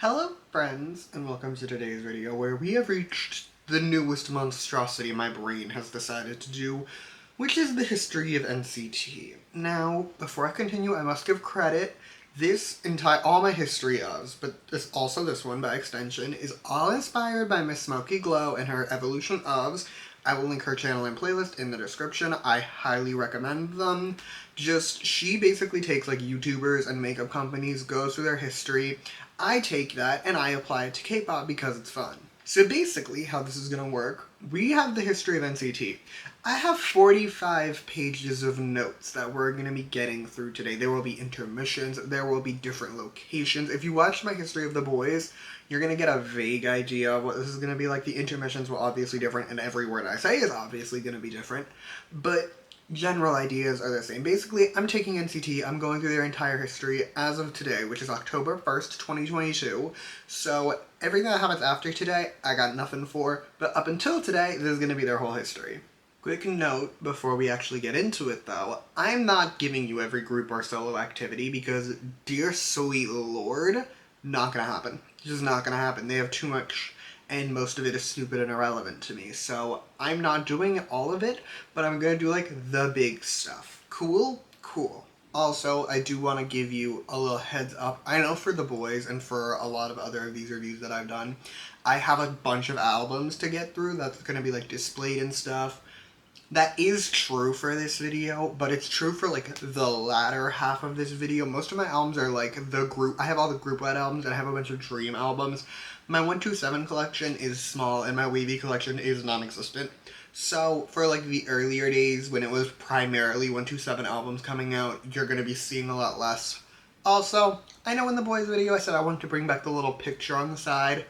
Hello friends, and welcome to today's video where we have reached the newest monstrosity my brain has decided to do, which is the history of NCT. Now, before I continue, I must give credit. All my history ofs, but this one by extension, is all inspired by Miss Smoky Glow and her evolution ofs. I will link her channel and playlist in the description. I highly recommend them. She basically takes like YouTubers and makeup companies, goes through their history. I take that and I apply it to K-pop because it's fun. So basically, how this is gonna work, we have the history of NCT. I have 45 pages of notes that we're gonna be getting through today. There will be intermissions, there will be different locations. If you watched my history of the boys, you're gonna get a vague idea of what this is gonna be like. The intermissions will obviously different, and every word I say is obviously gonna be different, but general ideas are the same. Basically, I'm taking NCT, I'm going through their entire history as of today, which is October 1st, 2022. So everything that happens after today, I got nothing for, but up until today, this is going to be their whole history. Quick note before we actually get into it though, I'm not giving you every group or solo activity because, dear sweet lord, not gonna happen. Just not gonna happen. They have too much, and most of it is stupid and irrelevant to me. So I'm not doing all of it, but I'm gonna do like the big stuff. Cool? Cool. Also, I do want to give you a little heads up. I know for the boys and for a lot of other of these reviews that I've done, I have a bunch of albums to get through that's gonna be like displayed and stuff. That is true for this video, but it's true for like the latter half of this video. Most of my albums are like the group. I have all the group-led albums and I have a bunch of dream albums. My 127 collection is small and my wavy collection is non-existent. So for like the earlier days when it was primarily 127 albums coming out, you're going to be seeing a lot less. Also, I know in the boys video I said I wanted to bring back the little picture on the side.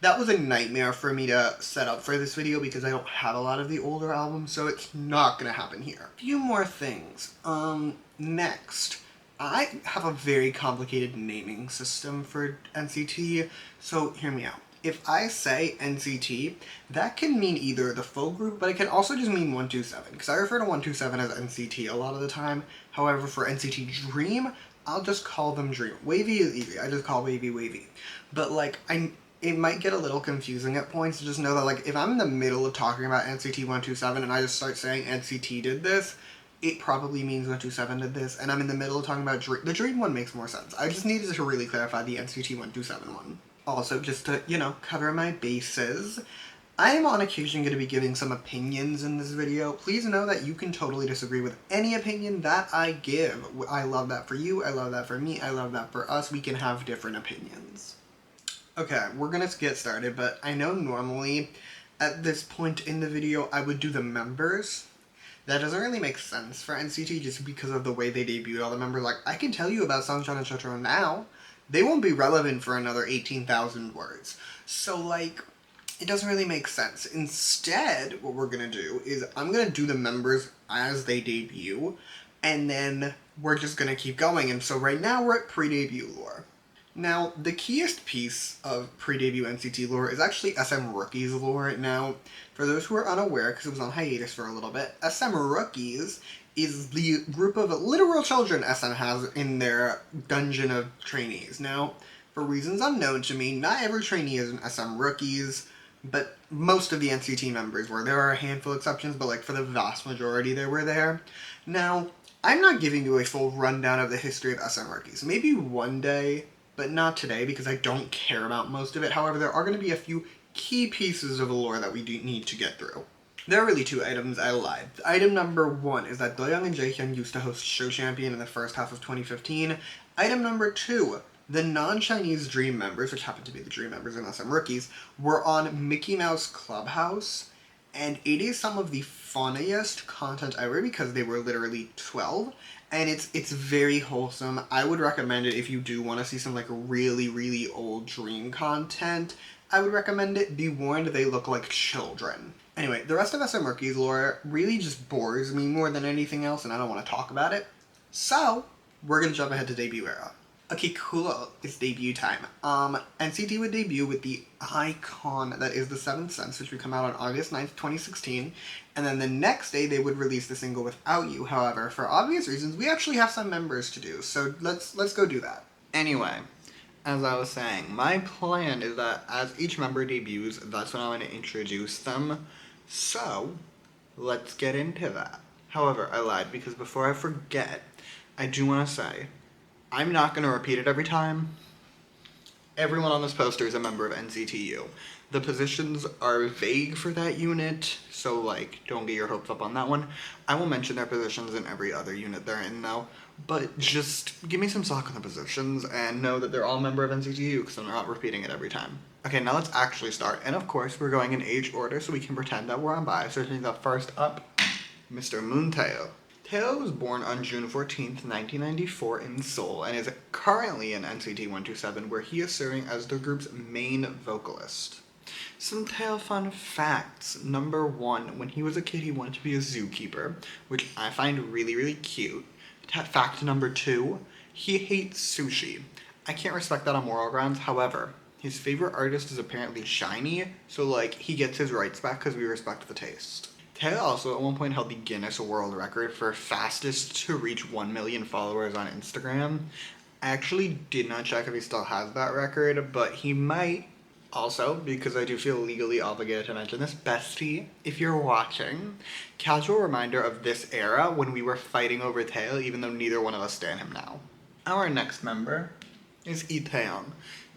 That was a nightmare for me to set up for this video because I don't have a lot of the older albums, so it's not gonna happen here. A few more things. Next, I have a very complicated naming system for NCT, so hear me out. If I say NCT, that can mean either the full group, but it can also just mean 127, because I refer to 127 as NCT a lot of the time. However, for NCT Dream, I'll just call them Dream. Wavy is easy, I just call Wavy Wavy. But like, it might get a little confusing at points. Just know that like if I'm in the middle of talking about NCT 127 and I just start saying NCT did this, it probably means 127 did this, and I'm in the middle of talking about the Dream one makes more sense. I just needed to really clarify the NCT 127 one. Also, just to, cover my bases, I am on occasion going to be giving some opinions in this video. Please know that you can totally disagree with any opinion that I give. I love that for you, I love that for me, I love that for us. We can have different opinions. Okay, we're gonna get started, but I know normally at this point in the video I would do the members. That doesn't really make sense for NCT just because of the way they debuted all the members. Like, I can tell you about Sunshine and Chotro now. They won't be relevant for another 18,000 words. So, like, it doesn't really make sense. Instead, what we're gonna do is I'm gonna do the members as they debut, and then we're just gonna keep going. And so right now we're at pre-debut lore. Now, the keyest piece of pre-debut NCT lore is actually SM Rookies lore. Now, for those who are unaware, because it was on hiatus for a little bit, SM Rookies is the group of literal children SM has in their dungeon of trainees. Now, for reasons unknown to me, not every trainee is an SM Rookies, but most of the NCT members were. There are a handful of exceptions, but like for the vast majority they were there. Now, I'm not giving you a full rundown of the history of SM Rookies. Maybe one day, but not today because I don't care about most of it. However, there are going to be a few key pieces of lore that we do need to get through. There are really two items. I lied. Item number one is that Doyoung and Jaehyun used to host Show Champion in the first half of 2015. Item number two, the non-Chinese Dream members, which happen to be the Dream members and SM Rookies, were on Mickey Mouse Clubhouse, and it is some of the funniest content ever because they were literally 12. And it's very wholesome. I would recommend it if you do want to see some like really, really old Dream content. I would recommend it. Be warned, they look like children. Anyway, the rest of SM Rookies lore really just bores me more than anything else, and I don't want to talk about it. So, we're going to jump ahead to debut era. Okay, cool. It's debut time. NCT would debut with the icon that is the Seventh Sense, which would come out on August 9th, 2016. And then the next day, they would release the single Without You. However, for obvious reasons, we actually have some members to do. So let's go do that. Anyway, as I was saying, my plan is that as each member debuts, that's when I'm going to introduce them. So, let's get into that. However, I lied because before I forget, I do want to say, I'm not going to repeat it every time. Everyone on this poster is a member of NCTU. The positions are vague for that unit, so like, don't get your hopes up on that one. I will mention their positions in every other unit they're in though, but just give me some stock on the positions and know that they're all a member of NCTU because I'm not repeating it every time. Okay, now let's actually start, and of course we're going in age order so we can pretend that we're on bias, which means that first up, Mr. Moonteo. Teo was born on June 14th, 1994 in Seoul and is currently in NCT 127 where he is serving as the group's main vocalist. Some Teo fun facts. Number 1, when he was a kid he wanted to be a zookeeper, which I find really, really cute. Fact number 2, he hates sushi. I can't respect that on moral grounds, however, his favorite artist is apparently SHINee, so like, he gets his rights back because we respect the taste. Teo also at one point held the Guinness World Record for fastest to reach 1 million followers on Instagram. I actually did not check if he still has that record, but he might. Also, because I do feel legally obligated to mention this, Bestie, if you're watching, casual reminder of this era when we were fighting over Teo even though neither one of us stan him now. Our next member is Taeyong.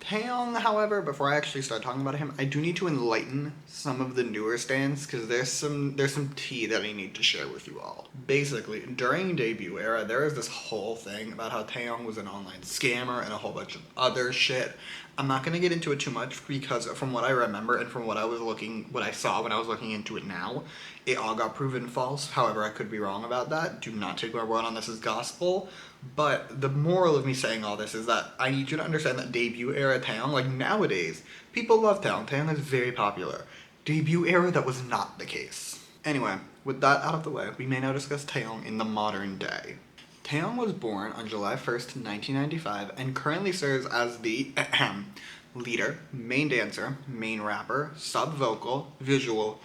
Taeyong, however, before I actually start talking about him, I do need to enlighten some of the newer stans because there's some tea that I need to share with you all. Basically, during debut era, there was this whole thing about how Taeyong was an online scammer and a whole bunch of other shit. I'm not gonna get into it too much because from what I remember and from what I saw when I was looking into it now, it all got proven false. However, I could be wrong about that. Do not take my word on this as gospel. But the moral of me saying all this is that I need you to understand that debut era Taeyong, like nowadays, people love Taeyong. Taeyong is very popular. Debut era, that was not the case. Anyway, with that out of the way, we may now discuss Taeyong in the modern day. Taeyong was born on July 1st, 1995, and currently serves as the leader, main dancer, main rapper, sub-vocal, visual,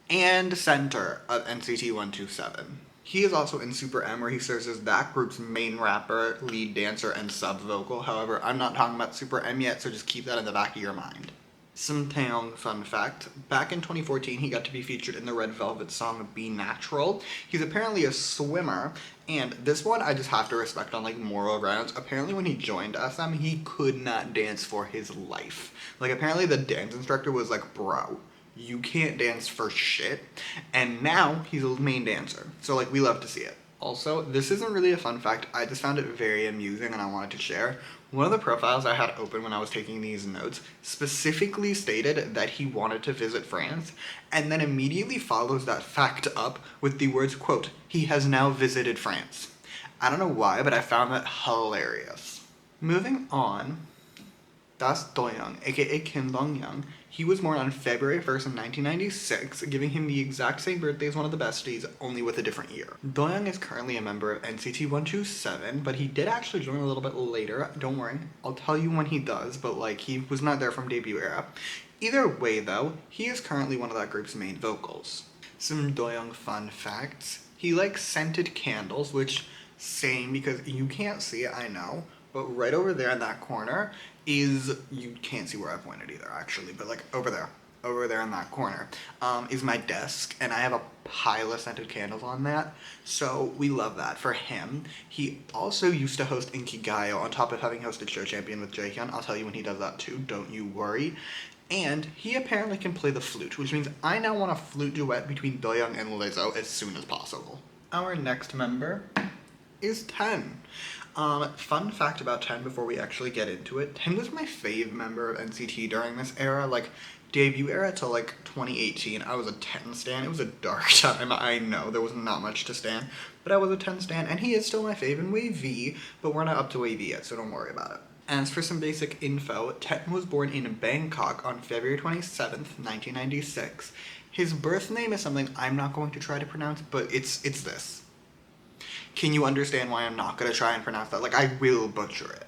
and center of NCT 127. He is also in Super M, where he serves as that group's main rapper, lead dancer, and sub-vocal. However, I'm not talking about Super M yet, so just keep that in the back of your mind. Some Taeyong fun fact. Back in 2014, he got to be featured in the Red Velvet song Be Natural. He's apparently a swimmer, and this one I just have to respect on like moral grounds. Apparently when he joined SM, he could not dance for his life. Like apparently the dance instructor was like, bro, you can't dance for shit. And now he's a main dancer. So like, we love to see it. Also, this isn't really a fun fact, I just found it very amusing and I wanted to share. One of the profiles I had open when I was taking these notes specifically stated that he wanted to visit France, and then immediately follows that fact up with the words, quote, he has now visited France. I don't know why, but I found that hilarious. Moving on, that's Doyoung, aka Kim Dong-young. He was born on February 1st in 1996, giving him the exact same birthday as one of the besties, only with a different year. Doyoung is currently a member of NCT 127, but he did actually join a little bit later. Don't worry, I'll tell you when he does, but like, he was not there from debut era. Either way though, he is currently one of that group's main vocals. Some Doyoung fun facts. He likes scented candles, which, same, because you can't see it, I know, but right over there in that corner is, you can't see where I pointed either actually, but like over there in that corner, is my desk, and I have a pile of scented candles on that, so we love that for him. He also used to host Inkigayo on top of having hosted Show Champion with Jaehyun. I'll tell you when he does that too, don't you worry. And he apparently can play the flute, which means I now want a flute duet between Doyoung and Lizzo as soon as possible. Our next member is Ten. Fun fact about Ten before we actually get into it. Ten was my fave member of NCT during this era, like debut era till like 2018. I was a Ten stan. It was a dark time, I know. There was not much to stan, but I was a Ten stan, and he is still my fave in Wave V, but we're not up to Wave V yet, so don't worry about it. As for some basic info, Ten was born in Bangkok on February 27th, 1996. His birth name is something I'm not going to try to pronounce, but it's this. Can you understand why I'm not going to try and pronounce that? Like, I will butcher it.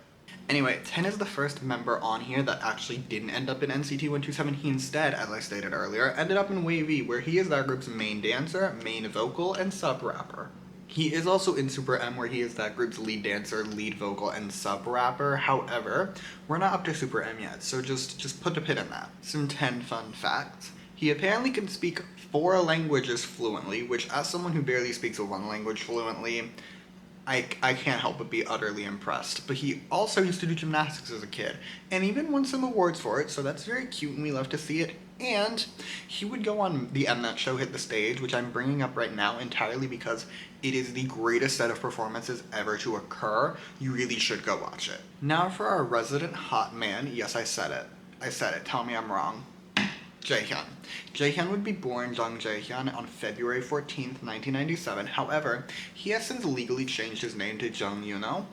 Anyway, Ten is the first member on here that actually didn't end up in NCT 127. He instead, as I stated earlier, ended up in Wave E, where he is that group's main dancer, main vocal, and sub-rapper. He is also in Super M, where he is that group's lead dancer, lead vocal, and sub-rapper. However, we're not up to Super M yet, so just put a pin in that. Some 10 fun facts. He apparently can speak 4 languages fluently, which as someone who barely speaks one language fluently, I can't help but be utterly impressed. But he also used to do gymnastics as a kid, and even won some awards for it, so that's very cute and we love to see it. And he would go on the Mnet show Hit the Stage, which I'm bringing up right now entirely because it is the greatest set of performances ever to occur. You really should go watch it. Now for our resident hot man. Yes, I said it. Tell me I'm wrong. Jaehyun. Jaehyun would be born Jung Jaehyun on February 14th, 1997. However, he has since legally changed his name to Jung Yuno.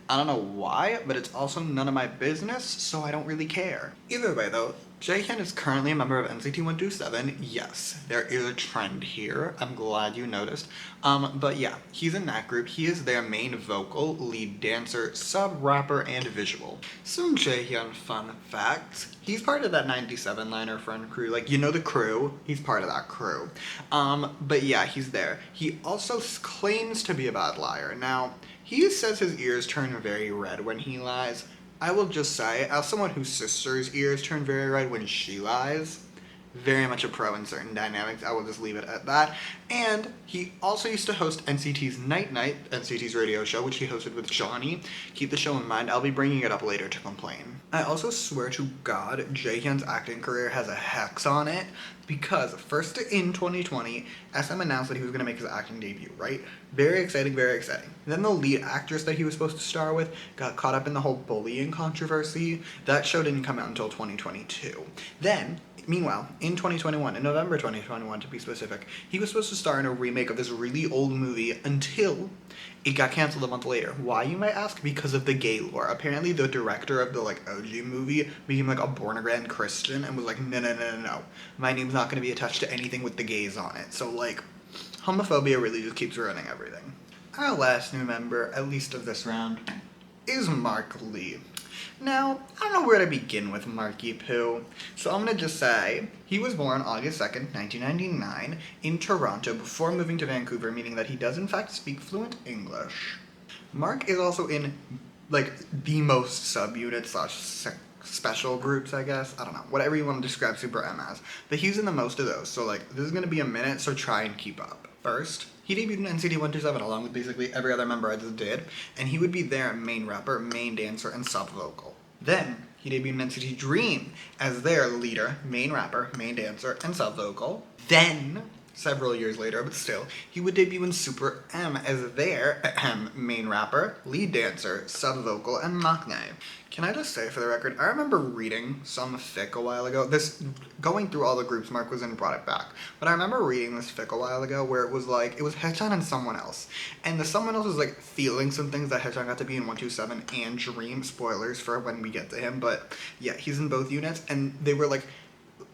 I don't know why, but it's also none of my business, so I don't really care. Either way though, Jaehyun is currently a member of NCT 127. Yes, there is a trend here. I'm glad you noticed. But yeah, he's in that group. He is their main vocal, lead dancer, sub-rapper, and visual. Some Jaehyun fun facts. He's part of that 97 liner friend crew. Like, you know the crew? He's part of that crew. But yeah, he's there. He also claims to be a bad liar. Now, he says his ears turn very red when he lies. I will just say, as someone whose sister's ears turn very red when she lies, very much a pro in certain dynamics. I will just leave it at that. And he also used to host NCT's Night Night, NCT's radio show, which he hosted with Johnny. Keep the show in mind. I'll be bringing it up later to complain. I also swear to God, Jaehyun's acting career has a hex on it, because first in 2020, SM announced that he was going to make his acting debut, right? Very exciting, very exciting. Then the lead actress that he was supposed to star with got caught up in the whole bullying controversy. That show didn't come out until 2022. Then, meanwhile, in 2021, in November 2021 to be specific, he was supposed to star in a remake of this really old movie until it got canceled a month later. Why, you might ask? Because of the gay lore. Apparently the director of the OG movie became a born-again Christian and was like, no. My name's not going to be attached to anything with the gays on it. So homophobia really just keeps ruining everything. Our last new member, at least of this round, is Mark Lee. Now, I don't know where to begin with Marky Poo, so I'm gonna just say he was born August 2nd, 1999 in Toronto before moving to Vancouver, meaning that he does in fact speak fluent English. Mark is also in, the most subunit / special groups, I guess. I don't know, whatever you want to describe Super M as. But he's in the most of those, so this is gonna be a minute, so try and keep up. First, he debuted in NCT 127 along with basically every other member I just did, and he would be their main rapper, main dancer, and sub-vocal. Then, he debuted in NCT Dream as their leader, main rapper, main dancer, and sub-vocal. Then, several years later, but still, he would debut in Super M as their main rapper, lead dancer, sub-vocal, and maknae. Can I just say for the record, I remember reading some fic a while ago. Going through all the groups Mark was in brought it back. But I remember reading this fic a while ago where it was Haechan and someone else. And the someone else was feeling some things that Haechan got to be in 127 and Dream. Spoilers for when we get to him. But yeah, he's in both units. And they were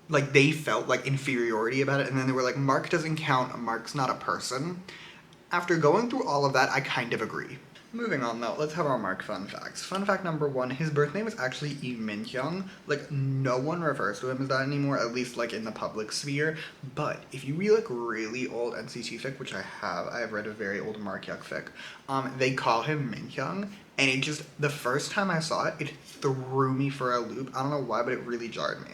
they felt inferiority about it. And then they were Mark doesn't count. Mark's not a person. After going through all of that, I kind of agree. Moving on though, let's have our Mark fun facts. Fun fact number 1, his birth name is actually Lee Min-hyung. No one refers to him as that anymore, at least in the public sphere. But if you read really old NCT fic, which I have read a very old Mark Hyuk fic, they call him Min-hyung. And it just, the first time I saw it, it threw me for a loop. I don't know why, but it really jarred me.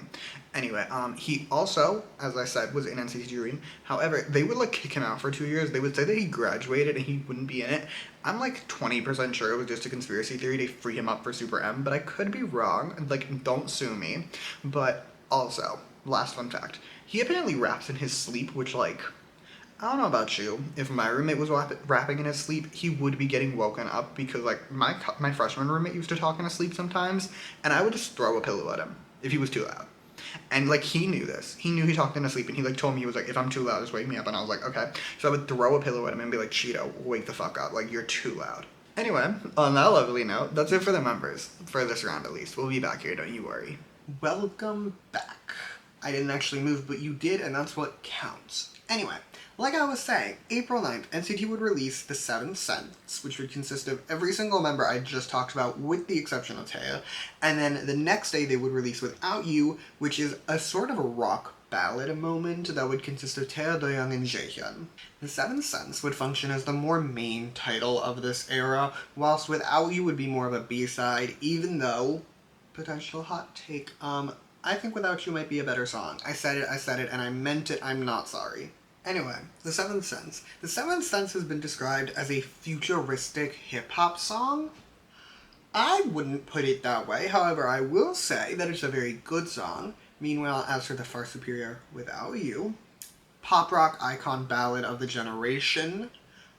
Anyway, he also, as I said, was in NCT Dream. However, they would kick him out for 2 years. They would say that he graduated and he wouldn't be in it. I'm 20% sure it was just a conspiracy theory to free him up for Super M, but I could be wrong. Don't sue me. But also, last fun fact, he apparently raps in his sleep, which I don't know about you. If my roommate was rapping in his sleep, he would be getting woken up because my freshman roommate used to talk in his sleep sometimes, and I would just throw a pillow at him if he was too loud. And he knew this. He knew he talked in his sleep, and he told me, he was if I'm too loud, just wake me up. And I was okay. So I would throw a pillow at him and be Cheeto, wake the fuck up. You're too loud. Anyway, on that lovely note, that's it for the members. For this round at least. We'll be back here, don't you worry. Welcome back. I didn't actually move, but you did, and that's what counts. Anyway, Like I was saying, April 9th, NCT would release The Seventh Sense, which would consist of every single member I just talked about, with the exception of Taeya. And then the next day, they would release Without You, which is a sort of a rock ballad moment that would consist of Taeya, Doyoung, and Jaehyun. The Seventh Sense would function as the more main title of this era, whilst Without You would be more of a B-side, even though, potential hot take, I think Without You might be a better song. I said it, and I meant it, I'm not sorry. Anyway, The Seventh Sense. The Seventh Sense has been described as a futuristic hip-hop song. I wouldn't put it that way, however, I will say that it's a very good song. Meanwhile, as for the far superior Without You, pop rock icon ballad of the generation,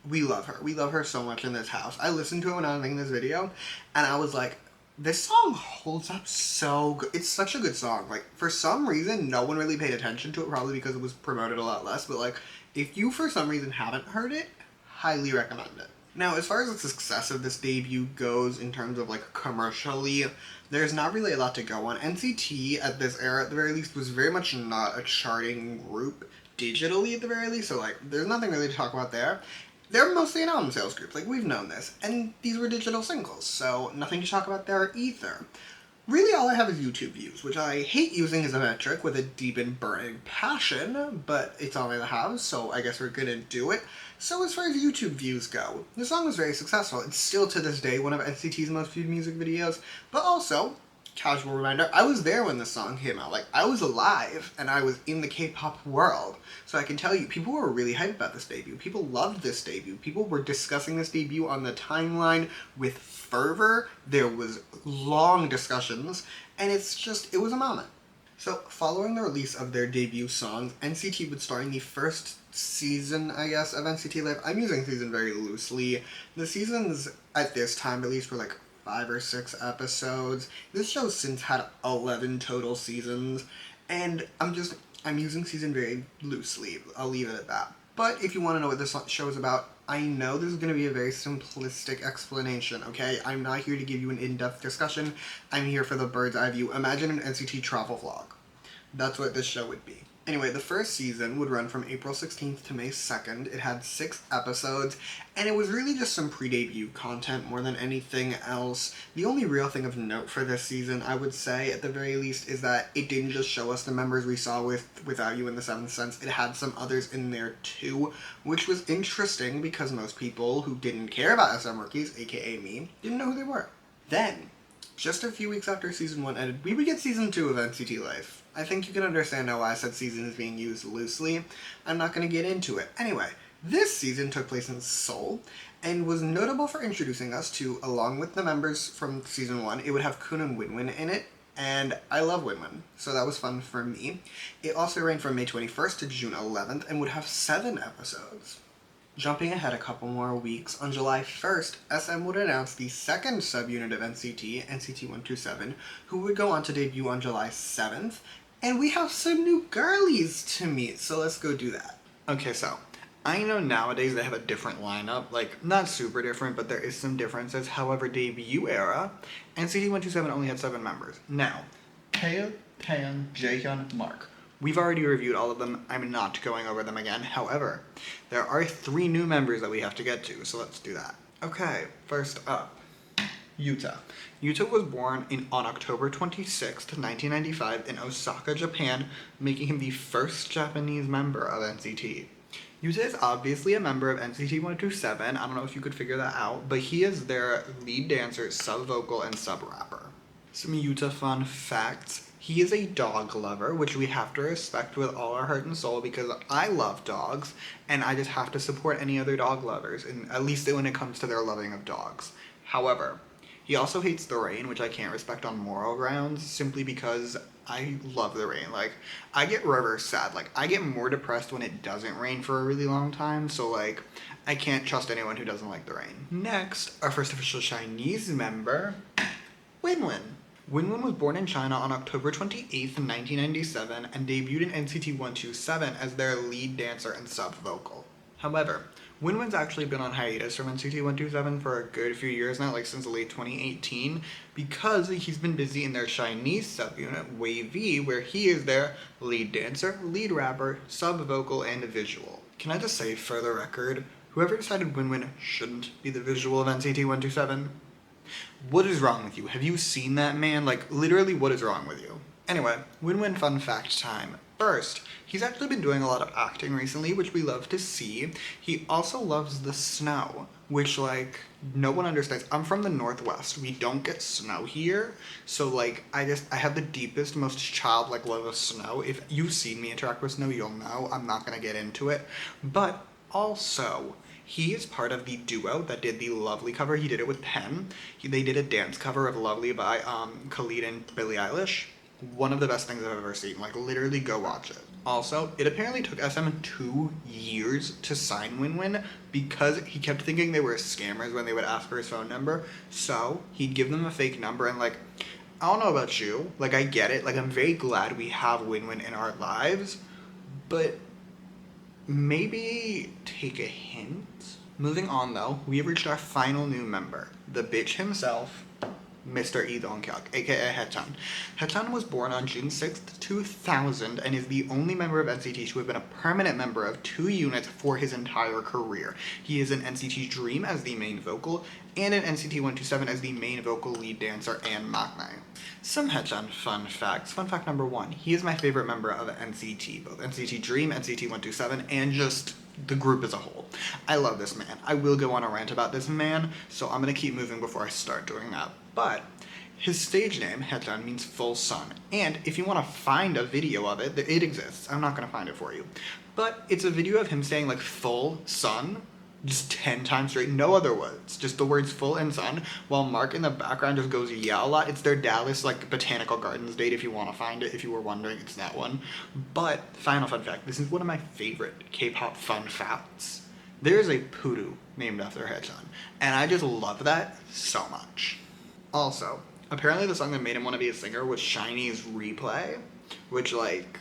we love her. We love her so much in this house. I listened to it when I was making this video, and I was like, this song holds up so good. It's such a good song. Like, for some reason, no one really paid attention to it, probably because it was promoted a lot less, but like, if you for some reason haven't heard it, highly recommend it. Now, as far as the success of this debut goes in terms of like commercially, there's not really a lot to go on. NCT at this era, at the very least, was very much not a charting group digitally at the very least, so like, there's nothing really to talk about there. They're mostly an album sales group, like, we've known this, and these were digital singles, so nothing to talk about there either. Really, all I have is YouTube views, which I hate using as a metric with a deep and burning passion, but it's all I have, so I guess we're gonna do it. So as far as YouTube views go, the song was very successful. It's still to this day one of NCT's most viewed music videos, but also, casual reminder, I was there when this song came out. Like, I was alive, and I was in the K-pop world. So I can tell you, people were really hyped about this debut. People loved this debut. People were discussing this debut on the timeline with fervor. There was long discussions, and it was a moment. So, following the release of their debut songs, NCT would star in the first season, I guess, of NCT Life. I'm using season very loosely. The seasons, at this time at least, were like 5 or 6 episodes. This show's since had 11 total seasons, and I'm using season very loosely. I'll leave it at that. But if you want to know what this show is about, I know this is going to be a very simplistic explanation, okay? I'm not here to give you an in-depth discussion. I'm here for the bird's eye view. Imagine an NCT travel vlog. That's what this show would be. Anyway, the first season would run from April 16th to May 2nd. It had 6 episodes, and it was really just some pre-debut content more than anything else. The only real thing of note for this season, I would say, at the very least, is that it didn't just show us the members we saw Without You in The Seventh Sense. It had some others in there too, which was interesting because most people who didn't care about SM Rookies, aka me, didn't know who they were. Then, just a few weeks after season 1 ended, we would get season 2 of NCT Life. I think you can understand now why I said season is being used loosely. I'm not going to get into it. Anyway, this season took place in Seoul, and was notable for introducing us to, along with the members from season 1, it would have Kun and Winwin in it, and I love Winwin, so that was fun for me. It also ran from May 21st to June 11th, and would have 7 episodes. Jumping ahead a couple more weeks, on July 1st, SM would announce the second subunit of NCT, NCT 127, who would go on to debut on July 7th, and we have some new girlies to meet, so let's go do that. Okay, so, I know nowadays they have a different lineup, like, not super different, but there is some differences. However, debut era, NCT 127 only had 7 members. Now, Taeya, Taeyang, Jaehyun, Mark. We've already reviewed all of them. I'm not going over them again. However, there are 3 new members that we have to get to, so let's do that. Okay, first up, Yuta. Yuta was born on October 26, 1995 in Osaka, Japan, making him the first Japanese member of NCT. Yuta is obviously a member of NCT 127. I don't know if you could figure that out, but he is their lead dancer, sub-vocal, and sub-rapper. Some Yuta fun facts. He is a dog lover, which we have to respect with all our heart and soul because I love dogs, and I just have to support any other dog lovers, and at least when it comes to their loving of dogs. However, he also hates the rain, which I can't respect on moral grounds, simply because I love the rain. Like, I get reverse sad. Like, I get more depressed when it doesn't rain for a really long time, so like, I can't trust anyone who doesn't like the rain. Next, our first official Chinese member, Winwin. Winwin was born in China on October 28th, 1997, and debuted in NCT 127 as their lead dancer and sub-vocal. However, Winwin's actually been on hiatus from NCT 127 for a good few years now, like since late 2018, because he's been busy in their Chinese subunit, Wavy, where he is their lead dancer, lead rapper, sub vocal, and visual. Can I just say, for the record, whoever decided Winwin shouldn't be the visual of NCT 127? What is wrong with you? Have you seen that man? Like, literally, what is wrong with you? Anyway, Win-Win fun fact time. First, he's actually been doing a lot of acting recently, which we love to see. He also loves the snow, which, like, no one understands. I'm from the Northwest. We don't get snow here. So, like, I have the deepest, most childlike love of snow. If you've seen me interact with snow, you'll know. I'm not gonna get into it. But also, he is part of the duo that did the Lovely cover. He did it with Pen. They did a dance cover of Lovely by Khalid and Billie Eilish. One of the best things I've ever seen. Like, literally go watch it. Also, it apparently took SM 2 years to sign Winwin because he kept thinking they were scammers when they would ask for his phone number. So, he'd give them a fake number and, like, I don't know about you. Like, I get it. Like, I'm very glad we have Winwin in our lives. But maybe take a hint? Moving on though, we have reached our final new member, the bitch himself, Mr. Lee Dong-kyuk, aka Haechan. Haechan was born on June 6th, 2000, and is the only member of NCT to have been a permanent member of 2 units for his entire career. He is in NCT Dream as the main vocal, and in NCT 127 as the main vocal, lead dancer, and maknae. Some Haechan fun facts. Fun fact number 1, he is my favorite member of NCT, both NCT Dream, NCT 127, and just the group as a whole. I love this man. I will go on a rant about this man, so I'm gonna keep moving before I start doing that. But his stage name, Haechan, means full sun. And if you want to find a video of it, it exists. I'm not going to find it for you. But it's a video of him saying, like, full sun, just 10 times straight. No other words. Just the words full and sun, while Mark in the background just goes yeah a lot. It's their Dallas, like, Botanical Gardens date, if you want to find it. If you were wondering, it's that one. But, final fun fact. This is one of my favorite K-pop fun facts. There is a poodoo named after Haechan. And I just love that so much. Also, apparently the song that made him want to be a singer was Shiny's Replay, which, like,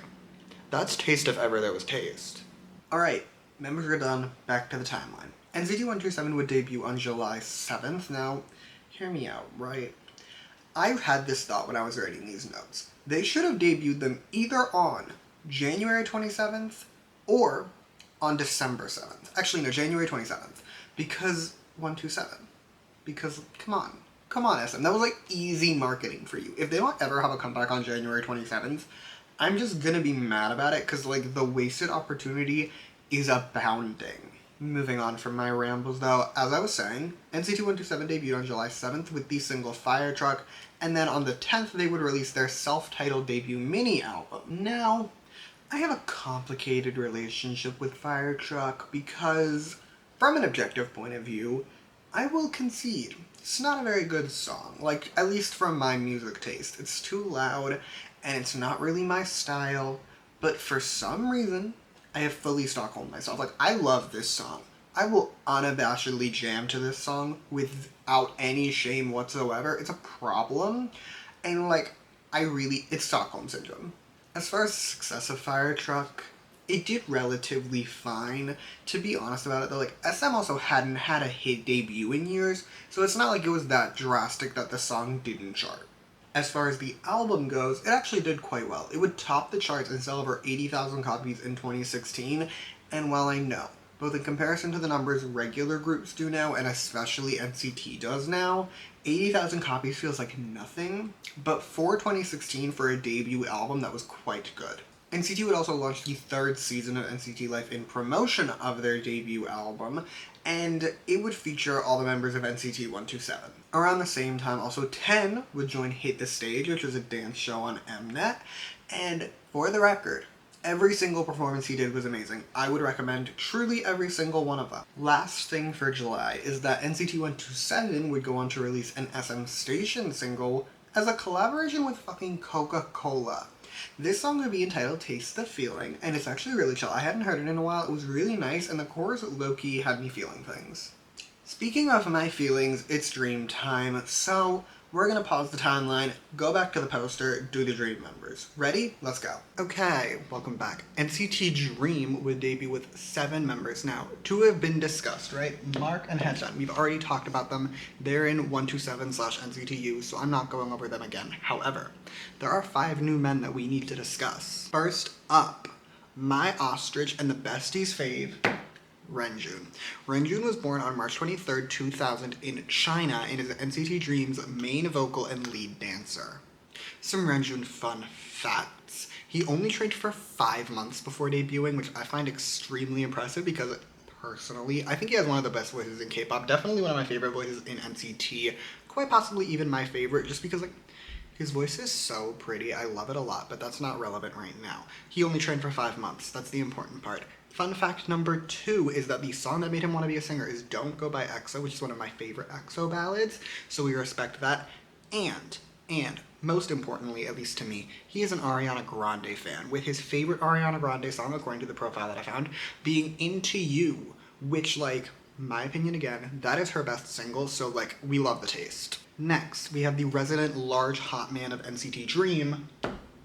that's taste if ever there was taste. Alright, members are done, back to the timeline. NCT 127 would debut on July 7th. Now, hear me out, right? I had this thought when I was writing these notes. They should have debuted them either on January 27th or on December 7th. Actually, no, January 27th. Because 127. Because, come on. Come on, SM. That was, like, easy marketing for you. If they don't ever have a comeback on January 27th, I'm just gonna be mad about it, because, like, the wasted opportunity is abounding. Moving on from my rambles, though, as I was saying, NCT 127 debuted on July 7th with the single Fire Truck, and then on the 10th they would release their self-titled debut mini-album. Now, I have a complicated relationship with Fire Truck, because, from an objective point of view, I will concede, it's not a very good song. Like, at least from my music taste. It's too loud, and it's not really my style, but for some reason, I have fully Stockholmed myself. Like, I love this song. I will unabashedly jam to this song without any shame whatsoever. It's a problem, and, like, it's Stockholm Syndrome. As far as the success of Fire Truck, it did relatively fine. To be honest about it though, like, SM also hadn't had a hit debut in years, so it's not like it was that drastic that the song didn't chart. As far as the album goes, it actually did quite well. It would top the charts and sell over 80,000 copies in 2016, and while I know, both in comparison to the numbers regular groups do now, and especially NCT does now, 80,000 copies feels like nothing, but for 2016, for a debut album, that was quite good. NCT would also launch the 3rd season of NCT Life in promotion of their debut album, and it would feature all the members of NCT 127. Around the same time, also 10 would join Hit the Stage, which was a dance show on Mnet, and for the record, every single performance he did was amazing. I would recommend truly every single one of them. Last thing for July is that NCT 127 would go on to release an SM Station single as a collaboration with fucking Coca-Cola. This song would be entitled Taste the Feeling, and it's actually really chill. I hadn't heard it in a while. It was really nice, and the chorus low-key had me feeling things. Speaking of my feelings, it's dream time. So, We're gonna pause the timeline, go back to the poster, do the Dream members. Ready? Let's go. Okay, welcome back. NCT Dream would debut with 7 members now. 2 have been discussed, right? Mark and Haechan. We've already talked about them. They're in 127/NCTU, so I'm not going over them again. However, there are 5 new men that we need to discuss. First up, my ostrich and the besties fave, Renjun. Renjun was born on March 23rd, 2000 in China and is NCT Dream's main vocal and lead dancer. Some Renjun fun facts. He only trained for 5 months before debuting, which I find extremely impressive because personally, I think he has one of the best voices in K-pop. Definitely one of my favorite voices in NCT. Quite possibly even my favorite, just because his voice is so pretty. I love it a lot, but that's not relevant right now. He only trained for 5 months. That's the important part. Fun fact number 2 is that the song that made him want to be a singer is Don't Go by EXO, which is one of my favorite EXO ballads, so we respect that. And most importantly, at least to me, he is an Ariana Grande fan, with his favorite Ariana Grande song, according to the profile that I found, being Into You, which, my opinion again, that is her best single, so, we love the taste. Next, we have the resident large hot man of NCT Dream,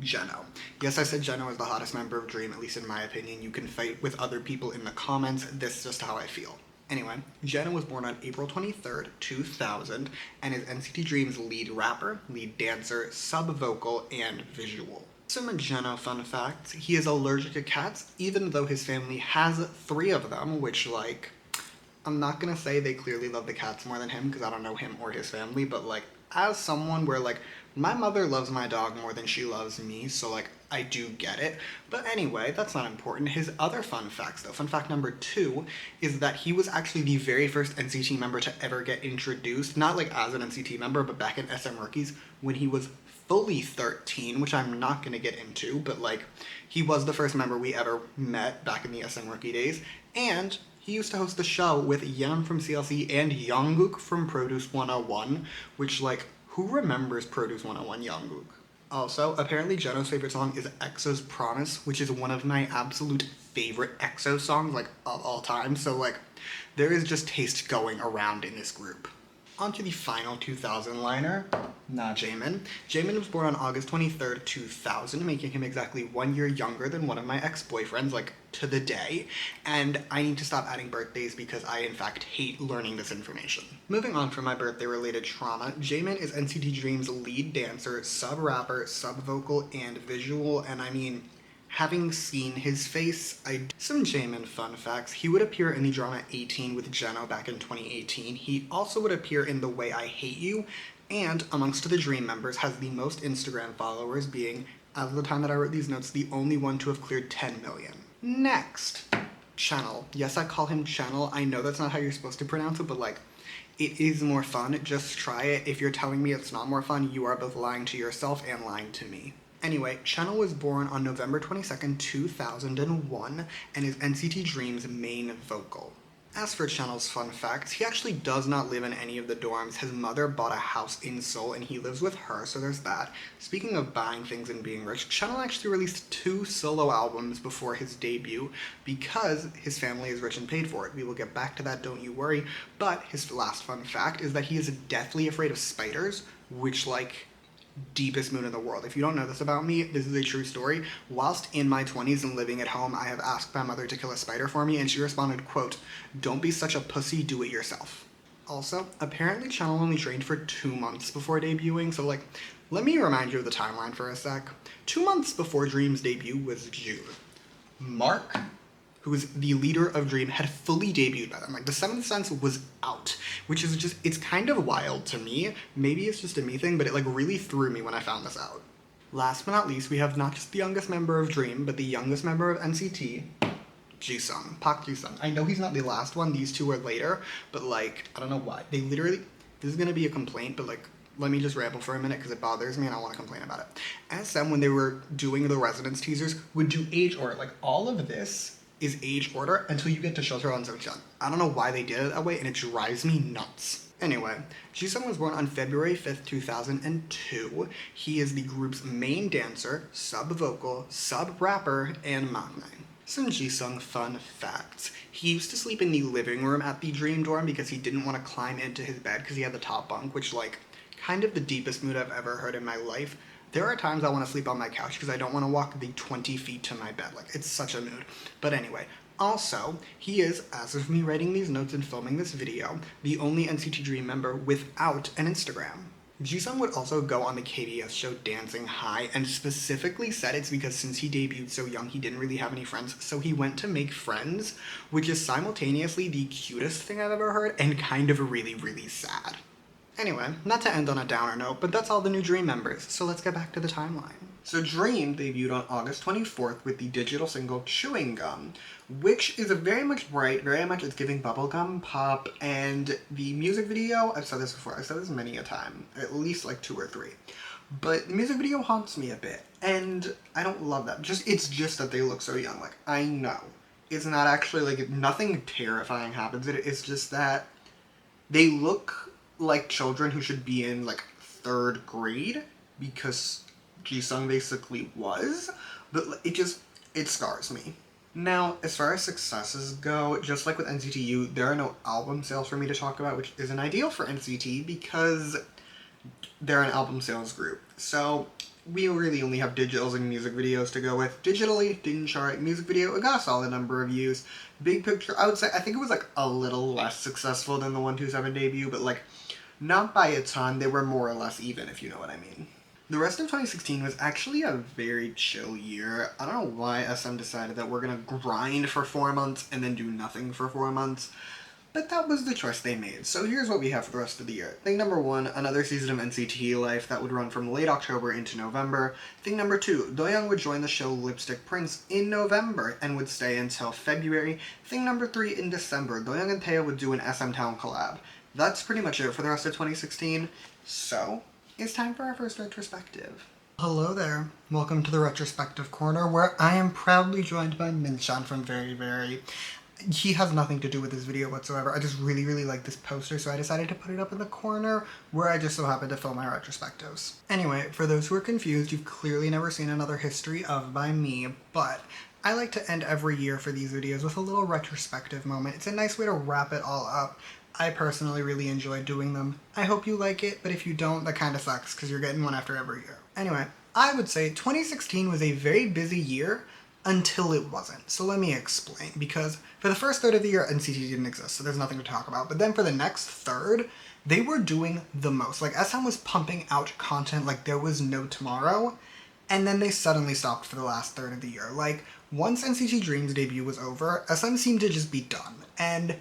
Jeno. Yes, I said Jeno is the hottest member of Dream, at least in my opinion. You can fight with other people in the comments. This is just how I feel. Anyway, Jeno was born on April 23rd, 2000, and is NCT Dream's lead rapper, lead dancer, sub-vocal, and visual. Some Jeno fun facts. He is allergic to cats, even though his family has 3 of them, which, I'm not gonna say they clearly love the cats more than him, because I don't know him or his family, but, as someone where, my mother loves my dog more than she loves me, so, I do get it. But anyway, that's not important. His other fun facts, though, fun fact number 2, is that he was actually the very first NCT member to ever get introduced, not, as an NCT member, but back in SM Rookies, when he was fully 13, which I'm not gonna get into, but, he was the first member we ever met back in the SM Rookie days, and he used to host the show with Yeon from CLC and Jungkook from Produce 101, which, who remembers Produce 101 Jungkook? Also, apparently Jeno's favorite song is EXO's Promise, which is one of my absolute favorite EXO songs, of all time, so, there is just taste going around in this group. On to the final 2000 liner, Jaemin. Jaemin was born on August 23rd, 2000, making him exactly 1 year younger than one of my ex-boyfriends, to the day, and I need to stop adding birthdays because I, in fact, hate learning this information. Moving on from my birthday-related trauma, Jaemin is NCT Dream's lead dancer, sub-rapper, sub-vocal, and visual, and having seen his face, some Jaemin fun facts. He would appear in the drama 18 with Jeno back in 2018. He also would appear in The Way I Hate You, and amongst the Dream members has the most Instagram followers, being, as of the time that I wrote these notes, the only one to have cleared 10 million. Next, Channel. Yes, I call him Channel. I know that's not how you're supposed to pronounce it, but it is more fun. Just try it. If you're telling me it's not more fun, you are both lying to yourself and lying to me. Anyway, Channel was born on November 22nd, 2001, and is NCT Dream's main vocal. As for Channel's fun facts, he actually does not live in any of the dorms. His mother bought a house in Seoul, and he lives with her, so there's that. Speaking of buying things and being rich, Channel actually released 2 solo albums before his debut because his family is rich and paid for it. We will get back to that, don't you worry. But his last fun fact is that he is deathly afraid of spiders, which, deepest moon in the world. If you don't know this about me, this is a true story. Whilst in my 20s and living at home, I have asked my mother to kill a spider for me, and she responded, quote, "Don't be such a pussy, do it yourself." Also, apparently Channel only trained for 2 months before debuting, so let me remind you of the timeline for a sec. 2 months before Dream's debut was June. Mark, who is the leader of Dream, had fully debuted by then. The Seventh Sense was out, which is just, it's kind of wild to me. Maybe it's just a me thing, but it really threw me when I found this out. Last but not least, we have not just the youngest member of Dream, but the youngest member of NCT, Jisung, Park Jisung. I know he's not the last one, these 2 are later, but I don't know why. They literally, this is gonna be a complaint, but let me just ramble for a minute because it bothers me and I want to complain about it. SM, when they were doing the Residence teasers, would do age order. All of this is age order until you get to Shelter on Seungcheon. I don't know why they did it that way, and it drives me nuts. Anyway, Jisung was born on February 5th, 2002. He is the group's main dancer, sub-vocal, sub-rapper, and maknae. Some Jisung fun facts. He used to sleep in the living room at the Dream dorm because he didn't want to climb into his bed because he had the top bunk, which kind of the deepest mood I've ever heard in my life. There are times I want to sleep on my couch because I don't want to walk the 20 feet to my bed. Like, it's such a mood. But anyway, also, he is, as of me writing these notes and filming this video, the only NCT Dream member without an Instagram. Jisung would also go on the KBS show Dancing High and specifically said it's because since he debuted so young he didn't really have any friends, so he went to make friends, which is simultaneously the cutest thing I've ever heard and kind of really, really sad. Anyway, not to end on a downer note, but that's all the new Dream members, so let's get back to the timeline. So Dream debuted on August 24th with the digital single Chewing Gum, which is a very much bright, very much it's giving bubblegum pop, and the music video, I've said this before, I've said this many a time, at least like 2 or 3, but the music video haunts me a bit, and I don't love that. It's just that they look so young. Like, I know, it's not actually, like, nothing terrifying happens in it, it's just that they look like children who should be in, like, 3rd grade, because Jisung basically was, but it scars me. Now, as far as successes go, just like with NCT there are no album sales for me to talk about, which isn't ideal for NCT because they're an album sales group. So we really only have digitals and music videos to go with. Digitally, didn't chart. Music video, it got a solid number of views. Big picture, I would say, I think it was like a little less successful than the 127 debut, but like not by a ton. They were more or less even, if you know what I mean. The rest of 2016 was actually a very chill year. I don't know why SM decided that we're gonna grind for 4 months and then do nothing for 4 months, but that was the choice they made. So here's what we have for the rest of the year. Thing number 1, another season of NCT Life that would run from late October into November. Thing number 2, Doyoung would join the show Lipstick Prince in November and would stay until February. Thing number 3, in December, Doyoung and Taeya would do an SM Town collab. That's pretty much it for the rest of 2016. So it's time for our first retrospective. Hello there. Welcome to the retrospective corner, where I am proudly joined by Minchan from Very Very. He has nothing to do with this video whatsoever. I just really, really like this poster, so I decided to put it up in the corner where I just so happened to film my retrospectives. Anyway, for those who are confused, you've clearly never seen another History of by me, but I like to end every year for these videos with a little retrospective moment. It's a nice way to wrap it all up. I personally really enjoy doing them. I hope you like it, but if you don't, that kind of sucks because you're getting one after every year. Anyway, I would say 2016 was a very busy year until it wasn't. So let me explain, because for the first third of the year, NCT didn't exist, so there's nothing to talk about. But then for the next third, they were doing the most. Like, SM was pumping out content like there was no tomorrow, and then they suddenly stopped for the last third of the year. Like, once NCT Dream's debut was over, SM seemed to just be done. And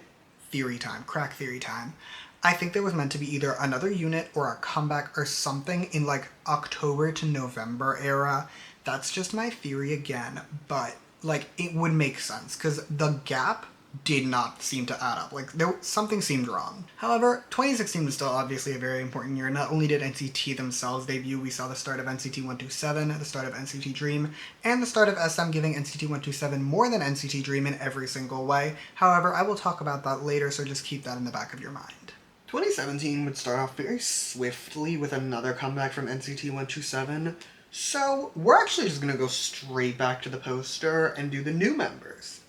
theory time, crack theory time. I think there was meant to be either another unit or a comeback or something in like October to November era. That's just my theory again, but like it would make sense because the gap did not seem to add up. Like something seemed wrong. However, 2016 was still obviously a very important year. Not only did NCT themselves debut, we saw the start of NCT 127, the start of NCT Dream, and the start of SM giving NCT 127 more than NCT Dream in every single way. However, I will talk about that later, so just keep that in the back of your mind. 2017 would start off very swiftly with another comeback from NCT 127. So we're actually just gonna go straight back to the poster and do the new members.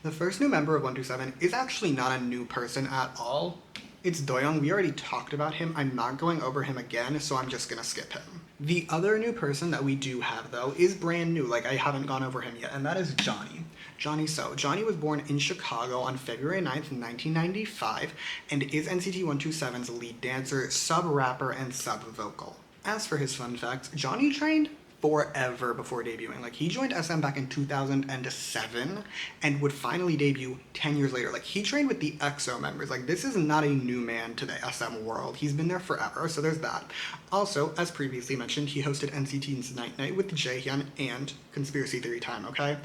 The first new member of 127 is actually not a new person at all. It's Doyoung. We already talked about him. I'm not going over him again, so I'm just gonna skip him. The other new person that we do have, though, is brand new. Like, I haven't gone over him yet, and that is Johnny. Johnny So. Johnny was born in Chicago on February 9th, 1995, and is NCT 127's lead dancer, sub-rapper, and sub-vocal. As for his fun facts, Johnny trained forever before debuting. Like, he joined SM back in 2007 and would finally debut 10 years later. Like, he trained with the EXO members. Like, this is not a new man to the SM world. He's been there forever, so there's that. Also, as previously mentioned, he hosted NCT's Night Night with Jaehyun and Conspiracy Theory Time, okay?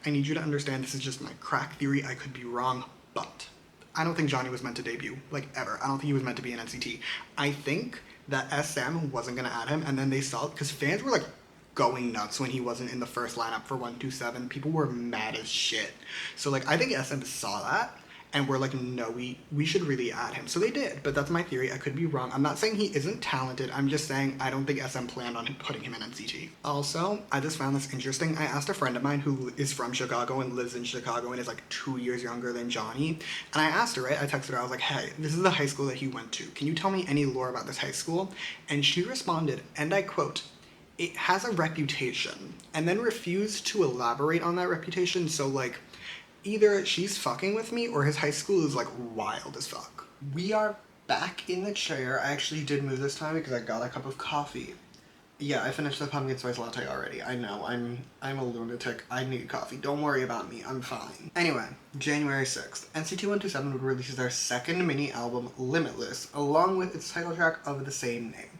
I need you to understand this is just my crack theory. I could be wrong, but I don't think Johnny was meant to debut, like, ever. I don't think he was meant to be in NCT. I think that SM wasn't gonna add him, and then they saw it, because fans were, like, going nuts when he wasn't in the first lineup for 127. People were mad as shit. So, like, I think SM saw that and were like, no, we should really add him. So they did, but that's my theory. I could be wrong. I'm not saying he isn't talented. I'm just saying I don't think SM planned on putting him in NCT. Also, I just found this interesting. I asked a friend of mine who is from Chicago and lives in Chicago and is like 2 years younger than Johnny, and I asked her, right? I texted her, I was like, hey, this is the high school that he went to. Can you tell me any lore about this high school? And she responded, and I quote, it has a reputation, and then refused to elaborate on that reputation. So like, either she's fucking with me or his high school is like wild as fuck. We are back in the chair. I actually did move this time because I got a cup of coffee. Yeah, I finished the pumpkin spice latte already. I know, I'm a lunatic. I need coffee. Don't worry about me. I'm fine. Anyway, January 6th, NCT 127 would release their second mini album, Limitless, along with its title track of the same name.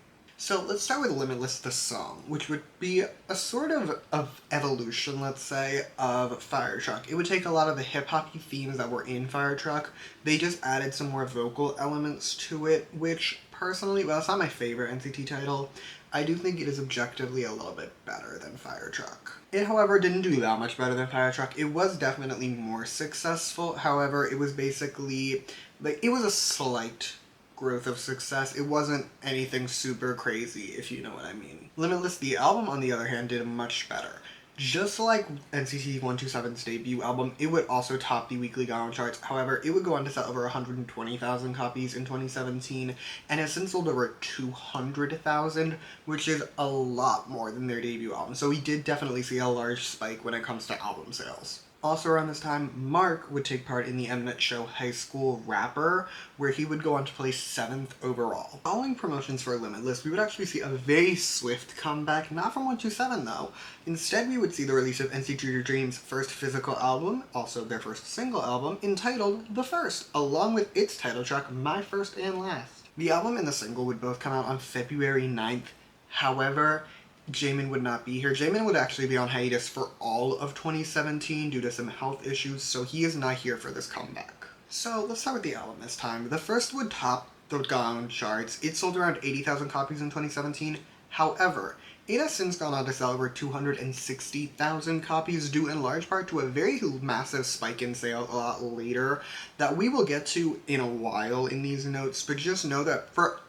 So let's start with Limitless, the song, which would be a sort of evolution, let's say, of Fire Truck. It would take a lot of the hip-hop-y themes that were in Fire Truck. They just added some more vocal elements to it, which personally, well, it's not my favorite NCT title. I do think it is objectively a little bit better than Fire Truck. It, however, didn't do that much better than Fire Truck. It was definitely more successful. However, it was basically, like, it was a slight growth of success. It wasn't anything super crazy, if you know what I mean. Limitless, the album, on the other hand, did much better. Just like NCT 127's debut album, it would also top the weekly Gaon charts. However, it would go on to sell over 120,000 copies in 2017, and has since sold over 200,000, which is a lot more than their debut album. So we did definitely see a large spike when it comes to album sales. Also around this time, Mark would take part in the Mnet show High School Rapper, where he would go on to place 7th overall. Following promotions for Limitless, we would actually see a very swift comeback, not from 127 though. Instead, we would see the release of NCT Dream's first physical album, also their first single album, entitled The First, along with its title track, My First and Last. The album and the single would both come out on February 9th. However, Jaemin would not be here. Jaemin would actually be on hiatus for all of 2017 due to some health issues, so he is not here for this comeback. So let's start with the album this time. The first would top the Gaon charts. It sold around 80,000 copies in 2017. However, it has since gone on to sell over 260,000 copies, due in large part to a very massive spike in sales a lot later that we will get to in a while in these notes, but just know that for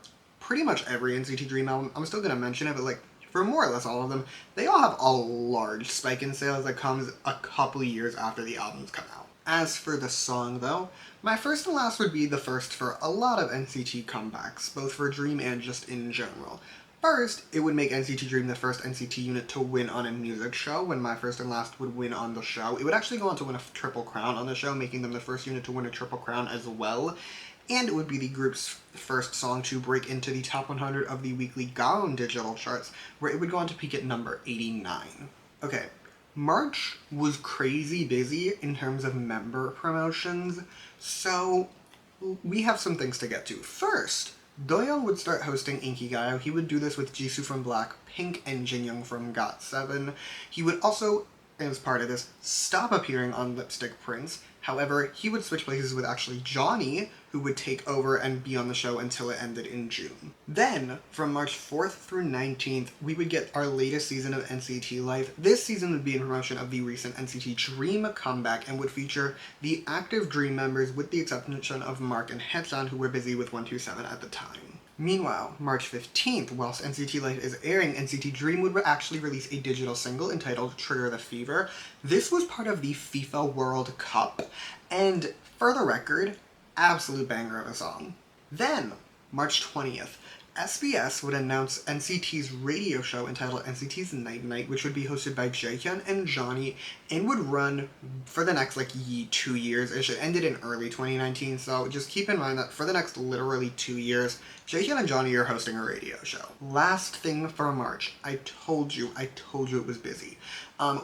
pretty much every NCT Dream album, I'm still going to mention it, but like, for more or less all of them, they all have a large spike in sales that comes a couple of years after the albums come out. As for the song though, My First and Last would be the first for a lot of NCT comebacks, both for Dream and just in general. First, it would make NCT Dream the first NCT unit to win on a music show, when My First and Last would win on the show. It would actually go on to win a Triple Crown on the show, making them the first unit to win a Triple Crown as well. And it would be the group's first song to break into the top 100 of the weekly Gaon digital charts, where it would go on to peak at number 89. Okay, March was crazy busy in terms of member promotions, so we have some things to get to. First, Doyoung would start hosting Inkigayo. He would do this with Jisoo from Blackpink and Jinyoung from GOT7. He would also, as part of this, stop appearing on Lipstick Prince. However, he would switch places with actually Johnny, who would take over and be on the show until it ended in June. Then, from March 4th through 19th, we would get our latest season of NCT Life. This season would be in promotion of the recent NCT Dream comeback and would feature the active Dream members with the exception of Mark and Haechan, who were busy with 127 at the time. Meanwhile, March 15th, whilst NCT Life is airing, NCT Dream would actually release a digital single entitled Trigger the Fever. This was part of the FIFA World Cup, and for the record, absolute banger of a song. Then, March 20th, SBS would announce NCT's radio show entitled NCT's Night Night, which would be hosted by Jaehyun and Johnny, and would run for the next 2 years. It ended in early 2019, so just keep in mind that for the next literally 2 years, Jaehyun and Johnny are hosting a radio show. Last thing for March, I told you it was busy.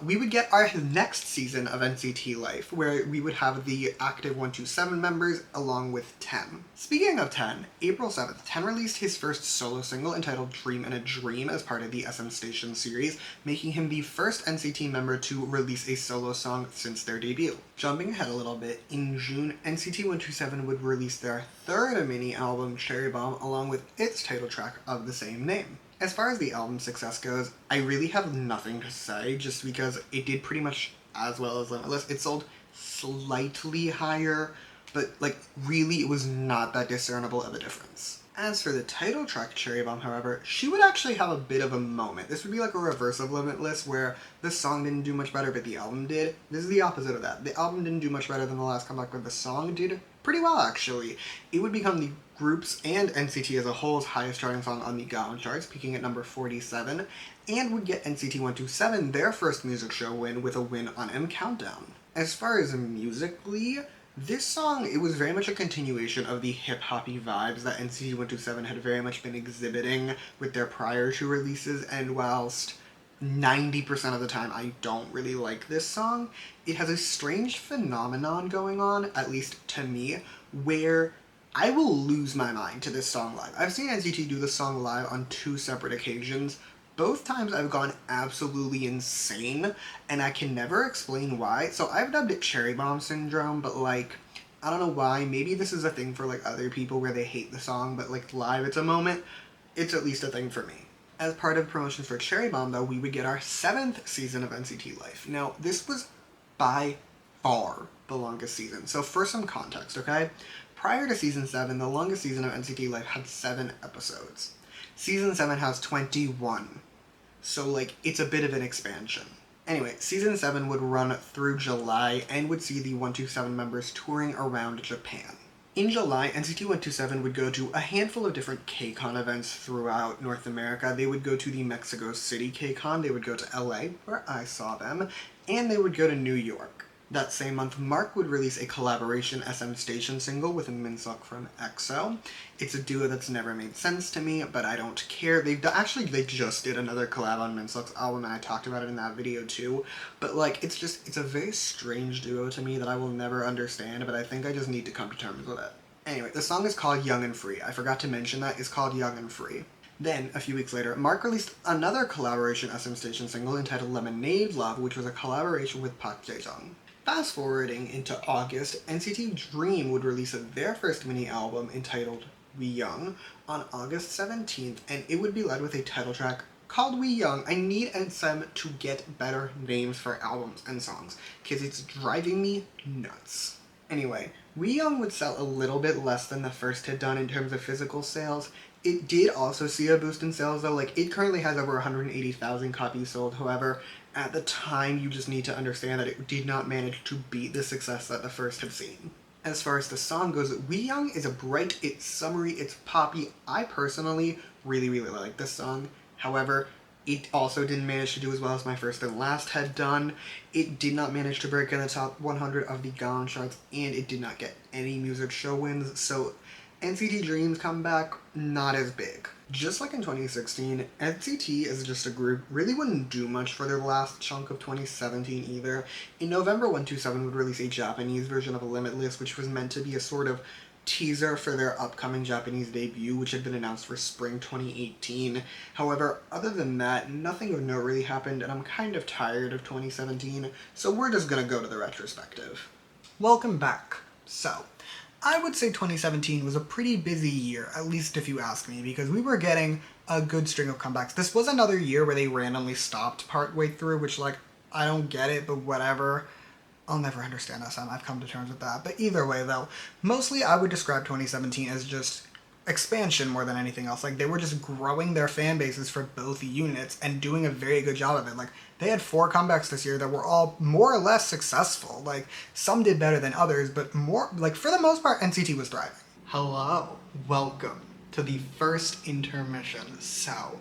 We would get our next season of NCT Life, where we would have the active 127 members along with Ten. Speaking of Ten, April 7th, Ten released his first solo single entitled Dream in a Dream as part of the SM Station series, making him the first NCT member to release a solo song since their debut. Jumping ahead a little bit, in June, NCT 127 would release their third mini album, Cherry Bomb, along with its title track of the same name. As far as the album's success goes, I really have nothing to say, just because it did pretty much as well as Limitless. It sold slightly higher, but like really it was not that discernible of a difference. As for the title track Cherry Bomb, however, she would actually have a bit of a moment. This would be like a reverse of Limitless, where the song didn't do much better, but the album did. This is the opposite of that. The album didn't do much better than the last comeback, but the song did pretty well, actually. It would become the group's and NCT as a whole's highest charting song on the Gaon charts, peaking at number 47, and would get NCT 127 their first music show win with a win on M Countdown. As far as musically, this song, it was very much a continuation of the hip-hoppy vibes that NCT 127 had very much been exhibiting with their prior two releases, and whilst 90% of the time I don't really like this song, it has a strange phenomenon going on, at least to me, where I will lose my mind to this song live. I've seen NCT do this song live on 2 separate occasions. Both times I've gone absolutely insane, and I can never explain why. So I've dubbed it Cherry Bomb Syndrome, but like, I don't know why. Maybe this is a thing for like other people where they hate the song, but like live it's a moment. It's at least a thing for me. As part of promotions for Cherry Bomb, though, we would get our 7th season of NCT Life. Now, this was by far the longest season. So for some context, okay? Prior to season 7, the longest season of NCT Life had 7 episodes. Season 7 has 21. So, like, it's a bit of an expansion. Anyway, Season 7 would run through July and would see the 127 members touring around Japan. In July, NCT 127 would go to a handful of different K-Con events throughout North America. They would go to the Mexico City K-Con, they would go to LA, where I saw them, and they would go to New York. That same month, Mark would release a collaboration SM Station single with Minseok from EXO. It's a duo that's never made sense to me, but I don't care. They just did another collab on Minseok's album, and I talked about it in that video too. But like, it's a very strange duo to me that I will never understand, but I think I just need to come to terms with it. Anyway, the song is called Young and Free. I forgot to mention that. It's called Young and Free. Then, a few weeks later, Mark released another collaboration SM Station single entitled Lemonade Love, which was a collaboration with Park Jae-jung. Fast forwarding into August, NCT Dream would release their first mini-album entitled We Young on August 17th, and it would be led with a title track called We Young. I need SM to get better names for albums and songs, because it's driving me nuts. Anyway, We Young would sell a little bit less than the first had done in terms of physical sales. It did also see a boost in sales though, like it currently has over 180,000 copies sold, however, at the time you just need to understand that it did not manage to beat the success that the first had seen. As far as the song goes, We Young is a bright, it's summery, it's poppy. I personally really like this song, however, it also didn't manage to do as well as my first and last had done. It did not manage to break in the top 100 of the Gaon charts, and it did not get any music show wins, so NCT Dream's comeback, not as big. Just like in 2016, NCT as just a group really wouldn't do much for their last chunk of 2017 either. In November, 127 would release a Japanese version of Limitless, which was meant to be a sort of teaser for their upcoming Japanese debut, which had been announced for spring 2018. However, other than that, nothing of note really happened, and I'm kind of tired of 2017, so we're just gonna go to the retrospective. Welcome back. So, I would say 2017 was a pretty busy year, at least if you ask me, because we were getting a good string of comebacks. This was another year where they randomly stopped partway through, which, like, I don't get it, but whatever. I'll never understand SM, I've come to terms with that. But either way, though, mostly I would describe 2017 as just expansion more than anything else. Like, they were just growing their fan bases for both units and doing a very good job of it. Like, they had 4 comebacks this year that were all more or less successful. Like, some did better than others, but more, like, for the most part, NCT was thriving. Hello, welcome to the first intermission. So,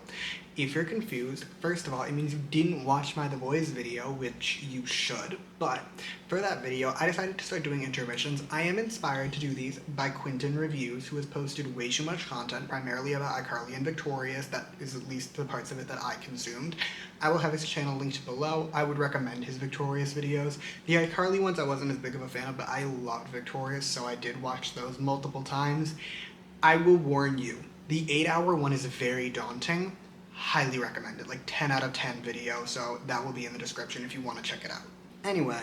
if you're confused, first of all, it means you didn't watch my The Boys video, which you should, but for that video, I decided to start doing intermissions. I am inspired to do these by Quentin Reviews, who has posted way too much content, primarily about iCarly and Victorious, that is at least the parts of it that I consumed. I will have his channel linked below. I would recommend his Victorious videos. The iCarly ones I wasn't as big of a fan of, but I loved Victorious, so I did watch those multiple times. I will warn you, the 8-hour one is very daunting. Highly recommended, like 10 out of 10 video, so that will be in the description if you want to check it out. Anyway,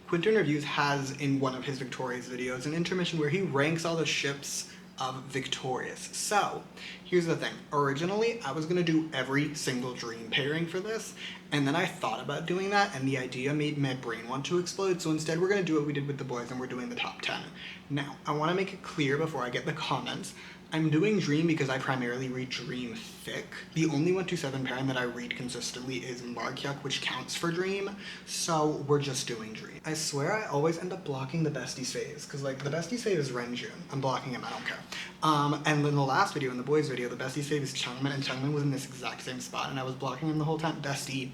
Quentin Reviews has in one of his Victorious videos an intermission where he ranks all the ships of Victorious. So, here's the thing. Originally, I was gonna do every single dream pairing for this, and then I thought about doing that, and the idea made my brain want to explode, so instead we're gonna do what we did with the boys, and we're doing the top 10. Now, I wanna make it clear before I get the comments, I'm doing Dream because I primarily read Dream fic. The only 127 pairing that I read consistently is Markyuk, which counts for Dream, so we're just doing Dream. I swear I always end up blocking the besties phase, because like the besties phase is Renjun. I'm blocking him, I don't care. And in the last video, in the boys video, the besties phase is Chungmin, and Chungmin was in this exact same spot, and I was blocking him the whole time. Bestie,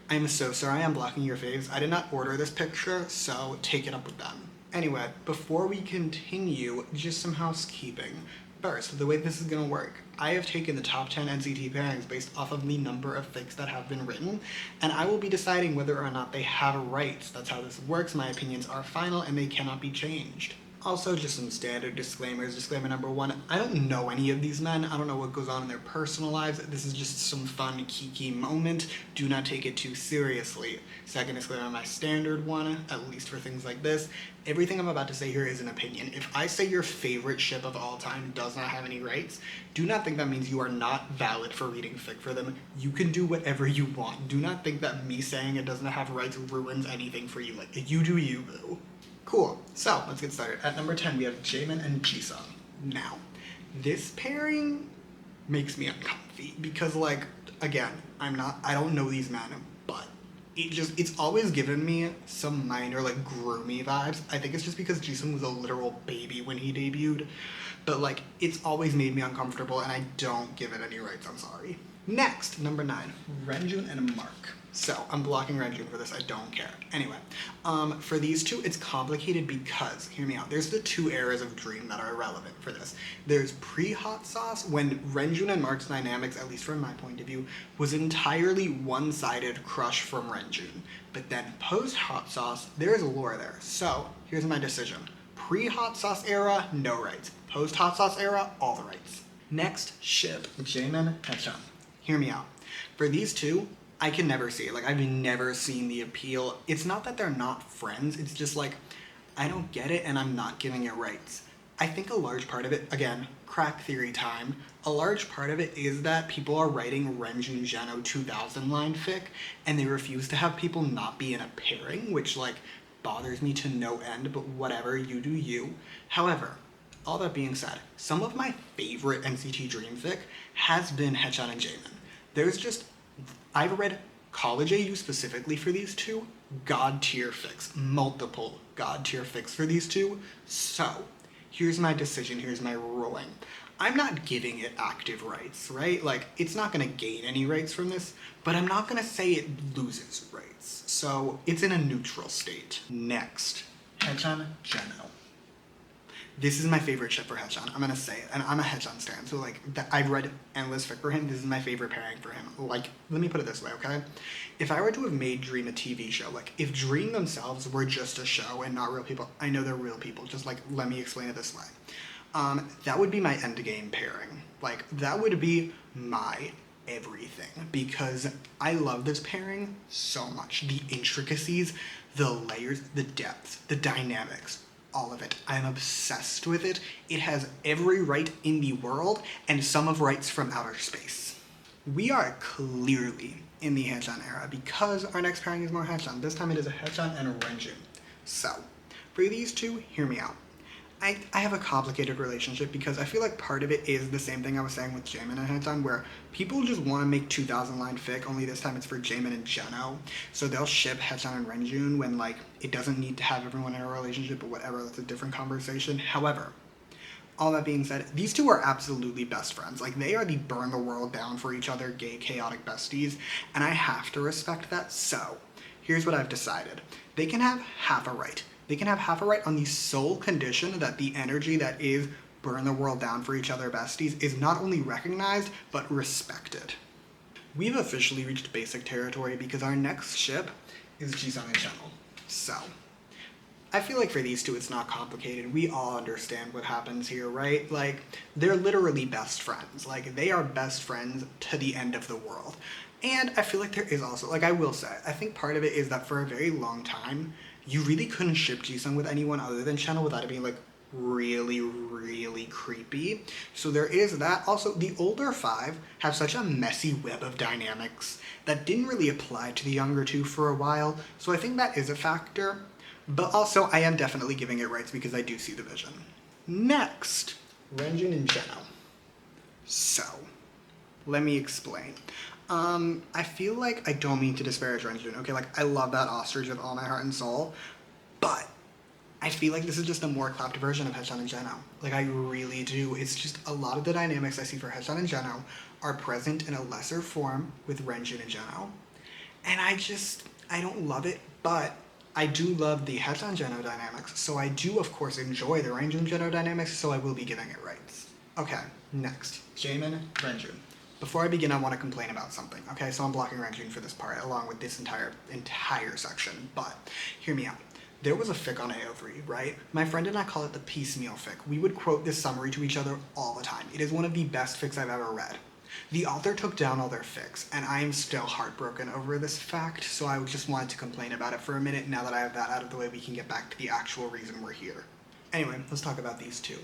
I'm so sorry I'm blocking your phase. I did not order this picture, so take it up with them. Anyway, before we continue, just some housekeeping. First, the way this is going to work, I have taken the top 10 NCT pairings based off of the number of fics that have been written, and I will be deciding whether or not they have rights. That's how this works. My opinions are final and they cannot be changed. Also, just some standard disclaimers. Disclaimer number 1, I don't know any of these men. I don't know what goes on in their personal lives. This is just some fun, kiki moment. Do not take it too seriously. Second disclaimer, my standard one, at least for things like this, everything I'm about to say here is an opinion. If I say your favorite ship of all time does not have any rights, do not think that means you are not valid for reading fic for them. You can do whatever you want. Do not think that me saying it doesn't have rights ruins anything for you. Like, you do you, boo. Cool, so let's get started. At number 10, we have Jaemin and Jisung. Now, this pairing makes me uncomfy because, like, again, I don't know these men, but it's always given me some minor, like, groomy vibes. I think it's just because Jisung was a literal baby when he debuted, but, like, it's always made me uncomfortable, and I don't give it any rights, I'm sorry. Next, number 9, Renjun and Mark. So, I'm blocking Renjun for this, I don't care. Anyway, for these two, it's complicated because, hear me out, there's the 2 eras of Dream that are relevant for this. There's pre-Hot Sauce, when Renjun and Mark's dynamics, at least from my point of view, was entirely one-sided crush from Renjun. But then post-Hot Sauce, there's lore there. So, here's my decision. Pre-Hot Sauce era, no rights. Post-Hot Sauce era, all the rights. Next, ship, Jaemin, Haechan. Hear me out. For these two, I can never see it. Like, I've never seen the appeal. It's not that they're not friends. It's just like, I don't get it and I'm not giving it rights. I think a large part of it, again, crack theory time, a large part of it is that people are writing Renjun Geno 2000 line fic and they refuse to have people not be in a pairing, which, like, bothers me to no end, but whatever, you do you. However, all that being said, some of my favorite NCT Dream fic has been Haechan and Jaemin. I've read College AU specifically for these two, god tier fics, multiple god tier fics for these two. So, here's my decision, here's my ruling. I'm not giving it active rights, right? Like, it's not gonna gain any rights from this, but I'm not gonna say it loses rights. So, it's in a neutral state. Next, Haechan Geno. This is my favorite ship for Haechan. I'm gonna say it, and I'm a Haechan stan, so like, I've read endless fic for him. This is my favorite pairing for him. Like, let me put it this way, okay? If I were to have made Dream a TV show, like, if Dream themselves were just a show and not real people, I know they're real people, just like, let me explain it this way. That would be my endgame pairing. Like, that would be my everything, because I love this pairing so much. The intricacies, the layers, the depth, the dynamics, all of it. I'm obsessed with it. It has every right in the world and some of rights from outer space. We are clearly in the Haechan era because our next pairing is more Haechan. This time it is a Haechan and a Renjun. So, for these two, hear me out. I have a complicated relationship because I feel like part of it is the same thing I was saying with Jaemin and Haechan, where people just want to make 2000 line fic, only this time it's for Jaemin and Geno. So they'll ship Haechan and Renjun when, like, it doesn't need to have everyone in a relationship or whatever. That's a different conversation. However, all that being said, these two are absolutely best friends. Like, they are the burn the world down for each other, gay, chaotic besties, and I have to respect that. So, here's what I've decided. They can have half a right. They can have half a right on the sole condition that the energy that is burn the world down for each other besties is not only recognized, but respected. We've officially reached basic territory because our next ship is Jisung and Channel. So, I feel like for these two it's not complicated. We all understand what happens here, right? Like, they're literally best friends. Like, they are best friends to the end of the world. And I feel like there is also, like, I will say, I think part of it is that for a very long time, you really couldn't ship Jisung with anyone other than Channel without it being like, really, really creepy. So there is that. Also, the older five have such a messy web of dynamics that didn't really apply to the younger two for a while, so I think that is a factor. But also, I am definitely giving it rights because I do see the vision. Next, Renjun and Geno. So, let me explain. I feel like I don't mean to disparage Renjun, okay? Like, I love that ostrich with all my heart and soul, but I feel like this is just a more clapped version of Haechan and Geno. Like, I really do. It's just a lot of the dynamics I see for Haechan and Geno are present in a lesser form with Renjun and Geno. And I don't love it, but I do love the Haechan Geno dynamics, so I do, of course, enjoy the Renjun Geno dynamics, so I will be giving it rights. Okay, next. Jaemin, Renjun. Before I begin, I want to complain about something, okay? So I'm blocking Renjun for this part, along with this entire section, but hear me out. There was a fic on AO3, right? My friend and I call it the piecemeal fic. We would quote this summary to each other all the time. It is one of the best fics I've ever read. The author took down all their fics, and I am still heartbroken over this fact, so I just wanted to complain about it for a minute. Now that I have that out of the way, we can get back to the actual reason we're here. Anyway, let's talk about these two.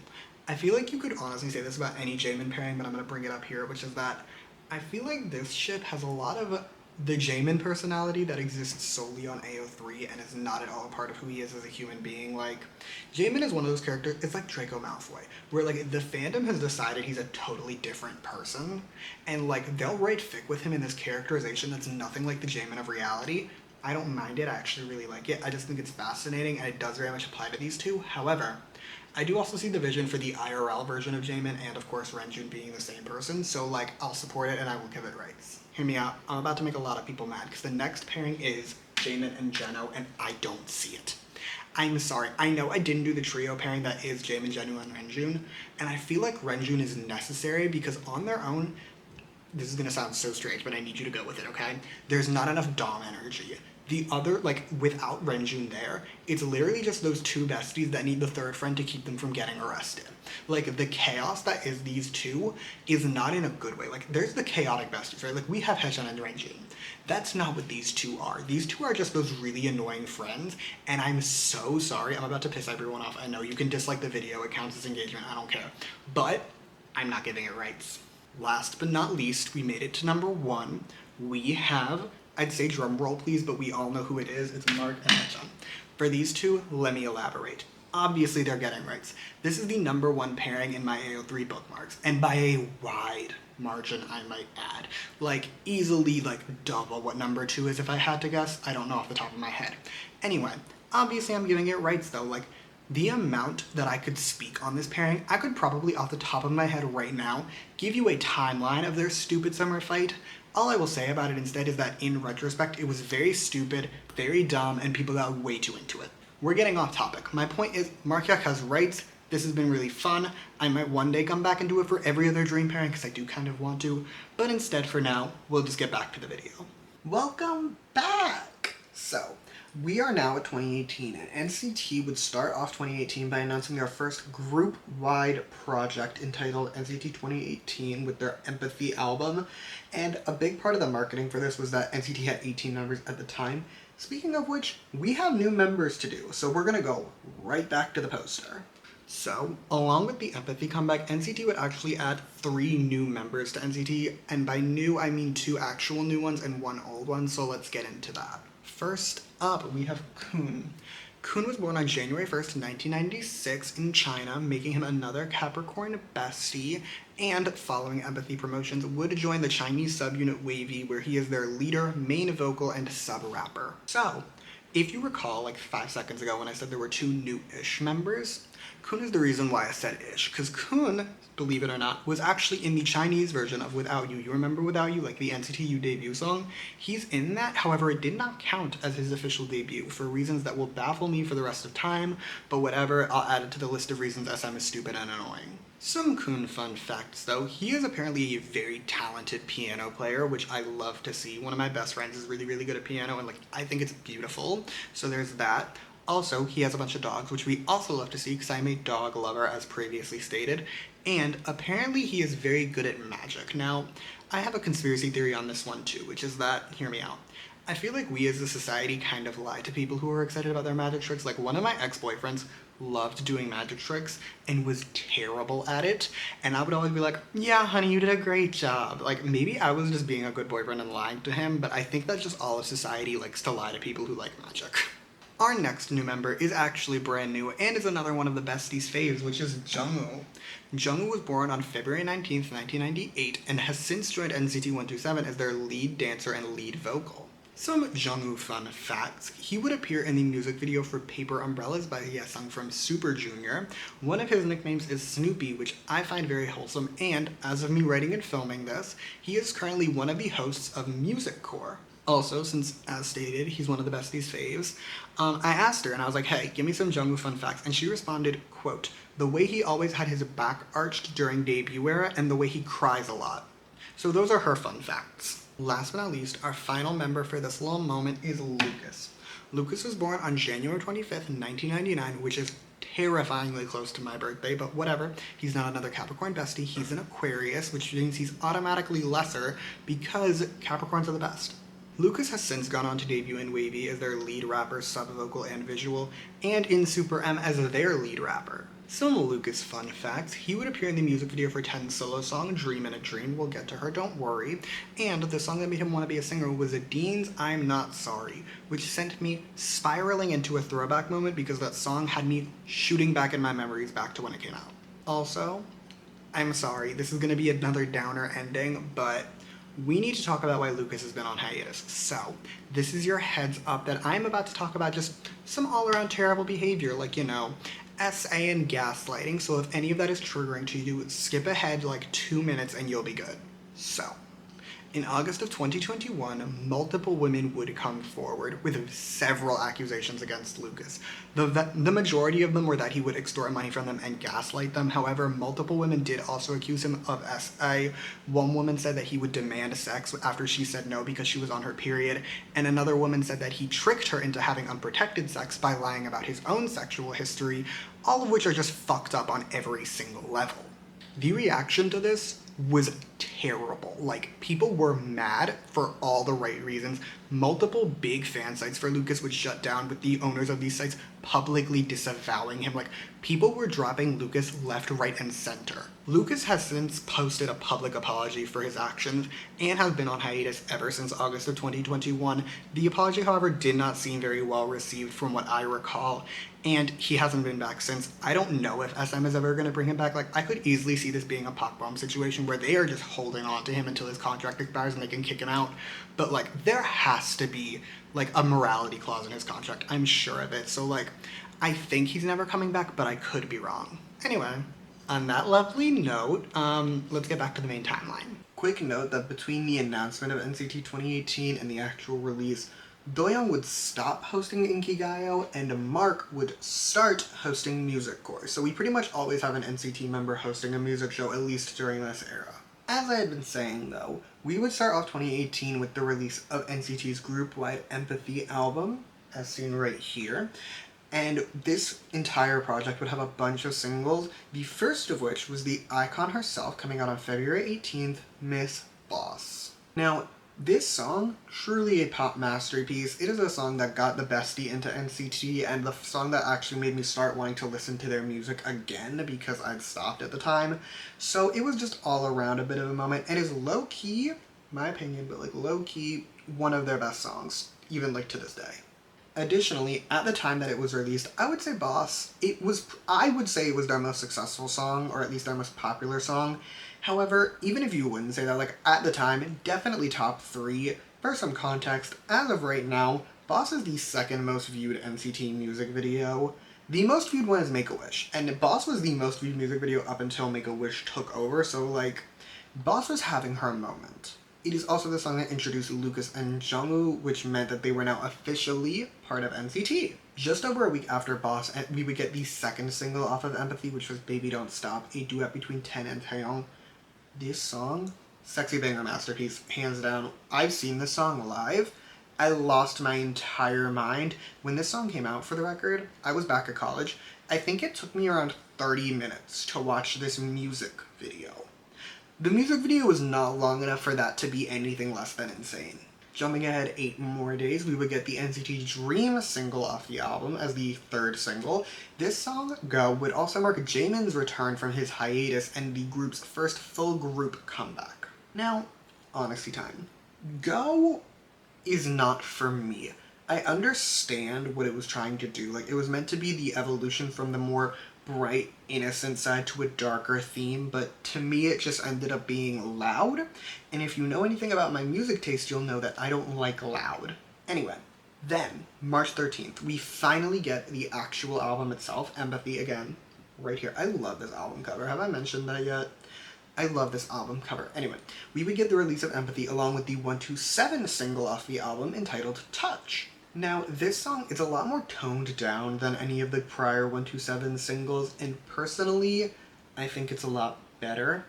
I feel like you could honestly say this about any Jaemin pairing, but I'm going to bring it up here, which is that I feel like this ship has a lot of the Jaemin personality that exists solely on AO3 and is not at all a part of who he is as a human being. Like, Jaemin is one of those characters, it's like Draco Malfoy, where like the fandom has decided he's a totally different person, and like they'll write fic with him in this characterization that's nothing like the Jaemin of reality. I don't mind it, I actually really like it. I just think it's fascinating and it does very much apply to these two. However, I do also see the vision for the IRL version of Jaemin and of course Renjun being the same person, so like I'll support it and I will give it rights. Hear me out, I'm about to make a lot of people mad because the next pairing is Jaemin and Geno and I don't see it. I'm sorry, I know I didn't do the trio pairing that is Jaemin, Geno, and Renjun, and I feel like Renjun is necessary because on their own, this is gonna sound so strange, but I need you to go with it, okay? There's not enough Dom energy. The other, like, without Renjun there, it's literally just those two besties that need the third friend to keep them from getting arrested. Like, the chaos that is these two is not in a good way. Like, there's the chaotic besties, right? Like, we have Haechan and Renjun. That's not what these two are. These two are just those really annoying friends, and I'm so sorry. I'm about to piss everyone off. I know you can dislike the video. It counts as engagement. I don't care. But I'm not giving it rights. Last but not least, we made it to number 1. We have, I'd say drum roll please, but we all know who it is. It's Mark and Haechan. For these two, let me elaborate. Obviously they're getting rights. This is the number 1 pairing in my AO3 bookmarks, and by a wide margin I might add. Like easily like double what number 2 is if I had to guess. I don't know off the top of my head. Anyway, obviously I'm giving it rights though. Like the amount that I could speak on this pairing, I could probably off the top of my head right now give you a timeline of their stupid summer fight. All I will say about it instead is that in retrospect, it was very stupid, very dumb, and people got way too into it. We're getting off topic. My point is, Markyak has rights. This has been really fun. I might one day come back and do it for every other dream pairing because I do kind of want to, but instead for now, we'll just get back to the video. Welcome back! So, we are now at 2018, and NCT would start off 2018 by announcing their first group-wide project entitled NCT 2018 with their Empathy album, and a big part of the marketing for this was that NCT had 18 members at the time. Speaking of which, we have new members to do, so we're gonna go right back to the poster. So, along with the Empathy comeback, NCT would actually add 3 new members to NCT, and by new I mean 2 actual new ones and 1 old one, so let's get into that. First up, we have Kun. Kun was born on January 1st, 1996 in China, making him another Capricorn bestie, and following Empathy promotions, would join the Chinese subunit Wavy, where he is their leader, main vocal, and sub-rapper. So, if you recall, like 5 seconds ago when I said there were 2 new-ish members, Kun is the reason why I said ish, because Kun, believe it or not, was actually in the Chinese version of Without You. You remember Without You, like the NCT U debut song? He's in that, however, it did not count as his official debut for reasons that will baffle me for the rest of time, but whatever, I'll add it to the list of reasons SM is stupid and annoying. Some Kun fun facts though, he is apparently a very talented piano player, which I love to see. One of my best friends is really, really good at piano, and like I think it's beautiful, so there's that. Also, he has a bunch of dogs, which we also love to see because I'm a dog lover, as previously stated. And apparently he is very good at magic. Now, I have a conspiracy theory on this one too, which is that, hear me out, I feel like we as a society kind of lie to people who are excited about their magic tricks. Like, one of my ex-boyfriends loved doing magic tricks and was terrible at it. And I would always be like, yeah, honey, you did a great job. Like, maybe I was just being a good boyfriend and lying to him, but I think that's just all of society likes to lie to people who like magic. Our next new member is actually brand new and is another one of the besties' faves, which is Jungwoo. Jungwoo was born on February 19th, 1998, and has since joined NCT 127 as their lead dancer and lead vocal. Some Jungwoo fun facts. He would appear in the music video for Paper Umbrellas by Yesung from Super Junior. One of his nicknames is Snoopy, which I find very wholesome, and as of me writing and filming this, he is currently one of the hosts of Music Core. Also, since, as stated, he's one of the besties' faves, I asked her and I was like, hey, give me some Jungwoo fun facts, and she responded, quote, the way he always had his back arched during debut era and the way he cries a lot. So those are her fun facts. Last but not least, our final member for this little moment is Lucas. Lucas was born on January 25th, 1999, which is terrifyingly close to my birthday, but whatever. He's not another Capricorn bestie, he's an Aquarius, which means he's automatically lesser because Capricorns are the best. Lucas has since gone on to debut in Wavy as their lead rapper, sub-vocal, and visual, and in Super M as their lead rapper. Some Lucas fun facts. He would appear in the music video for 10's solo song, Dream in a Dream. We'll get to her, don't worry. And the song that made him want to be a singer was Dean's I'm Not Sorry, which sent me spiraling into a throwback moment because that song had me shooting back in my memories back to when it came out. Also, I'm sorry, this is going to be another downer ending, but we need to talk about why Lucas has been on hiatus. So, this is your heads up that I'm about to talk about just some all-around terrible behavior, like, SA and gaslighting, so if any of that is triggering to you, skip ahead like 2 minutes and you'll be good. So, in August of 2021, multiple women would come forward with several accusations against Lucas. The majority of them were that he would extort money from them and gaslight them. However, multiple women did also accuse him of SA. One woman said that he would demand sex after she said no because she was on her period, and another woman said that he tricked her into having unprotected sex by lying about his own sexual history, all of which are just fucked up on every single level. The reaction to this was terrible. Like, people were mad for all the right reasons. Multiple big fan sites for Lucas would shut down, with the owners of these sites publicly disavowing him. Like, people were dropping Lucas left, right, and center. Lucas has since posted a public apology for his actions and has been on hiatus ever since August of 2021. The apology, however, did not seem very well received from what I recall, and he hasn't been back since. I don't know if SM is ever going to bring him back. Like, I could easily see this being a Pop Bomb situation where they are just holding on to him until his contract expires and they can kick him out. But, like, there has to be, like, a morality clause in his contract. I'm sure of it. So, like, I think he's never coming back, but I could be wrong. Anyway, on that lovely note, let's get back to the main timeline. Quick note that between the announcement of NCT 2018 and the actual release, Doyoung would stop hosting Inkigayo, and Mark would start hosting Music Core. So we pretty much always have an NCT member hosting a music show, at least during this era. As I had been saying though, we would start off 2018 with the release of NCT's group-wide Empathy album, as seen right here. And this entire project would have a bunch of singles, the first of which was the icon herself, coming out on February 18th, Miss Boss. Now, this song, truly a pop masterpiece. It is a song that got the bestie into NCT, and the song that actually made me start wanting to listen to their music again because I'd stopped at the time. So it was just all around a bit of a moment, and is low-key, my opinion, but like low-key, one of their best songs, even like to this day. Additionally, at the time that it was released, I would say Boss, I would say it was their most successful song, or at least their most popular song. However, even if you wouldn't say that, like, at the time, definitely top 3. For some context, as of right now, Boss is the second most viewed NCT music video. The most viewed one is Make-A-Wish, and Boss was the most viewed music video up until Make-A-Wish took over, so, like, Boss was having her moment. It is also the song that introduced Lucas and Jungwoo, which meant that they were now officially part of NCT. Just over a week after Boss, we would get the second single off of Empathy, which was Baby Don't Stop, a duet between Ten and Taeyong. This song, sexy banger masterpiece, hands down. I've seen this song live. I lost my entire mind. When this song came out, for the record, I was back at college. I think it took me around 30 minutes to watch this music video. The music video was not long enough for that to be anything less than insane. Jumping ahead 8 more days, we would get the NCT Dream single off the album as the third single. This song, Go, would also mark Jaemin's return from his hiatus and the group's first full group comeback. Now, honesty time. Go is not for me. I understand what it was trying to do. Like, it was meant to be the evolution from the more bright, innocent side to a darker theme, but to me it just ended up being loud. And if you know anything about my music taste, you'll know that I don't like loud. Anyway, then, March 13th, we finally get the actual album itself, Empathy, again, right here. I love this album cover. Have I mentioned that yet? I love this album cover. Anyway, we would get the release of Empathy along with the 127 single off the album entitled Touch. Now, this song is a lot more toned down than any of the prior 127 singles, and personally, I think it's a lot better.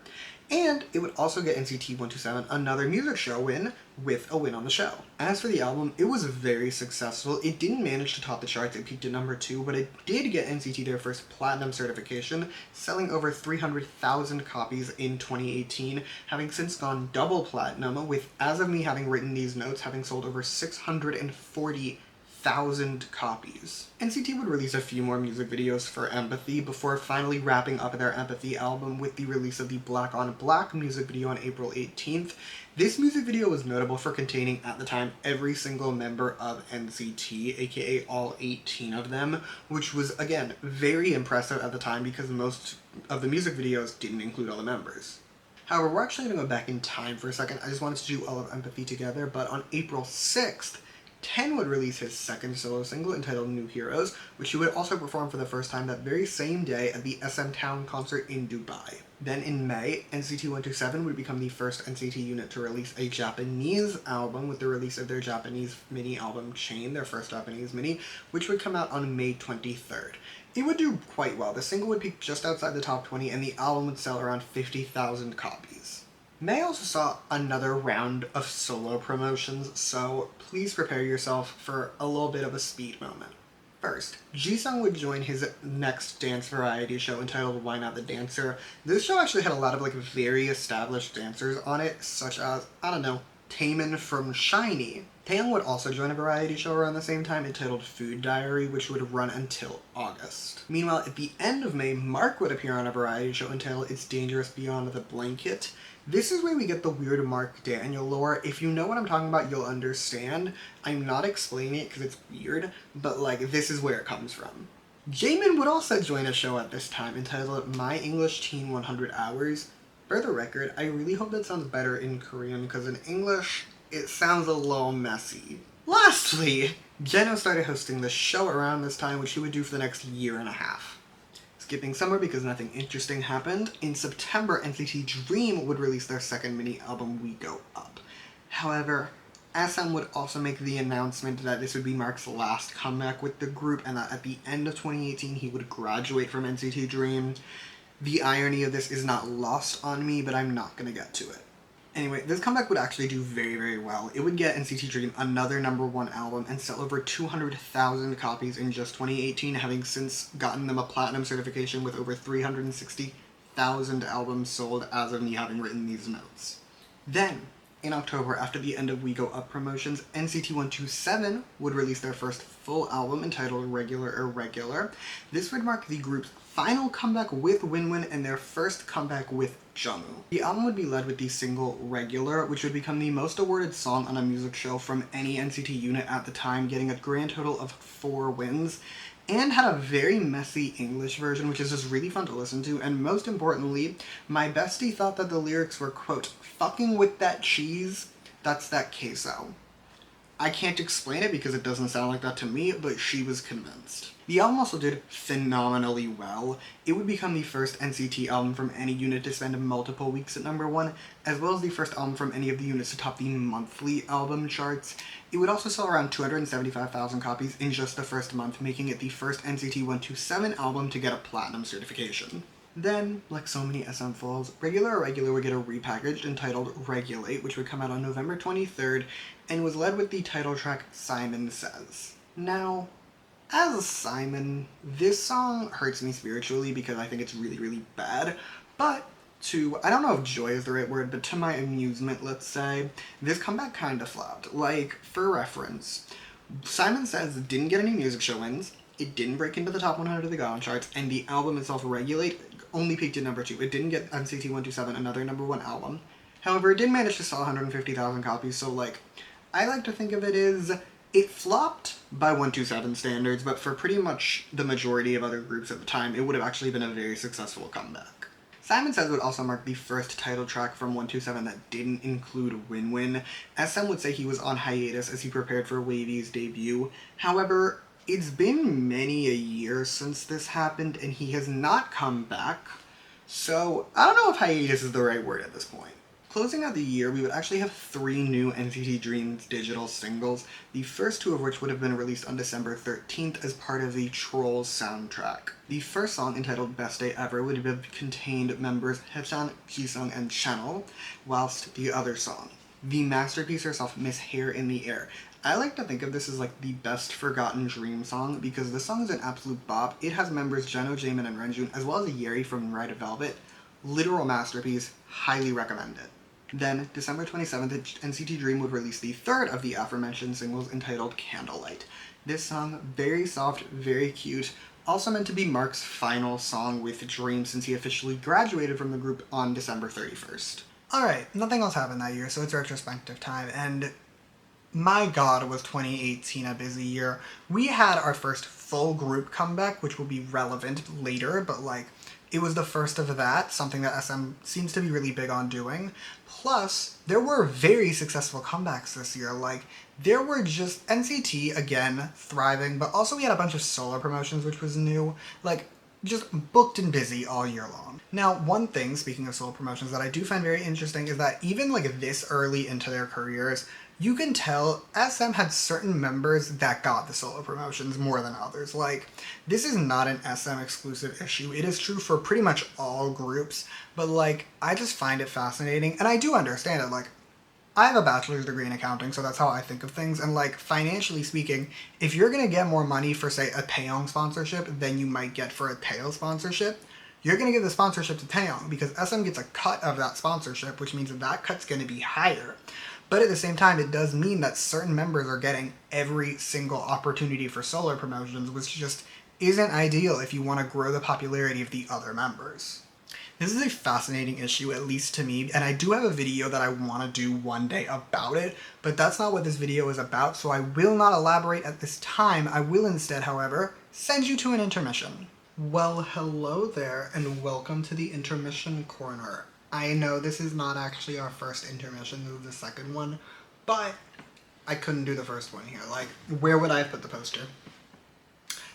And it would also get NCT 127 another music show win with a win on the show. As for the album, it was very successful. It didn't manage to top the charts, it peaked at number 2, but it did get NCT their first platinum certification, selling over 300,000 copies in 2018, having since gone double platinum, with, as of me having written these notes, having sold over 640,000 copies. NCT would release a few more music videos for Empathy before finally wrapping up their Empathy album with the release of the Black on Black music video on April 18th. This music video was notable for containing, at the time, every single member of NCT, aka all 18 of them, which was, again, very impressive at the time because most of the music videos didn't include all the members. However, we're actually going to go back in time for a second. I just wanted to do all of Empathy together, but on April 6th, Ten would release his second solo single entitled New Heroes, which he would also perform for the first time that very same day at the SM Town concert in Dubai. Then in May, NCT 127 would become the first NCT unit to release a Japanese album with the release of their Japanese mini album Chain, their first Japanese mini, which would come out on May 23rd. It would do quite well. The single would peak just outside the top 20 and the album would sell around 50,000 copies. May also saw another round of solo promotions, so please prepare yourself for a little bit of a speed moment. First, Jisung would join his next dance variety show entitled Why Not the Dancer. This show actually had a lot of very established dancers on it, such as, I don't know, Taemin from SHINee. Taeyong would also join a variety show around the same time entitled Food Diary, which would run until August. Meanwhile, at the end of May, Mark would appear on a variety show entitled It's Dangerous Beyond the Blanket. This is where we get the weird Mark Daniel lore. If you know what I'm talking about, you'll understand. I'm not explaining it because it's weird, but this is where it comes from. Jaemin would also join a show at this time entitled My English Teen 100 Hours. For the record, I really hope that sounds better in Korean because in English, it sounds a little messy. Lastly, Jeno started hosting the show around this time, which he would do for the next year and a half. Skipping summer because nothing interesting happened, in September, NCT Dream would release their second mini album, We Go Up. However, SM would also make the announcement that this would be Mark's last comeback with the group and that at the end of 2018 he would graduate from NCT Dream. The irony of this is not lost on me, but I'm not going to get to it. Anyway, this comeback would actually do very, very well. It would get NCT Dream another #1 album and sell over 200,000 copies in just 2018, having since gotten them a platinum certification with over 360,000 albums sold as of me having written these notes. Then, in October, after the end of We Go Up promotions, NCT 127 would release their first full album entitled Regular Irregular. This would mark the group's final comeback with Winwin and their first comeback with Jungwoo. The album would be led with the single Regular, which would become the most awarded song on a music show from any NCT unit at the time, getting a grand total of 4 wins, and had a very messy English version, which is just really fun to listen to, and most importantly, my bestie thought that the lyrics were, quote, fucking with that cheese, that's that queso. I can't explain it because it doesn't sound like that to me, but she was convinced. The album also did phenomenally well. It would become the first NCT album from any unit to spend multiple weeks at #1, as well as the first album from any of the units to top the monthly album charts. It would also sell around 275,000 copies in just the first month, making it the first NCT 127 album to get a platinum certification. Then, like so many SM falls, Regular Irregular would get a repackaged entitled Regulate, which would come out on November 23rd, and was led with the title track Simon Says. Now, as Simon, this song hurts me spiritually because I think it's really, really bad, but to, I don't know if joy is the right word, but to my amusement, let's say, this comeback kind of flopped. Like, for reference, Simon Says didn't get any music show wins, it didn't break into the top 100 of the Gaon charts, and the album itself, Regulate, only peaked at number 2. It didn't get NCT 127, another number 1 album. However, it did manage to sell 150,000 copies, so, like, I like to think of it as it flopped by 127 standards, but for pretty much the majority of other groups at the time, it would have actually been a very successful comeback. Simon Says would also mark the first title track from 127 that didn't include Win Win. SM would say he was on hiatus as he prepared for Wavy's debut. However, it's been many a year since this happened and he has not come back. So, I don't know if hiatus is the right word at this point. Closing out the year, we would actually have 3 new NCT Dreams digital singles, the first 2 of which would have been released on December 13th as part of the Trolls soundtrack. The first song, entitled Best Day Ever, would have contained members Haechan, Jisung, and Channel, whilst the other song, the masterpiece herself, Miss Hair in the Air. I like to think of this as like the best forgotten dream song because this song is an absolute bop. It has members Jeno, Jaemin, and Renjun, as well as a Yeri from Ride of Velvet. Literal masterpiece, highly recommend it. Then, December 27th, NCT Dream would release the third of the aforementioned singles entitled Candlelight. This song, very soft, very cute, also meant to be Mark's final song with Dream since he officially graduated from the group on December 31st. Alright, nothing else happened that year, so it's retrospective time, and my god was 2018 a busy year. We had our first full group comeback, which will be relevant later, but like, it was the first of that, something that SM seems to be really big on doing. Plus, there were very successful comebacks this year. Like, there were just NCT, again, thriving, but also we had a bunch of solo promotions, which was new. Like, just booked and busy all year long. Now, one thing, speaking of solo promotions, that I do find very interesting is that even like this early into their careers, you can tell SM had certain members that got the solo promotions more than others. Like, this is not an SM exclusive issue. It is true for pretty much all groups, but like, I just find it fascinating, and I do understand it. Like, I have a bachelor's degree in accounting, so that's how I think of things, and like, financially speaking, if you're gonna get more money for, say, a Taeyong sponsorship than you might get for a Taeyong sponsorship, you're gonna give the sponsorship to Taeyong, because SM gets a cut of that sponsorship, which means that that cut's gonna be higher. But at the same time, it does mean that certain members are getting every single opportunity for solo promotions, which just isn't ideal if you want to grow the popularity of the other members. This is a fascinating issue, at least to me, and I do have a video that I want to do one day about it, but that's not what this video is about, so I will not elaborate at this time. I will instead, however, send you to an intermission. Well, hello there, and welcome to the intermission corner. I know this is not actually our first intermission, this is the second one, but I couldn't do the first one here. Like, where would I have put the poster?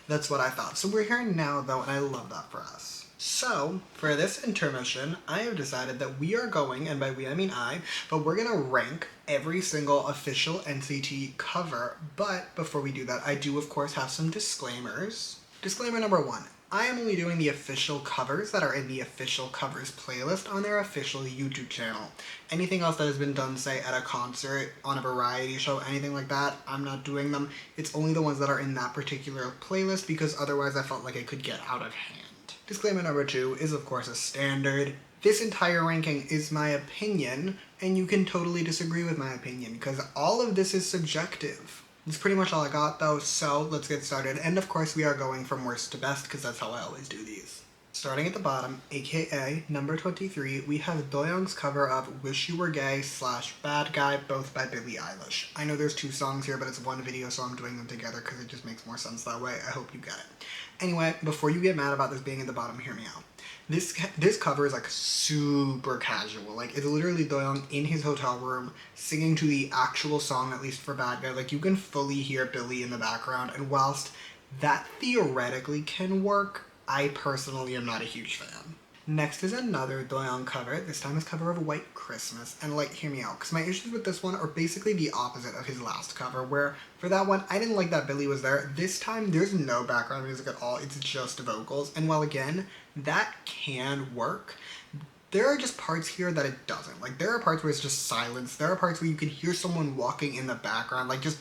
That's what I thought. So we're here now, though, and I love that for us. So, for this intermission, I have decided that we are going, and by we I mean I, but we're gonna rank every single official NCT cover. But before we do that, I do, of course, have some disclaimers. Disclaimer number 1. I am only doing the official covers that are in the official covers playlist on their official YouTube channel. Anything else that has been done, say, at a concert, on a variety show, anything like that, I'm not doing them. It's only the ones that are in that particular playlist because otherwise I felt like it could get out of hand. Disclaimer number 2 is, of course, a standard. This entire ranking is my opinion, and you can totally disagree with my opinion because all of this is subjective. That's pretty much all I got, though, so let's get started. And of course, we are going from worst to best, because that's how I always do these. Starting at the bottom, aka number 23, we have Doyoung's cover of Wish You Were Gay / Bad Guy, both by Billie Eilish. I know there's 2 songs here, but it's one video, so I'm doing them together because it just makes more sense that way. I hope you get it. Anyway, before you get mad about this being at the bottom, hear me out. This cover is like super casual. Like, it's literally Doyoung in his hotel room singing to the actual song, at least for Bad Guy. Like, you can fully hear Billy in the background, and whilst that theoretically can work, I personally am not a huge fan. Next is another Doyoung cover, this time his cover of White Christmas, and like, hear me out, because my issues with this one are basically the opposite of his last cover, where for that one, I didn't like that Billy was there. This time, there's no background music at all, it's just vocals, and while again, that can work, there are just parts here that it doesn't. Like, there are parts where it's just silence, there are parts where you can hear someone walking in the background, like, just,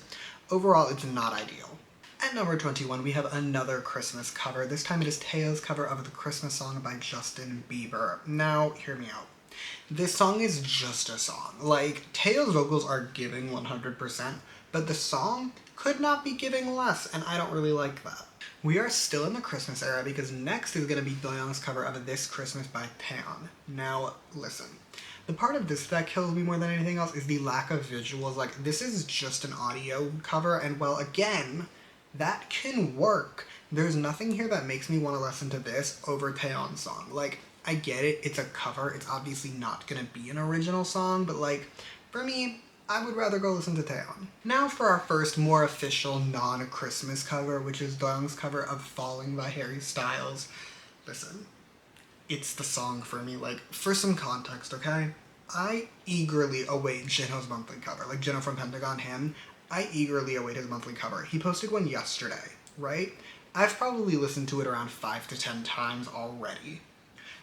overall, it's not ideal. At number 21, we have another Christmas cover. This time it is Taeya's cover of the Christmas song by Justin Bieber. Now, hear me out. This song is just a song. Like, Taeya's vocals are giving 100%, but the song could not be giving less, and I don't really like that. We are still in the Christmas era because next is going to be Doyoung's cover of This Christmas by Taeyeon. Now, listen. The part of this that kills me more than anything else is the lack of visuals. Like, this is just an audio cover, and well, again, that can work. There's nothing here that makes me want to listen to this over Taeyeon's song. Like, I get it, it's a cover, it's obviously not gonna be an original song, but like, for me, I would rather go listen to Taeyeon. Now for our first more official non-Christmas cover, which is Doyoung's cover of Falling by Harry Styles. Listen, it's the song for me. Like, for some context, okay? I eagerly await Jino's monthly cover. Like, Jino from Pentagon Hymn, I eagerly await his monthly cover. He posted one yesterday, right? I've probably listened to it around 5 to 10 times already.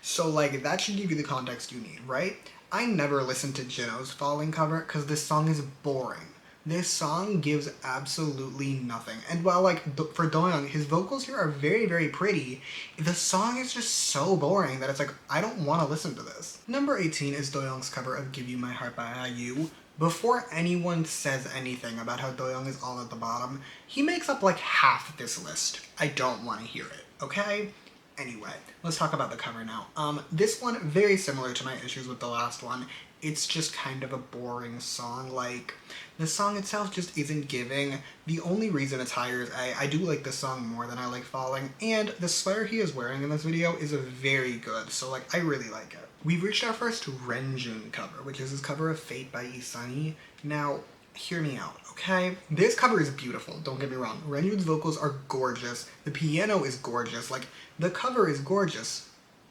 So, like, that should give you the context you need, right? I never listened to Jino's Falling cover because this song is boring. This song gives absolutely nothing. And while, like, for Doyoung, his vocals here are very, very pretty, the song is just so boring that it's like, I don't want to listen to this. Number 18 is Doyoung's cover of Give You My Heart by IU. Before anyone says anything about how Doyoung is all at the bottom, he makes up like half this list. I don't want to hear it, okay? Anyway, let's talk about the cover now. This one, very similar to my issues with the last one. It's just kind of a boring song. Like, the song itself just isn't giving. The only reason it's higher is I do like this song more than I like Falling, and the sweater he is wearing in this video is very good, so like, I really like it. We've reached our first Renjun cover, which is his cover of Fate by Isunny. Now, hear me out, okay? This cover is beautiful, don't get me wrong. Renjun's vocals are gorgeous, the piano is gorgeous, like, the cover is gorgeous,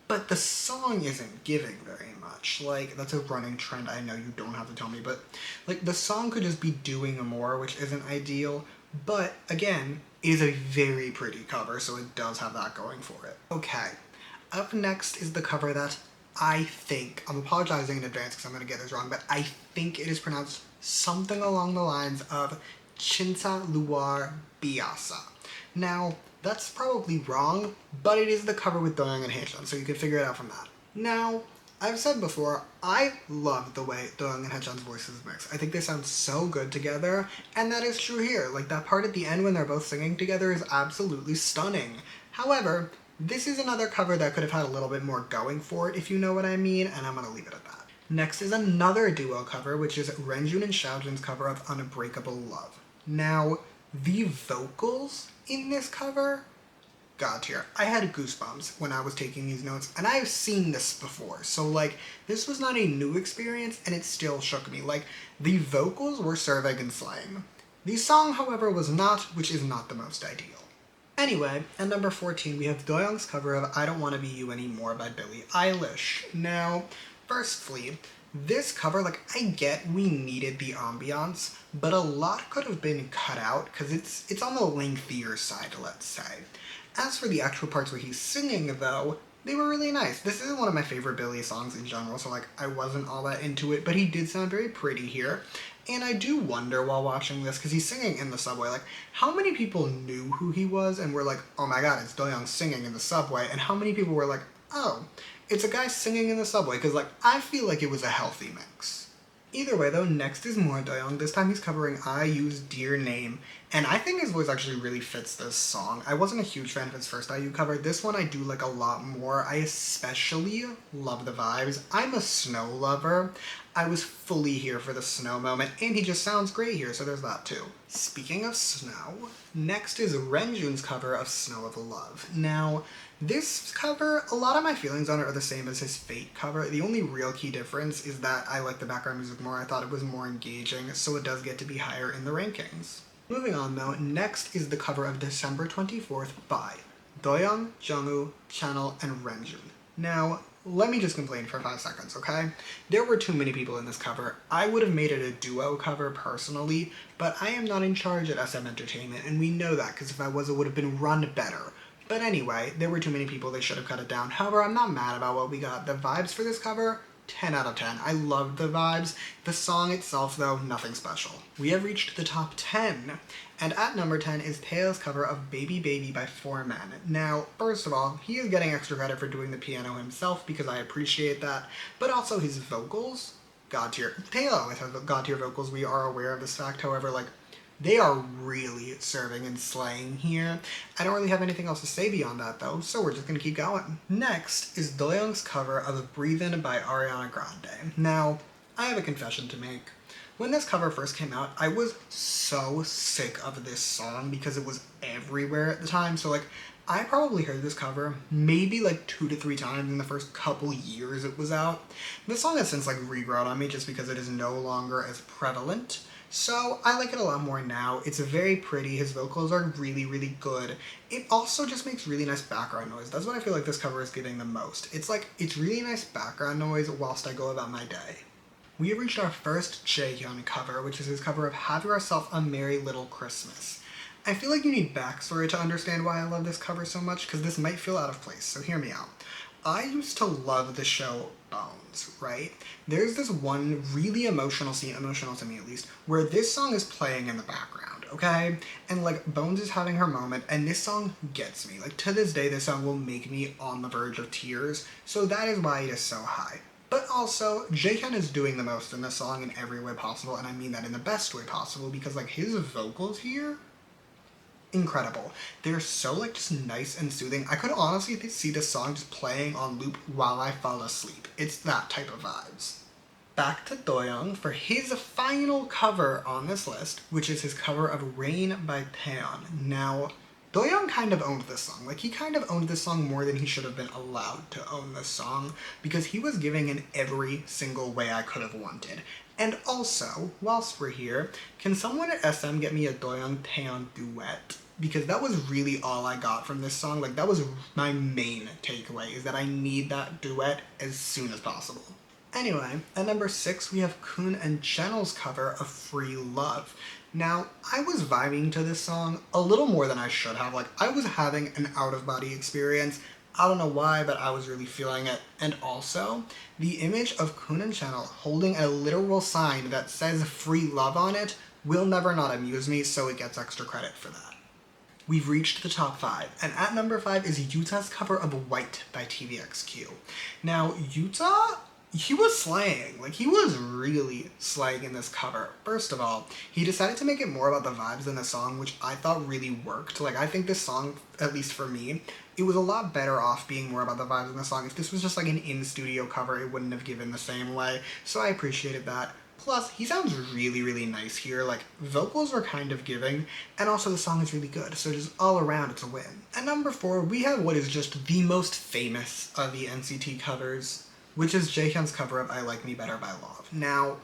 but the song isn't giving very much. Like, that's a running trend, I know you don't have to tell me, but, like, the song could just be doing more, which isn't ideal, but, again, it is a very pretty cover, so it does have that going for it. Okay, up next is the cover that I think, I'm apologizing in advance because I'm going to get this wrong, but I think it is pronounced something along the lines of Chinsa Luar Biasa. Now, that's probably wrong, but it is the cover with Doyoung and Haechan, so you can figure it out from that. Now, I've said before, I love the way Doyoung and Haechan's voices mix. I think they sound so good together, and that is true here. Like, that part at the end when they're both singing together is absolutely stunning. However, this is another cover that could have had a little bit more going for it, if you know what I mean, and I'm gonna leave it at that. Next is another duo cover, which is Renjun and Xiaojun's cover of Unbreakable Love. Now, the vocals in this cover, God tier. I had goosebumps when I was taking these notes, and I've seen this before, so like, this was not a new experience, and it still shook me. Like, the vocals were serving and slaying. The song, however, was not, which is not the most ideal. Anyway, at number 14, we have Doyoung's cover of I Don't Wanna Be You Anymore by Billie Eilish. Now, firstly, this cover, like, I get we needed the ambiance, but a lot could have been cut out, because it's on the lengthier side, let's say. As for the actual parts where he's singing, though, they were really nice. This isn't one of my favorite Billie songs in general, so, like, I wasn't all that into it, but he did sound very pretty here. And I do wonder while watching this, because he's singing in the subway, like, how many people knew who he was and were like, oh my god, it's Doyoung singing in the subway, and how many people were like, oh, it's a guy singing in the subway, because, like, I feel like it was a healthy mix. Either way, though, next is more Doyoung. This time he's covering IU's Dear Name, and I think his voice actually really fits this song. I wasn't a huge fan of his first IU cover. This one I do like a lot more. I especially love the vibes. I'm a snow lover. I was fully here for the snow moment, and he just sounds great here, so there's that too. Speaking of snow, next is Renjun's cover of Snow of Love. Now, this cover, a lot of my feelings on it are the same as his Fate cover. The only real key difference is that I like the background music more. I thought it was more engaging, so it does get to be higher in the rankings. Moving on though, next is the cover of December 24th by Doyoung, Jungwoo, Channel, and Renjun. Now, let me just complain for 5 seconds, okay? There were too many people in this cover. I would have made it a duo cover personally, but I am not in charge at SM Entertainment, and we know that, because if I was, it would have been run better. But anyway, there were too many people, they should have cut it down. However, I'm not mad about what we got. The vibes for this cover 10 out of 10. I loved the vibes. The song itself, though, nothing special. We have reached the top 10, and at number 10 is Taeyo's cover of Baby Baby by 4Men. Now, first of all, he is getting extra credit for doing the piano himself because I appreciate that, but also his vocals, god tier. Taeyo always has god tier vocals, we are aware of this fact, however, like, they are really serving and slaying here. I don't really have anything else to say beyond that though, so we're just gonna keep going. Next is Doyoung's cover of Breathin' by Ariana Grande. Now, I have a confession to make. When this cover first came out, I was so sick of this song because it was everywhere at the time, so like, I probably heard this cover maybe like 2 to 3 times in the first couple years it was out. This song has since like regrown on me just because it is no longer as prevalent. So I like it a lot more now. It's very pretty. His vocals are really, really good. It also just makes really nice background noise. That's what I feel like this cover is giving the most. It's like, it's really nice background noise whilst I go about my day. We have reached our first Jaehyun cover, which is his cover of Have Yourself a Merry Little Christmas. I feel like you need backstory to understand why I love this cover so much, because this might feel out of place, so hear me out. I used to love the show Bones, right? There's this one really emotional scene, emotional to me at least, where this song is playing in the background, okay? And like, Bones is having her moment, and this song gets me. Like, to this day, this song will make me on the verge of tears, so that is why it is so high. But also, Jaehyun is doing the most in this song in every way possible, and I mean that in the best way possible, because like, his vocals here, incredible. They're so like just nice and soothing. I could honestly see this song just playing on loop while I fall asleep. It's that type of vibes. Back to Doyoung for his final cover on this list, which is his cover of Rain by Taeyeon. Now, Doyoung kind of owned this song. Like, he kind of owned this song more than he should have been allowed to own this song, because he was giving in every single way I could have wanted. And also, whilst we're here, can someone at SM get me a Doyoung Taeyeon duet? Because that was really all I got from this song. Like, that was my main takeaway, is that I need that duet as soon as possible. Anyway, at number 6, we have Kun and Channel's cover of Free Love. Now, I was vibing to this song a little more than I should have. Like, I was having an out-of-body experience. I don't know why, but I was really feeling it. And also, the image of Kun and Channel holding a literal sign that says Free Love on it will never not amuse me, so it gets extra credit for that. We've reached the top 5, and at number 5 is Yuta's cover of White by TVXQ. Now, Yuta, he was slaying. Like, he was really slaying in this cover. First of all, he decided to make it more about the vibes in the song, which I thought really worked. Like, I think this song, at least for me, it was a lot better off being more about the vibes in the song. If this was just like an in-studio cover, it wouldn't have given the same way, so I appreciated that. Plus, he sounds really, really nice here. Like, vocals are kind of giving, and also the song is really good, so just all around, it's a win. At number 4, we have what is just the most famous of the NCT covers, which is Jaehyun's cover of I Like Me Better by Love. Now,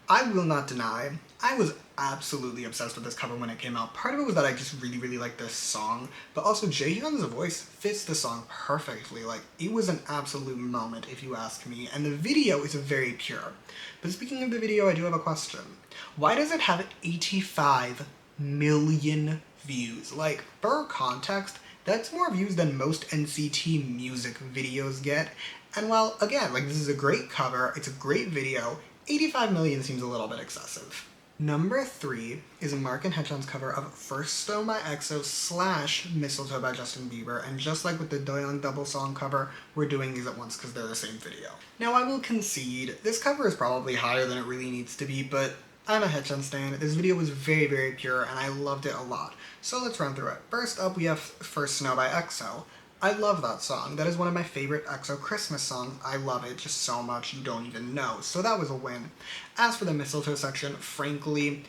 I will not deny, I was absolutely obsessed with this cover when it came out. Part of it was that I just really, really liked this song, but also Jaehyun's voice fits the song perfectly. Like, it was an absolute moment, if you ask me, and the video is very pure. But speaking of the video, I do have a question. Why does it have 85 million views? Like, for context, that's more views than most NCT music videos get. And while, again, like, this is a great cover, it's a great video, 85 million seems a little bit excessive. Number 3 is Mark and Haechan's cover of First Stone by EXO / Mistletoe by Justin Bieber, and just like with the Doyoung double song cover, we're doing these at once because they're the same video. Now, I will concede, this cover is probably higher than it really needs to be, but I'm a Haechan stan. This video was very, very pure, and I loved it a lot. So let's run through it. First up, we have First Snow by EXO. I love that song. That is one of my favorite EXO Christmas songs. I love it just so much you don't even know. So that was a win. As for the Mistletoe section, frankly,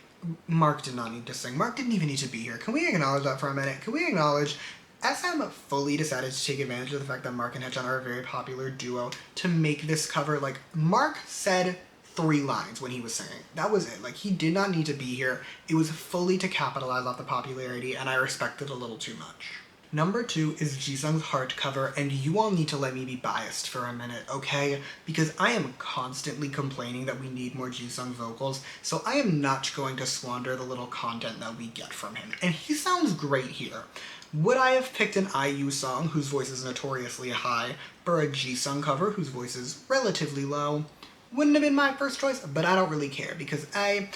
Mark did not need to sing. Mark didn't even need to be here. Can we acknowledge that for a minute? Can we acknowledge SM fully decided to take advantage of the fact that Mark and Haechan are a very popular duo to make this cover? Like, Mark said 3 lines when he was singing. That was it. Like, he did not need to be here. It was fully to capitalize off the popularity, and I respect it a little too much. Number 2 is Jisung's Heart cover, and you all need to let me be biased for a minute, okay? Because I am constantly complaining that we need more Jisung vocals, so I am not going to squander the little content that we get from him. And he sounds great here. Would I have picked an IU song, whose voice is notoriously high, for a Jisung cover, whose voice is relatively low? wouldn't have been my first choice, but I don't really care because I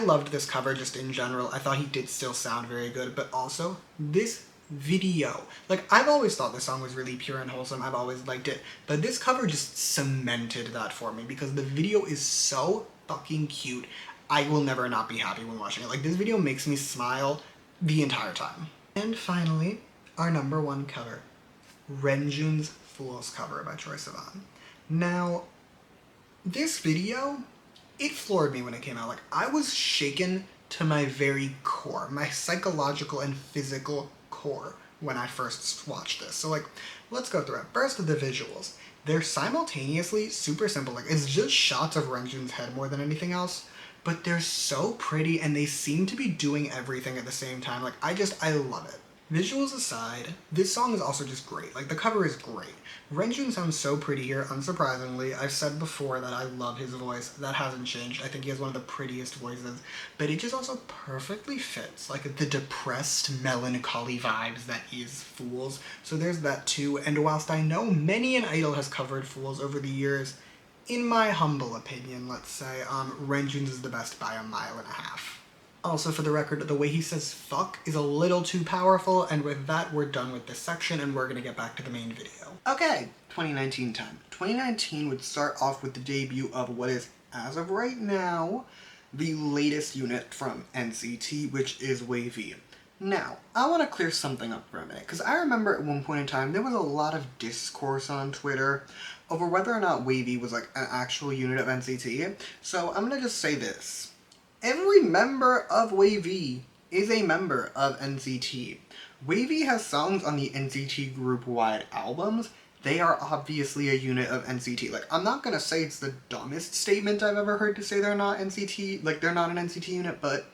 loved this cover just in general. I thought he did still sound very good, but also this video. Like, I've always thought this song was really pure and wholesome. I've always liked it, but this cover just cemented that for me because the video is so fucking cute. I will never not be happy when watching it. Like, this video makes me smile the entire time. And finally, our number one cover, Renjun's Fool's cover by Troye Sivan. Now, this video, it floored me when it came out. Like, I was shaken to my very core, my psychological and physical core when I first watched this. So, like, let's go through it. First, the visuals. They're simultaneously super simple. Like, it's just shots of Renjun's head more than anything else, but they're so pretty and they seem to be doing everything at the same time. Like, I love it. Visuals aside, this song is also just great. Like, the cover is great. Renjun sounds so pretty here, unsurprisingly. I've said before that I love his voice. That hasn't changed. I think he has one of the prettiest voices. But it just also perfectly fits, like, the depressed, melancholy vibes that is Fools. So there's that too. And whilst I know many an idol has covered Fools over the years, in my humble opinion, let's say, Renjun's is the best by a mile and a half. Also, for the record, the way he says fuck is a little too powerful, and with that, we're done with this section, and we're gonna get back to the main video. Okay, 2019 time. 2019 would start off with the debut of what is, as of right now, the latest unit from NCT, which is WayV. Now, I want to clear something up for a minute, because I remember at one point in time, there was a lot of discourse on Twitter over whether or not WayV was, like, an actual unit of NCT, so I'm gonna just say this. Every member of WayV is a member of NCT. WayV has songs on the NCT group-wide albums. They are obviously a unit of NCT. Like, I'm not gonna say it's the dumbest statement I've ever heard to say they're not NCT, like, they're not an NCT unit, but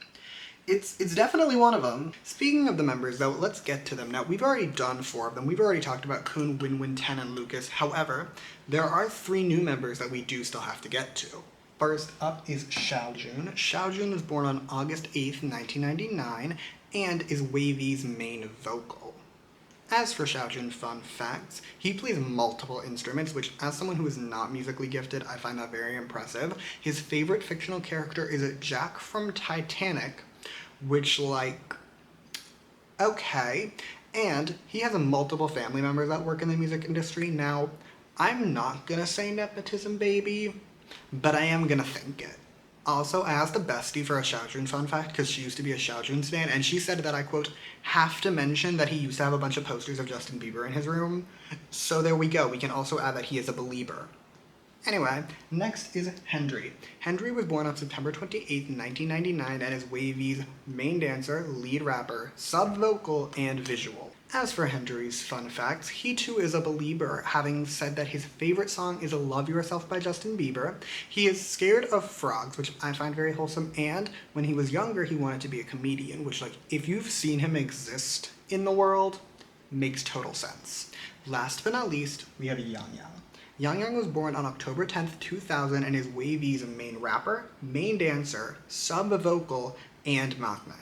it's definitely one of them. Speaking of the members, though, let's get to them. Now, we've already done 4 of them. We've already talked about Kun, Winwin, Ten, and Lucas. However, there are 3 new members that we do still have to get to. First up is Xiaojun. Xiaojun was born on August 8th, 1999, and is WayV's main vocal. As for Xiaojun fun facts, he plays multiple instruments, which as someone who is not musically gifted, I find that very impressive. His favorite fictional character is Jack from Titanic, which, like, okay. And he has multiple family members that work in the music industry. Now, I'm not gonna say nepotism, baby, but I am gonna think it. Also, I asked the bestie for a Xiaojun fun fact because she used to be a Xiaojun stan, and she said that I, quote, have to mention that he used to have a bunch of posters of Justin Bieber in his room. So there we go. We can also add that he is a believer. Anyway, next is Hendry. Hendry was born on September 28th, 1999, and is WayV's main dancer, lead rapper, sub-vocal, and visual. As for Hendry's fun facts, he too is a believer, having said that his favorite song is Love Yourself by Justin Bieber. He is scared of frogs, which I find very wholesome, and when he was younger, he wanted to be a comedian, which, like, if you've seen him exist in the world, makes total sense. Last but not least, we have Yang Yang. Yang Yang was born on October 10th, 2000, and is WayV's main rapper, main dancer, sub-vocal, and maknae.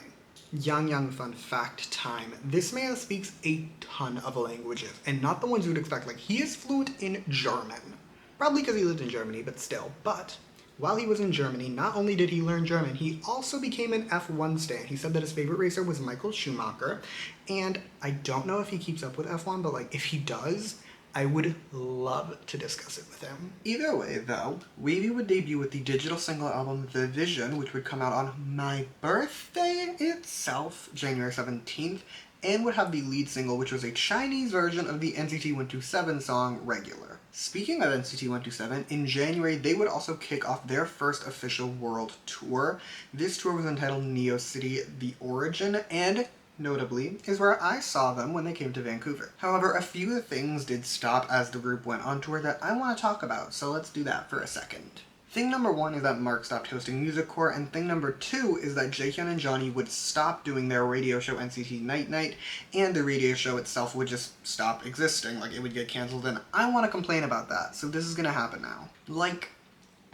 Yang Yang fun fact time. This man speaks a ton of languages, and not the ones you would expect. Like, he is fluent in German. Probably because he lived in Germany, but still. But while he was in Germany, not only did he learn German, he also became an F1 stan. He said that his favorite racer was Michael Schumacher, and I don't know if he keeps up with F1, but, like, if he does, I would love to discuss it with him. Either way, though, WayV would debut with the digital single album The Vision, which would come out on my birthday itself, January 17th, and would have the lead single, which was a Chinese version of the NCT 127 song, Regular. Speaking of NCT 127, in January, they would also kick off their first official world tour. This tour was entitled Neo City The Origin, and notably, is where I saw them when they came to Vancouver. However, a few things did stop as the group went on tour that I want to talk about, so let's do that for a second. Thing number 1 is that Mark stopped hosting Music Core, and thing number 2 is that Jaehyun and Johnny would stop doing their radio show NCT Night Night, and the radio show itself would just stop existing, like it would get cancelled, and I want to complain about that, so this is gonna happen now. Like,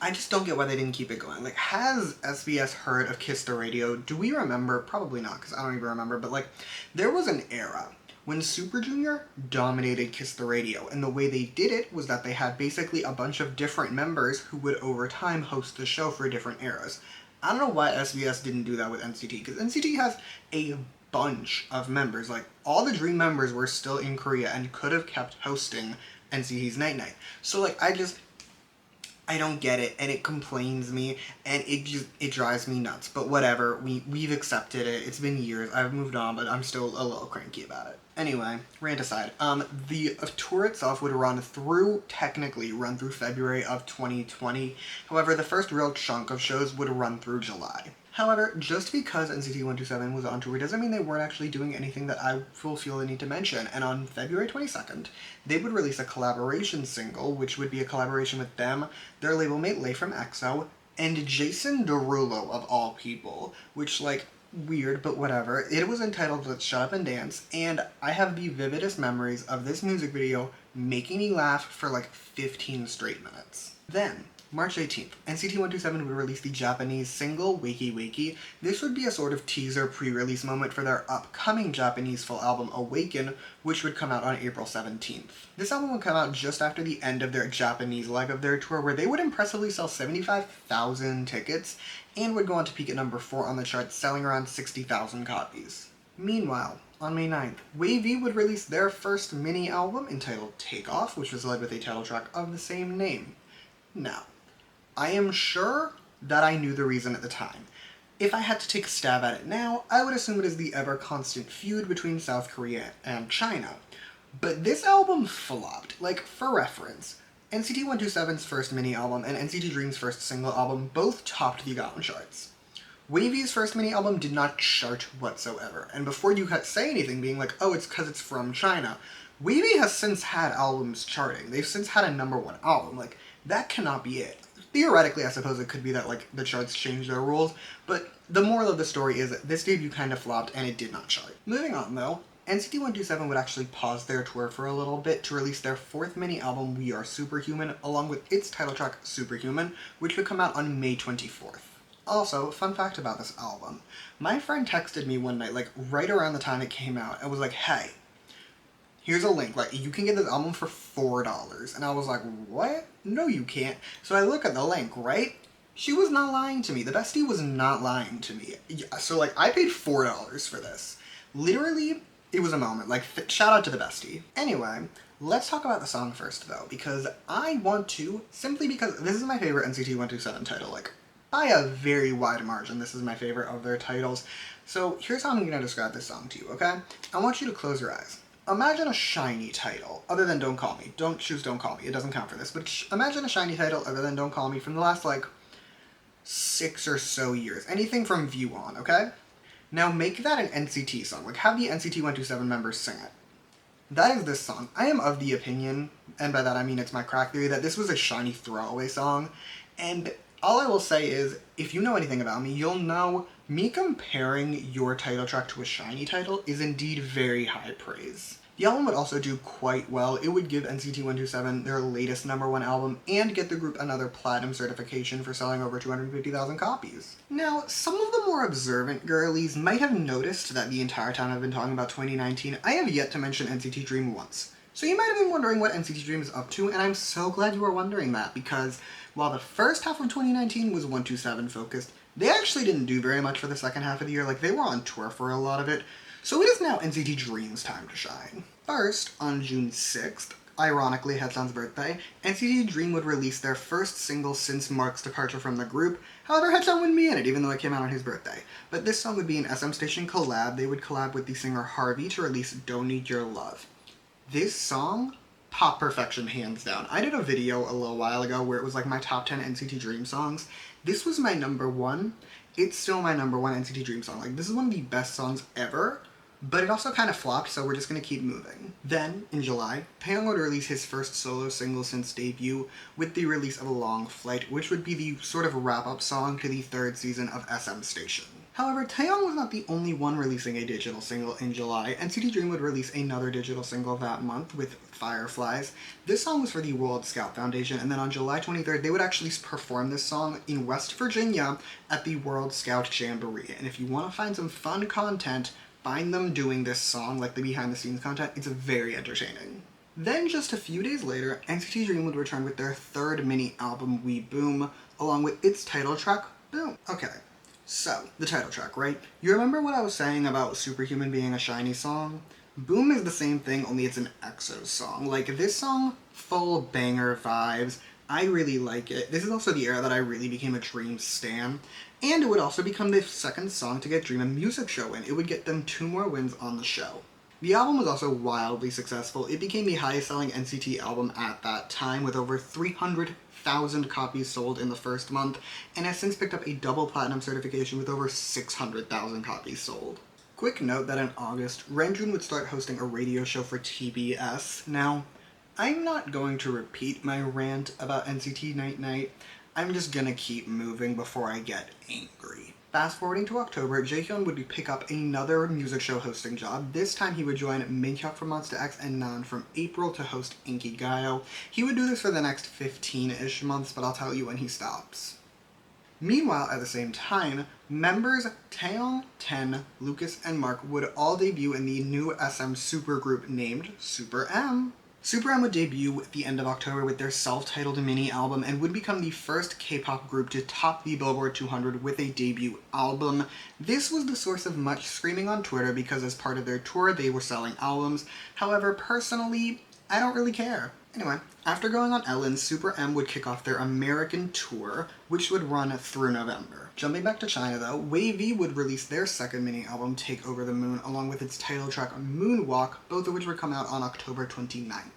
I just don't get why they didn't keep it going. Like, has SBS heard of Kiss the Radio? Do we remember? Probably not, because I don't even remember, but, like, there was an era when Super Junior dominated Kiss the Radio, and the way they did it was that they had basically a bunch of different members who would over time host the show for different eras. I don't know why SBS didn't do that with NCT, because NCT has a bunch of members. Like, all the Dream members were still in Korea and could have kept hosting NCT's Night Night. So, like, I don't get it, and it complains me, and it drives me nuts. But whatever, we've accepted it. It's been years. I've moved on, but I'm still a little cranky about it. Anyway, rant aside, the tour itself would technically run through February of 2020. However, the first real chunk of shows would run through July. However, just because NCT 127 was on tour doesn't mean they weren't actually doing anything that I will feel the need to mention. And on February 22nd, they would release a collaboration single, which would be a collaboration with them, their label mate Lay from EXO, and Jason Derulo of all people, which, like, weird, but whatever. It was entitled Let's Shut Up and Dance, and I have the vividest memories of this music video making me laugh for like 15 straight minutes. Then, March 18th, NCT 127 would release the Japanese single Wakey Wakey. This would be a sort of teaser pre-release moment for their upcoming Japanese full album Awaken, which would come out on April 17th. This album would come out just after the end of their Japanese leg of their tour, where they would impressively sell 75,000 tickets and would go on to peak at number 4 on the charts, selling around 60,000 copies. Meanwhile, on May 9th, WayV would release their first mini-album entitled Take Off, which was led with a title track of the same name. Now, I am sure that I knew the reason at the time. If I had to take a stab at it now, I would assume it is the ever-constant feud between South Korea and China. But this album flopped. Like, for reference, NCT 127's first mini-album and NCT Dream's first single album both topped the Gaon charts. WayV's first mini-album did not chart whatsoever, and before you say anything being like, oh, it's because it's from China, WayV has since had albums charting. They've since had a #1 album. Like, that cannot be it. Theoretically, I suppose it could be that, like, the charts changed their rules, but the moral of the story is that this debut kind of flopped and it did not chart. Moving on, though, NCT 127 would actually pause their tour for a little bit to release their fourth mini-album, We Are Superhuman, along with its title track, Superhuman, which would come out on May 24th. Also, fun fact about this album. My friend texted me one night, like, right around the time it came out, and was like, hey, here's a link, like, you can get this album for $4. And I was like, what? No, you can't. So I look at the link, right? She was not lying to me. The bestie was not lying to me. So, like, I paid $4 for this. Literally, it was a moment. Like, shout out to the bestie. Anyway, let's talk about the song first, though, because I want to, simply because this is my favorite NCT 127 title, like, by a very wide margin, this is my favorite of their titles. So here's how I'm going to describe this song to you, okay? I want you to close your eyes. Imagine a shiny title, other than Don't Call Me. Don't choose Don't Call Me, it doesn't count for this. But imagine a shiny title other than Don't Call Me from the last, like, 6 or so years. Anything from View on, okay? Now make that an NCT song. Like, have the NCT 127 members sing it. That is this song. I am of the opinion, and by that I mean it's my crack theory, that this was a shiny throwaway song. And all I will say is, if you know anything about me, you'll know me comparing your title track to a shiny title is indeed very high praise. The album would also do quite well. It would give NCT 127 their latest #1 album and get the group another platinum certification for selling over 250,000 copies. Now, some of the more observant girlies might have noticed that the entire time I've been talking about 2019, I have yet to mention NCT Dream once. So you might have been wondering what NCT Dream is up to, and I'm so glad you are wondering that, because while the first half of 2019 was 127 focused, they actually didn't do very much for the second half of the year. Like, they were on tour for a lot of it. So it is now NCT Dream's time to shine. First, on June 6th, ironically Haechan's birthday, NCT Dream would release their first single since Mark's departure from the group. However, Haechan wouldn't be in it, even though it came out on his birthday. But this song would be an SM Station collab. They would collab with the singer Harvey to release Don't Need Your Love. This song, pop perfection hands down. I did a video a little while ago where it was like my top 10 NCT Dream songs. This was my #1. It's still my #1 NCT Dream song. Like, this is one of the best songs ever. But it also kind of flopped, so we're just going to keep moving. Then, in July, Taeyong would release his first solo single since debut with the release of Long Flight, which would be the sort of wrap-up song to the 3rd season of SM Station. However, Taeyong was not the only one releasing a digital single in July. NCT Dream would release another digital single that month with Fireflies. This song was for the World Scout Foundation, and then on July 23rd, they would actually perform this song in West Virginia at the World Scout Jamboree. And if you want to find some fun content, find them doing this song, like the behind the scenes content, it's very entertaining. Then just a few days later, NCT Dream would return with their third mini album, We Boom, along with its title track, Boom. Okay, so, the title track, right? You remember what I was saying about Superhuman being a shiny song? Boom is the same thing, only it's an EXO song. Like, this song, full banger vibes. I really like it. This is also the era that I really became a Dream stan. And it would also become the second song to get Dream a music show win. It would get them 2 more wins on the show. The album was also wildly successful. It became the highest selling NCT album at that time, with over 300,000 copies sold in the first month, and has since picked up a double platinum certification with over 600,000 copies sold. Quick note that in August, Renjun would start hosting a radio show for TBS. Now, I'm not going to repeat my rant about NCT Night Night. I'm just gonna keep moving before I get angry. Fast forwarding to October, Jaehyun would pick up another music show hosting job. This time he would join Minhyuk from Monsta X and Nan from April to host Inkigayo. He would do this for the next 15-ish months, but I'll tell you when he stops. Meanwhile, at the same time, members Taeyong, Ten, Lucas, and Mark would all debut in the new SM supergroup named Super M. Super M would debut at the end of October with their self-titled mini-album and would become the first K-pop group to top the Billboard 200 with a debut album. This was the source of much screaming on Twitter because as part of their tour they were selling albums. However, personally, I don't really care. Anyway, after going on Ellen, Super M would kick off their American tour, which would run through November. Jumping back to China though, WayV would release their second mini-album, Take Over the Moon, along with its title track Moonwalk, both of which would come out on October 29th.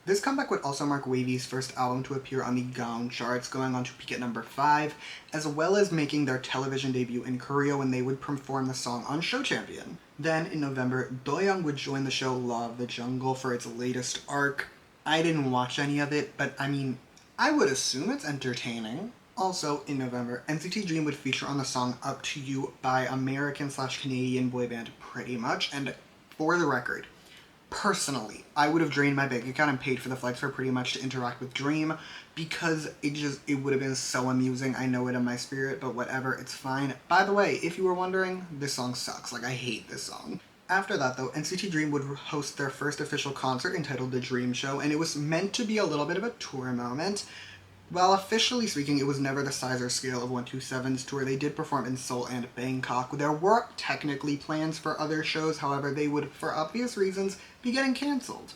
This comeback would also mark WayV's first album to appear on the Gaon charts, going on to peak at number 5, as well as making their television debut in Korea when they would perform the song on Show Champion. Then, in November, Doyoung would join the show Law of the Jungle for its latest arc. I didn't watch any of it, but I mean, I would assume it's entertaining. Also, in November, NCT Dream would feature on the song Up To You by American/Canadian boy band Pretty Much, and for the record, personally, I would have drained my bank account and paid for the flights for Pretty Much to interact with Dream, because it would have been so amusing. I know it in my spirit, but whatever, it's fine. By the way, if you were wondering, this song sucks. Like, I hate this song. After that, though, NCT Dream would host their first official concert entitled The Dream Show, and it was meant to be a little bit of a tour moment. While officially speaking, it was never the size or scale of 127's tour. They did perform in Seoul and Bangkok. There were technically plans for other shows, however, they would, for obvious reasons, be getting cancelled.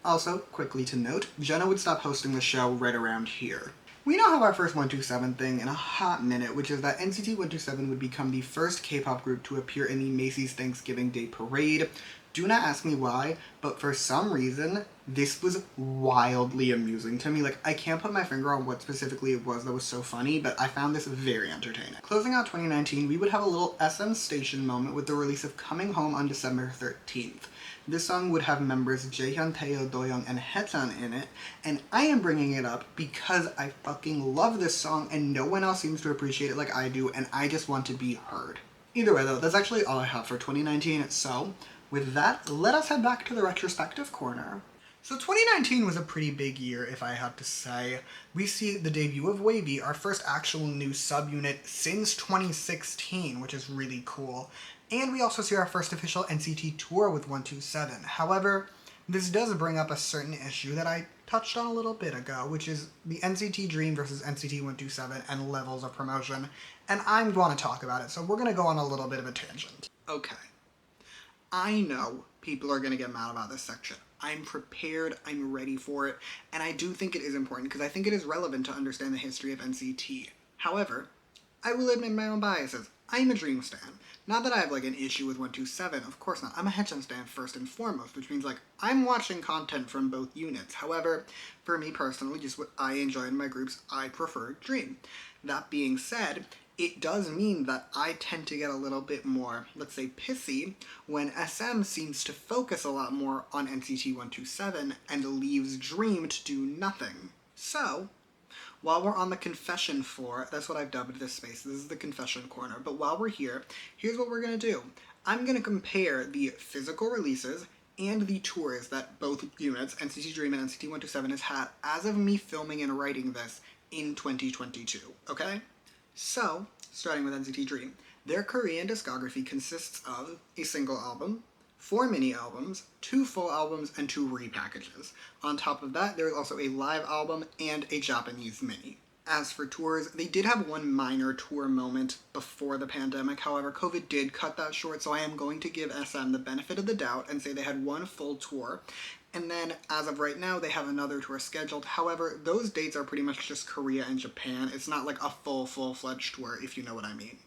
Also, quickly to note, Jenna would stop hosting the show right around here. We now have our first 127 thing in a hot minute, which is that NCT 127 would become the first K-pop group to appear in the Macy's Thanksgiving Day Parade. Do not ask me why, but for some reason, this was wildly amusing to me. Like, I can't put my finger on what specifically it was that was so funny, but I found this very entertaining. Closing out 2019, we would have a little SM Station moment with the release of Coming Home on December 13th. This song would have members Jaehyun, Taeyo, Doyoung, and Haechan in it, and I am bringing it up because I fucking love this song and no one else seems to appreciate it like I do, and I just want to be heard. Either way though, that's actually all I have for 2019, so with that, let us head back to the retrospective corner. So 2019 was a pretty big year, if I had to say. We see the debut of WayV, our first actual new subunit since 2016, which is really cool. And we also see our first official NCT tour with 127. However, this does bring up a certain issue that I touched on a little bit ago, which is the NCT Dream versus NCT 127 and levels of promotion. And I'm going to talk about it, so we're going to go on a little bit of a tangent. Okay. I know people are going to get mad about this section. I'm prepared, I'm ready for it, and I do think it is important because I think it is relevant to understand the history of NCT. However, I will admit my own biases. I'm a Dream stan. Not that I have like an issue with 127, of course not. I'm a Haechan stan first and foremost, which means like I'm watching content from both units. However, for me personally, just what I enjoy in my groups, I prefer Dream. That being said, it does mean that I tend to get a little bit more, let's say, pissy when SM seems to focus a lot more on NCT 127 and leaves Dream to do nothing. So, while we're on the confession floor, that's what I've dubbed this space, this is the confession corner, but while we're here, here's what we're going to do. I'm going to compare the physical releases and the tours that both units, NCT Dream and NCT 127, has had as of me filming and writing this in 2022, okay? So, starting with NCT Dream. Their Korean discography consists of a single album, 4 mini albums, 2 full albums, and 2 repackages. On top of that, there is also a live album and a Japanese mini. As for tours, they did have one minor tour moment before the pandemic. However, COVID did cut that short, so I am going to give SM the benefit of the doubt and say they had one full tour. And then, as of right now, they have another tour scheduled. However, those dates are pretty much just Korea and Japan. It's not like a full-fledged tour, if you know what I mean.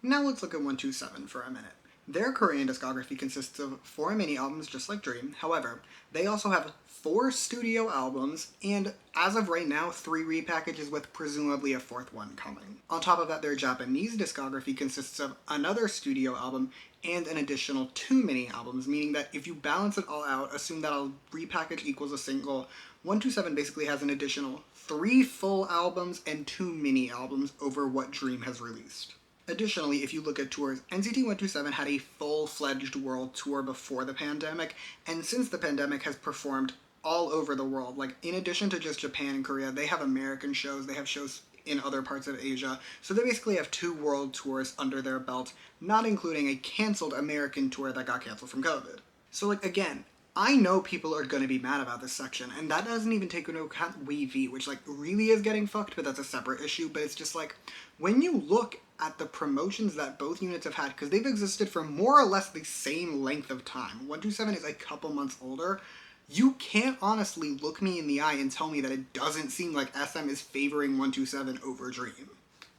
Now let's look at 127 for a minute. Their Korean discography consists of 4 mini albums, just like Dream. However, they also have 4 studio albums, and as of right now, 3 repackages with presumably a 4th one coming. On top of that, their Japanese discography consists of another studio album and an additional 2 mini albums, meaning that if you balance it all out, assume that a repackage equals a single, 127 basically has an additional 3 full albums and 2 mini albums over what Dream has released. Additionally, if you look at tours, NCT 127 had a full-fledged world tour before the pandemic, and since the pandemic has performed all over the world. Like, in addition to just Japan and Korea, they have American shows, they have shows in other parts of Asia, so they basically have 2 world tours under their belt, not including a cancelled American tour that got cancelled from COVID. So, like, again, I know people are going to be mad about this section, and that doesn't even take into account WeV, which, like, really is getting fucked, but that's a separate issue. But it's just, like, when you look at the promotions that both units have had, because they've existed for more or less the same length of time, 127 is a couple months older, you can't honestly look me in the eye and tell me that it doesn't seem like SM is favoring 127 over Dream.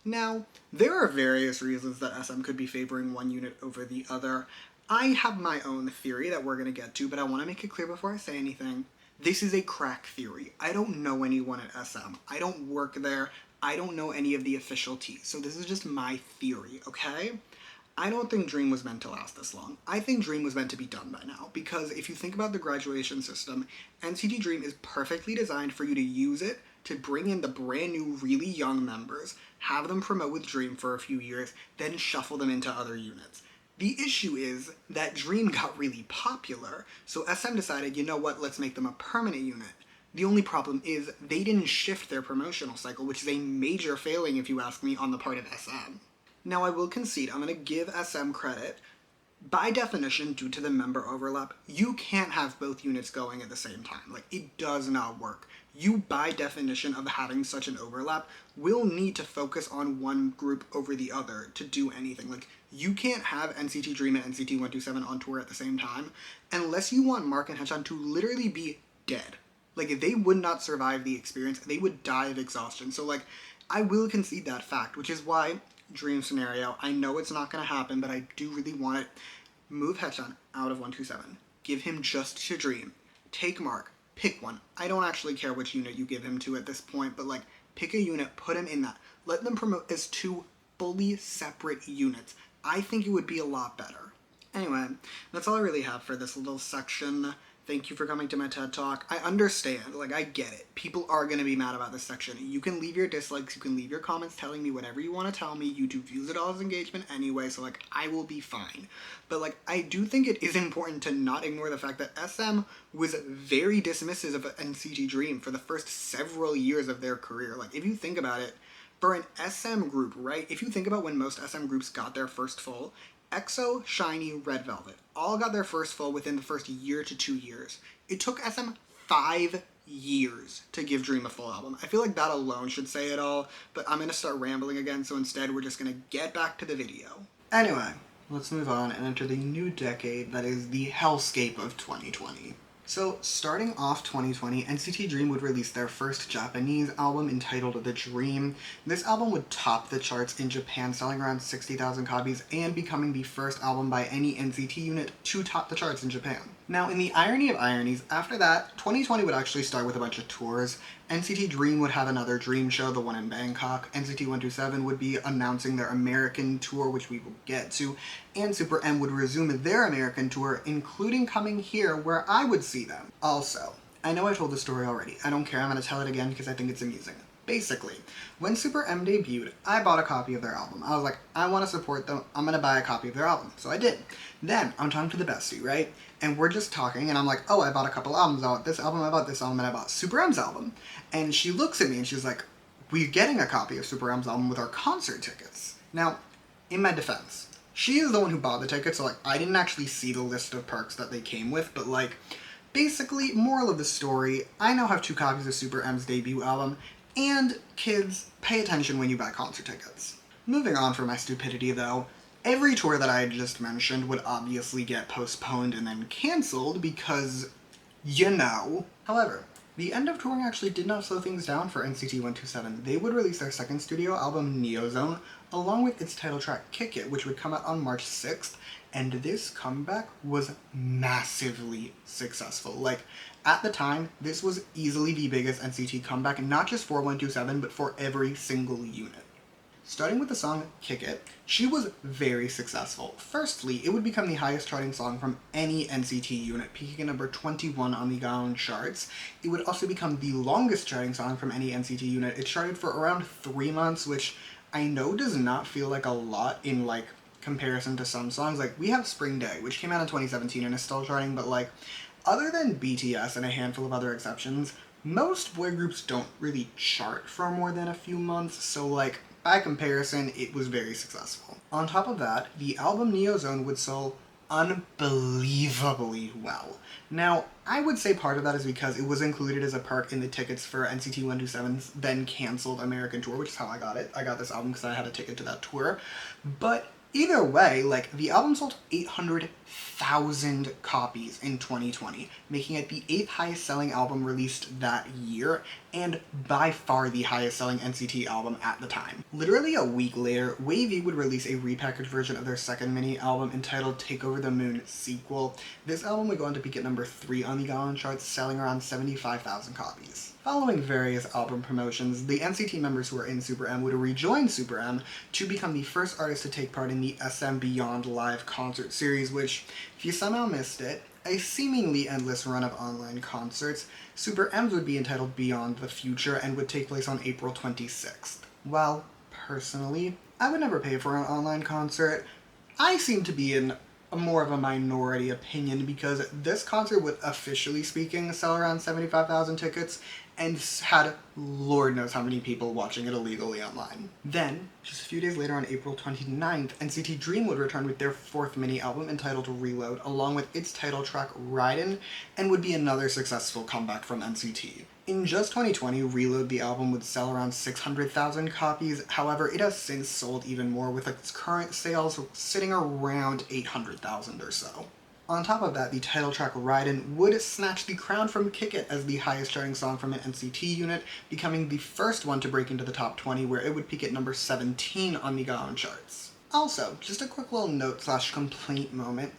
Now, there are various reasons that SM could be favoring one unit over the other. I have my own theory that we're going to get to, but I want to make it clear before I say anything. This is a crack theory. I don't know anyone at SM. I don't work there. I don't know any of the official tea, so this is just my theory, okay? I don't think Dream was meant to last this long. I think Dream was meant to be done by now, because if you think about the graduation system, NCT Dream is perfectly designed for you to use it to bring in the brand new, really young members, have them promote with Dream for a few years, then shuffle them into other units. The issue is that Dream got really popular, so SM decided, you know what, let's make them a permanent unit. The only problem is they didn't shift their promotional cycle, which is a major failing if you ask me on the part of SM. Now I will concede, I'm going to give SM credit. By definition, due to the member overlap, you can't have both units going at the same time. Like, it does not work. You, by definition of having such an overlap, will need to focus on one group over the other to do anything. Like, you can't have NCT Dream and NCT 127 on tour at the same time unless you want Mark and Haechan to literally be dead. Like, they would not survive the experience. They would die of exhaustion. So, like, I will concede that fact, which is why, Dream scenario, I know it's not going to happen, but I do really want it. Move Haechan out of 127. Give him just to Dream. Take Mark. Pick one. I don't actually care which unit you give him to at this point, but, like, pick a unit, put him in that. Let them promote as 2 fully separate units. I think it would be a lot better. Anyway, that's all I really have for this little section. Thank you for coming to my TED Talk. I understand, like, I get it. People are going to be mad about this section. You can leave your dislikes, you can leave your comments telling me whatever you want to tell me. YouTube views it all as engagement anyway, so, like, I will be fine. But, like, I do think it is important to not ignore the fact that SM was very dismissive of NCT Dream for the first several years of their career. Like, if you think about it, for an SM group, right? If you think about when most SM groups got their first full, EXO, SHINee, Red Velvet all got their first full within the first year to 2 years. It took SM 5 years to give Dream a full album. I feel like that alone should say it all, but I'm going to start rambling again, so instead we're just going to get back to the video. Anyway, let's move on and enter the new decade that is the hellscape of 2020. So, starting off 2020, NCT Dream would release their first Japanese album entitled The Dream. This album would top the charts in Japan, selling around 60,000 copies and becoming the first album by any NCT unit to top the charts in Japan. Now, in the irony of ironies, after that, 2020 would actually start with a bunch of tours. NCT Dream would have another Dream show, the one in Bangkok. NCT 127 would be announcing their American tour, which we will get to. And Super M would resume their American tour, including coming here, where I would see them. Also, I know I told the story already. I don't care, I'm going to tell it again because I think it's amusing. Basically, when Super M debuted, I bought a copy of their album. I was like, I want to support them, I'm going to buy a copy of their album. So I did. Then, I'm talking to the bestie, right? And we're just talking, and I'm like, oh, I bought a couple albums. I bought this album, I bought this album, and I bought Super M's album. And she looks at me and she's like, we're getting a copy of Super M's album with our concert tickets. Now, in my defense, She is the one who bought the ticket, so like I didn't actually see the list of perks that they came with, but like basically, moral of the story, I now have 2 copies of Super M's debut album, and kids, pay attention when you buy concert tickets. Moving on from my stupidity though, every tour that I had just mentioned would obviously get postponed and then cancelled because, you know. However, the end of touring actually did not slow things down for NCT 127. They would release their second studio album, Neozone, along with its title track, Kick It, which would come out on March 6th, and this comeback was massively successful. Like, at the time, this was easily the biggest NCT comeback, not just for 127, but for every single unit. Starting with the song Kick It, she was very successful. Firstly, it would become the highest charting song from any NCT unit, peaking at number 21 on the Gaon charts. It would also become the longest charting song from any NCT unit. It charted for around 3 months, which I know does not feel like a lot in like comparison to some songs. Like, we have Spring Day, which came out in 2017 and is still charting, but like, other than BTS and a handful of other exceptions, most boy groups don't really chart for more than a few months, so like, by comparison, it was very successful. On top of that, the album Neozone would sell unbelievably well. Now, I would say part of that is because it was included as a perk in the tickets for NCT 127's then cancelled American tour, which is how I got it. I got this album because I had a ticket to that tour. But either way, like, the album sold 800,000 copies in 2020, making it the 8th highest selling album released that year, and by far the highest selling NCT album at the time. Literally a week later, Wavy would release a repackaged version of their second mini album entitled Take Over the Moon Sequel. This album would go on to peak at number 3 on the Gaon charts, selling around 75,000 copies. Following various album promotions, the NCT members who were in Super M would rejoin Super M to become the first artist to take part in the SM Beyond Live concert series, which, if you somehow missed it, a seemingly endless run of online concerts, Super M's would be entitled Beyond the Future and would take place on April 26th. While, personally, I would never pay for an online concert, I seem to be in more of a minority opinion because this concert would, officially speaking, sell around 75,000 tickets and had Lord knows how many people watching it illegally online. Then, just a few days later on April 29th, NCT Dream would return with their 4th mini album entitled Reload, along with its title track Ridin', and would be another successful comeback from NCT. In just 2020, Reload the album would sell around 600,000 copies, however it has since sold even more with its current sales sitting around 800,000 or so. On top of that, the title track Ridin' would snatch the crown from Kick It as the highest charting song from an NCT unit, becoming the first one to break into the top 20, where it would peak at number 17 on the Gaon charts. Also, just a quick little note/complaint moment,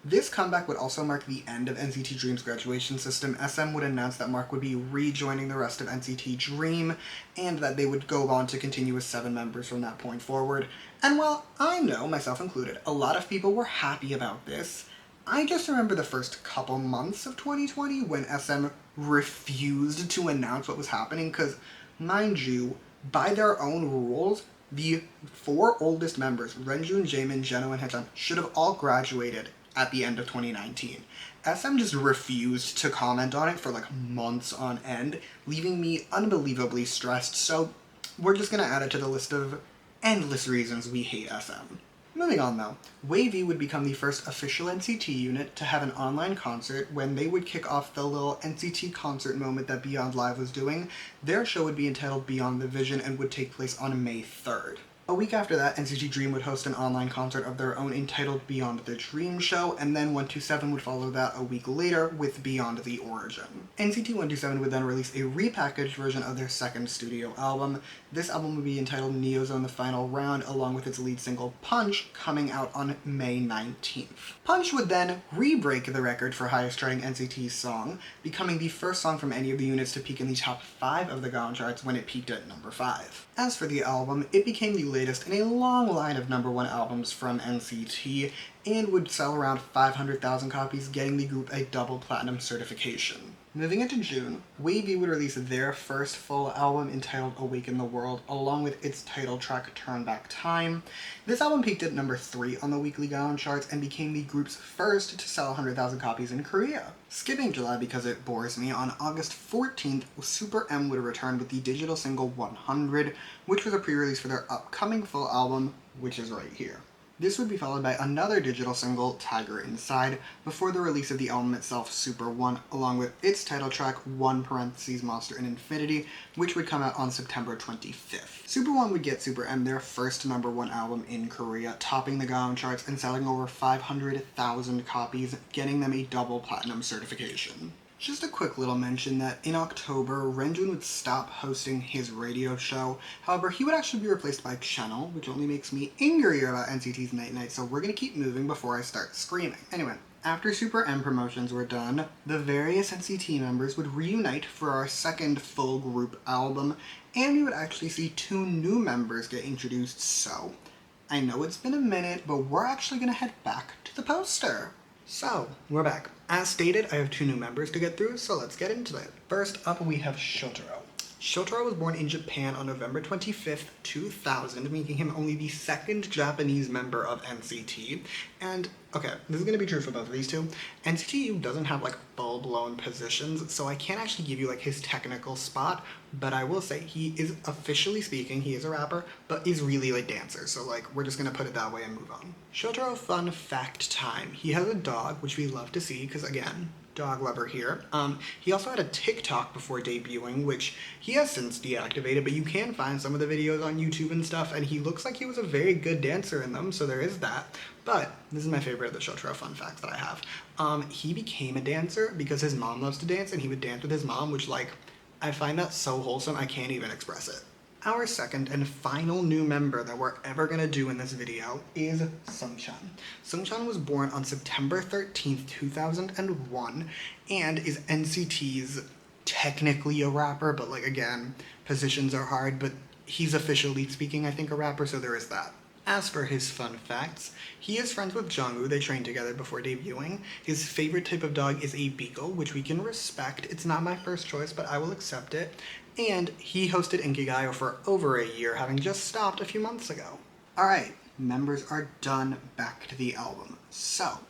this comeback would also mark the end of NCT Dream's graduation system. SM would announce that Mark would be rejoining the rest of NCT Dream, and that they would go on to continue with 7 members from that point forward. And while I know, myself included, a lot of people were happy about this, I just remember the first couple months of 2020 when SM refused to announce what was happening, because, mind you, by their own rules, the 4 oldest members, Renjun, Jaemin, Jeno, and Haechan, should have all graduated at the end of 2019. SM just refused to comment on it for like months on end, leaving me unbelievably stressed, so we're just gonna add it to the list of endless reasons we hate SM. Moving on though, Wavy would become the first official NCT unit to have an online concert when they would kick off the little NCT concert moment that Beyond Live was doing. Their show would be entitled Beyond the Vision and would take place on May 3rd. A week after that, NCT Dream would host an online concert of their own entitled Beyond the Dream Show, and then 127 would follow that a week later with Beyond the Origin. NCT 127 would then release a repackaged version of their second studio album. This album would be entitled Neozone The Final Round, along with its lead single Punch, coming out on May 19th. Punch would then re-break the record for highest charting NCT song, becoming the first song from any of the units to peak in the top 5 of the Gaon charts when it peaked at number 5. As for the album, it became the latest in a long line of #1 albums from NCT, and would sell around 500,000 copies, getting the group a double platinum certification. Moving into June, Wavy would release their first full album entitled Awaken the World, along with its title track Turn Back Time. This album peaked at number 3 on the weekly Gaon charts and became the group's first to sell 100,000 copies in Korea. Skipping July because it bores me, on August 14th, Super M would return with the digital single 100, which was a pre-release for their upcoming full album, which is right here. This would be followed by another digital single, Tiger Inside, before the release of the album itself, Super 1, along with its title track, 1 parentheses Monster in Infinity, which would come out on September 25th. Super 1 would get Super M their first #1 album in Korea, topping the Gaon charts and selling over 500,000 copies, getting them a double platinum certification. Just a quick little mention that in October, Renjun would stop hosting his radio show. However, he would actually be replaced by Channel, which only makes me angrier about NCT's Night Night, so we're gonna keep moving before I start screaming. Anyway, after Super M promotions were done, the various NCT members would reunite for our second full group album, and we would actually see 2 new members get introduced, so I know it's been a minute, but we're actually gonna head back to the poster. So, we're back. As stated, I have 2 new members to get through, so let's get into it. First up, we have Shotaro. Shotaro was born in Japan on November 25th, 2000, making him only the 2nd Japanese member of NCT. And, okay, this is going to be true for both of these two. NCT U doesn't have, like, full-blown positions, so I can't actually give you, like, his technical spot, but I will say he is, officially speaking, he is a rapper, but is really a dancer, so, like, we're just going to put it that way and move on. Shotaro fun fact time. He has a dog, which we love to see, because, again, dog lover here. He also had a TikTok before debuting, which he has since deactivated, but you can find some of the videos on YouTube and stuff, and he looks like he was a very good dancer in them, so there is that. But this is my favorite of the Shotaro fun facts that I have. He became a dancer because his mom loves to dance, and he would dance with his mom, which, like, I find that so wholesome, I can't even express it. Our second and final new member that we're ever gonna do in this video is Sungchan. Sungchan was born on September 13th, 2001, and is NCT's technically a rapper, but, like, again, positions are hard, but he's officially speaking, I think, a rapper, so there is that. As for his fun facts, he is friends with Jungwoo. They trained together before debuting. His favorite type of dog is a beagle, which we can respect. It's not my first choice, but I will accept it. And he hosted Inkigayo for over a year, having just stopped a few months ago. Alright, members are done. Back to the album. So,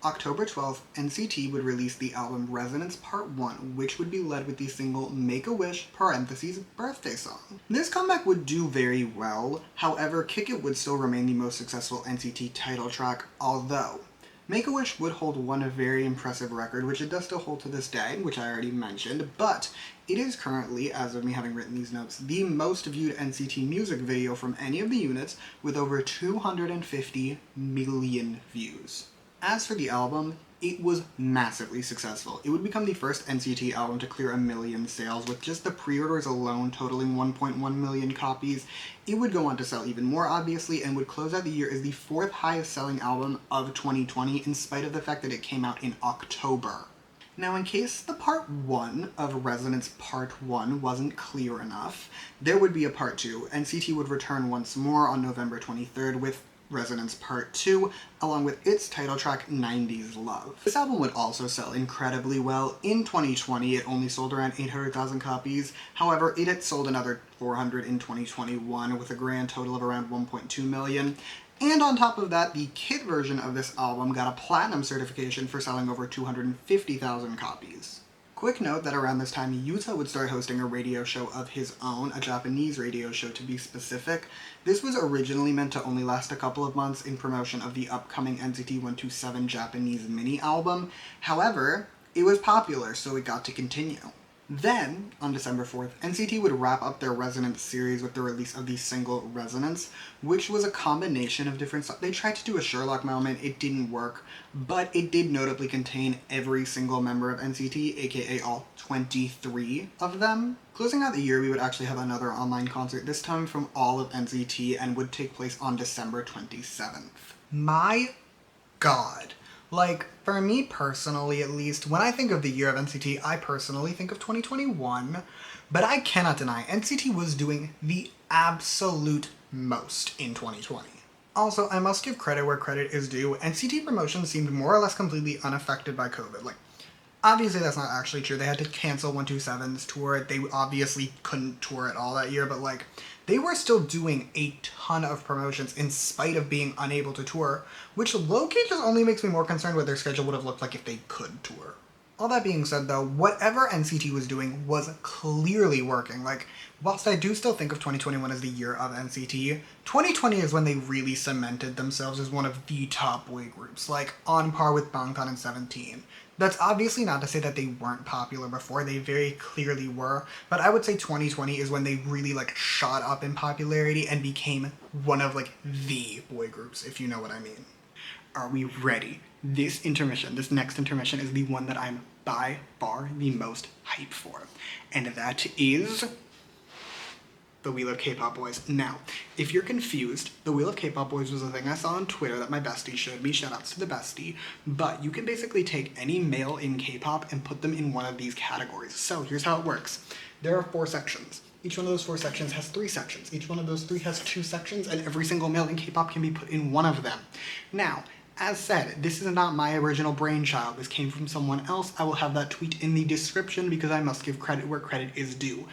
October 12th, NCT would release the album Resonance Part 1, which would be led with the single Make-A-Wish parentheses birthday song. This comeback would do very well, however, Kick It would still remain the most successful NCT title track, although Make-A-Wish would hold one very impressive record, which it does still hold to this day, which I already mentioned, but it is currently, as of me having written these notes, the most viewed NCT music video from any of the units, with over 250 million views. As for the album, it was massively successful. It would become the first NCT album to clear 1 million sales, with just the pre-orders alone totaling 1.1 million copies. It would go on to sell even more, obviously, and would close out the year as the 4th highest selling album of 2020, in spite of the fact that it came out in October. Now, in case the part 1 of Resonance Part 1 wasn't clear enough, there would be a part 2. NCT would return once more on November 23rd with Resonance Part 2, along with its title track, 90s Love. This album would also sell incredibly well. In 2020, it only sold around 800,000 copies. However, it had sold another 400 in 2021, with a grand total of around 1.2 million. And on top of that, the kid version of this album got a platinum certification for selling over 250,000 copies. Quick note that around this time, Yuta would start hosting a radio show of his own, a Japanese radio show to be specific. This was originally meant to only last a couple of months in promotion of the upcoming NCT 127 Japanese mini album. However, it was popular, so it got to continue. Then, on December 4th, NCT would wrap up their Resonance series with the release of the single Resonance, which was a combination of different stuff. They tried to do a Sherlock moment, it didn't work, but it did notably contain every single member of NCT, aka all 23 of them. Closing out the year, we would actually have another online concert, this time from all of NCT, and would take place on December 27th. My God. Like, for me personally at least, when I think of the year of NCT, I personally think of 2021, but I cannot deny NCT was doing the absolute most in 2020. Also, I must give credit where credit is due. NCT promotion seemed more or less completely unaffected by COVID. Like, obviously that's not actually true. They had to cancel 127's tour. They obviously couldn't tour at all that year, but, like, they were still doing a ton of promotions in spite of being unable to tour, which low-key just only makes me more concerned what their schedule would have looked like if they could tour. All that being said, though, whatever NCT was doing was clearly working. Like, whilst I do still think of 2021 as the year of NCT, 2020 is when they really cemented themselves as one of the top boy groups, like on par with Bangtan and 17. That's obviously not to say that they weren't popular before, they very clearly were, but I would say 2020 is when they really like shot up in popularity and became one of like the boy groups, if you know what I mean. Are we ready? This intermission, this next intermission, is the one that I'm by far the most hyped for. And that is the Wheel of K-Pop Boys. Now, if you're confused, the Wheel of K-Pop Boys was a thing I saw on Twitter that my bestie showed me. Shoutouts to the bestie. But you can basically take any male in K-pop and put them in one of these categories. So here's how it works. There are 4 sections. Each one of those 4 sections has 3 sections. Each one of those 3 has 2 sections, and every single male in K-pop can be put in one of them. Now, as said, this is not my original brainchild. This came from someone else. I will have that tweet in the description because I must give credit where credit is due.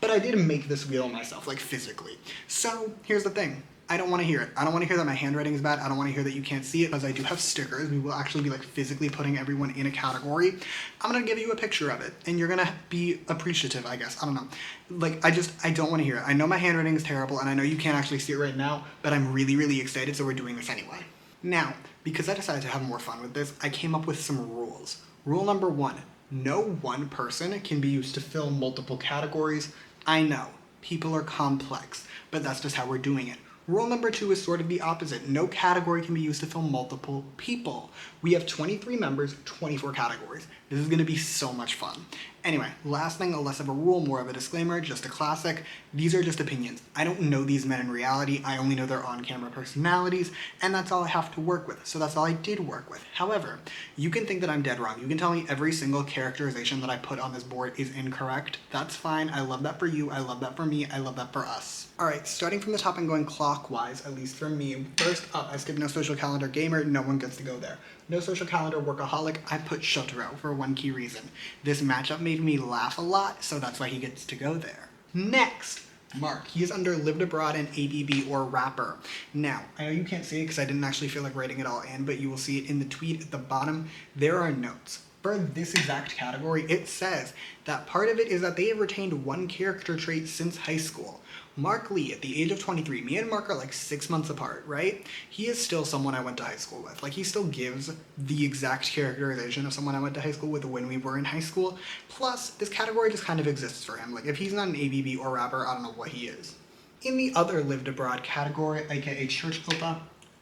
But I did make this wheel myself, like physically. So here's the thing. I don't want to hear it. I don't want to hear that my handwriting is bad. I don't want to hear that you can't see it because I do have stickers. We will actually be like physically putting everyone in a category. I'm going to give you a picture of it and you're going to be appreciative, I guess. I don't know. Like, I don't want to hear it. I know my handwriting is terrible and I know you can't actually see it right now, but I'm really, really excited, so we're doing this anyway. Now, because I decided to have more fun with this, I came up with some rules. Rule number 1, no one person can be used to fill multiple categories. I know, people are complex, but that's just how we're doing it. Rule number 2 is sort of the opposite. No category can be used to fill multiple people. We have 23 members, 24 categories. This is going to be so much fun. Anyway, last thing, less of a rule, more of a disclaimer, just a classic. These are just opinions. I don't know these men in reality. I only know their on-camera personalities, and that's all I have to work with. So that's all I did work with. However, you can think that I'm dead wrong. You can tell me every single characterization that I put on this board is incorrect. That's fine. I love that for you. I love that for me. I love that for us. All right, starting from the top and going clockwise, at least for me. First up, I skipped No Social Calendar Gamer. No one gets to go there. No Social Calendar Workaholic, I put Shotaro for one key reason. This matchup made me laugh a lot, so that's why he gets to go there. Next, Mark. He is under Lived Abroad and ABB or Rapper. Now, I know you can't see it because I didn't actually feel like writing it all in, but you will see it in the tweet at the bottom. There are notes. For this exact category, it says that part of it is that they have retained one character trait since high school. Mark Lee, at the age of 23, me and Mark are like 6 months apart, right? He is still someone I went to high school with. Like, he still gives the exact characterization of someone I went to high school with when we were in high school. Plus, this category just kind of exists for him. Like, if he's not an ABB or rapper, I don't know what he is. In the other Lived Abroad category, aka Church Opa,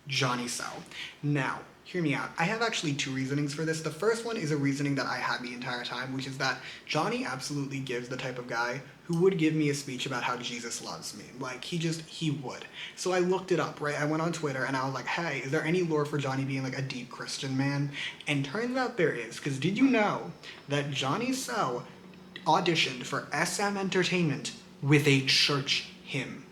Johnny So. Now, hear me out. I have actually 2 reasonings for this. The first one is a reasoning that I had the entire time, which is that Johnny absolutely gives the type of guy who would give me a speech about how Jesus loves me. Like, he would. So I looked it up, right? I went on Twitter and I was like, hey, is there any lore for Johnny being like a deep Christian man? And turns out there is, because did you know that Johnny So auditioned for SM Entertainment with a church hymn?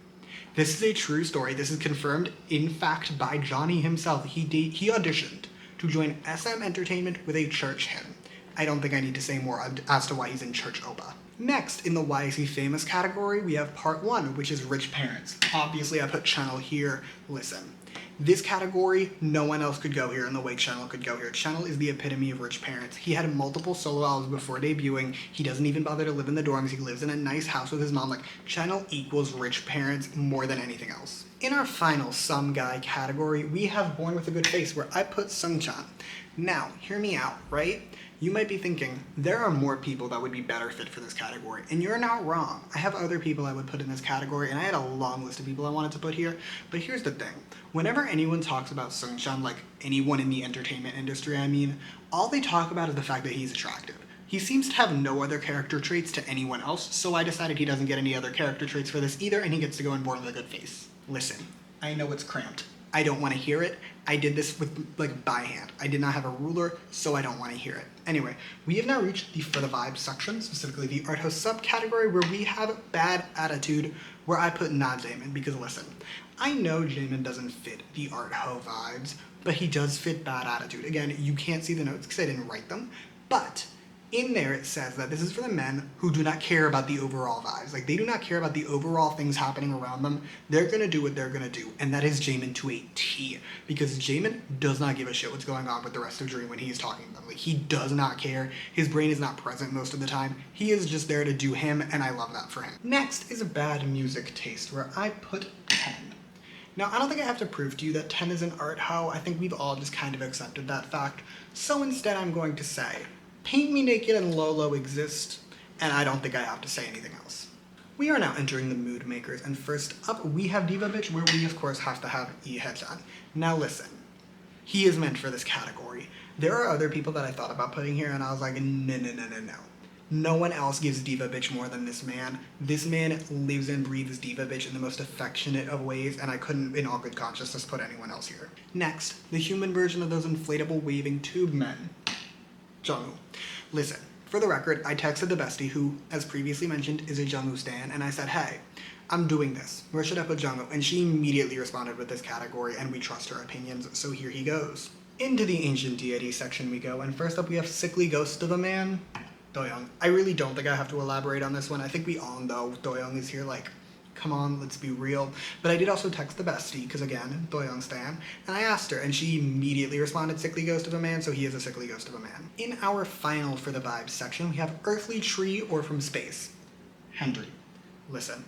This is a true story. This is confirmed, in fact, by Johnny himself. He auditioned to join SM Entertainment with a church hymn. I don't think I need to say more as to why he's in Church Opa. Next, in the Why Is He Famous category, we have part 1, which is rich parents. Obviously, I put Channel here. Listen. This category, no one else could go here in the way Channel could go here. Channel is the epitome of rich parents. He had multiple solo albums before debuting. He doesn't even bother to live in the dorms. He lives in a nice house with his mom. Like, Channel equals rich parents more than anything else. In our final Some Guy category, we have Born With a Good Face, where I put Sungchan. Now, hear me out, right? You might be thinking, there are more people that would be better fit for this category, and you're not wrong. I have other people I would put in this category, and I had a long list of people I wanted to put here, but here's the thing. Whenever anyone talks about Sungchan, like anyone in the entertainment industry, I mean, all they talk about is the fact that he's attractive. He seems to have no other character traits to anyone else, so I decided he doesn't get any other character traits for this either, and he gets to go in Born With a Good Face. Listen, I know it's cramped. I don't want to hear it. I did this with, like, by hand. I did not have a ruler, so I don't want to hear it. Anyway, we have now reached the For the Vibes section, specifically the art host subcategory, where we have Bad Attitude, where I put not Jamin, because listen, I know Jamin doesn't fit the art ho vibes, but he does fit Bad Attitude. Again, you can't see the notes because I didn't write them, but In there it says that this is for the men who do not care about the overall vibes. Like, they do not care about the overall things happening around them. They're gonna do what they're gonna do, and that is Jamin to a T. Because Jamin does not give a shit what's going on with the rest of Dream when he's talking to them. Like, he does not care. His brain is not present most of the time. He is just there to do him, and I love that for him. Next is a bad music taste, where I put 10. Now, I don't think I have to prove to you that 10 is an art hoe. I think we've all just kind of accepted that fact. So instead, I'm going to say, Paint Me Naked and Lolo exist, and I don't think I have to say anything else. We are now entering the mood makers, and first up, we have Diva Bitch, where we, of course, have to have Lee Hae-chan. Now listen, he is meant for this category. There are other people that I thought about putting here, and I was like, no. No one else gives Diva Bitch more than this man. This man lives and breathes Diva Bitch in the most affectionate of ways, and I couldn't, in all good consciousness, put anyone else here. Next, the human version of those inflatable waving tube men. Jungwoo. Listen, for the record, I texted the bestie who, as previously mentioned, is a Jungwoo stan, and I said, hey, I'm doing this. Where should I put Jungwoo? And she immediately responded with this category, and we trust her opinions, so here he goes. Into the ancient deity section we go, and first up we have Sickly Ghost of a Man, Doyoung. I really don't think I have to elaborate on this one. I think we all know Doyoung is here, like, come on, let's be real. But I did also text the bestie, because again, Doyoung stan, and I asked her, and she immediately responded Sickly Ghost of a Man, so he is a Sickly Ghost of a Man. In our final for the vibes section, we have Earthly Tree or From Space. Hendry. Listen,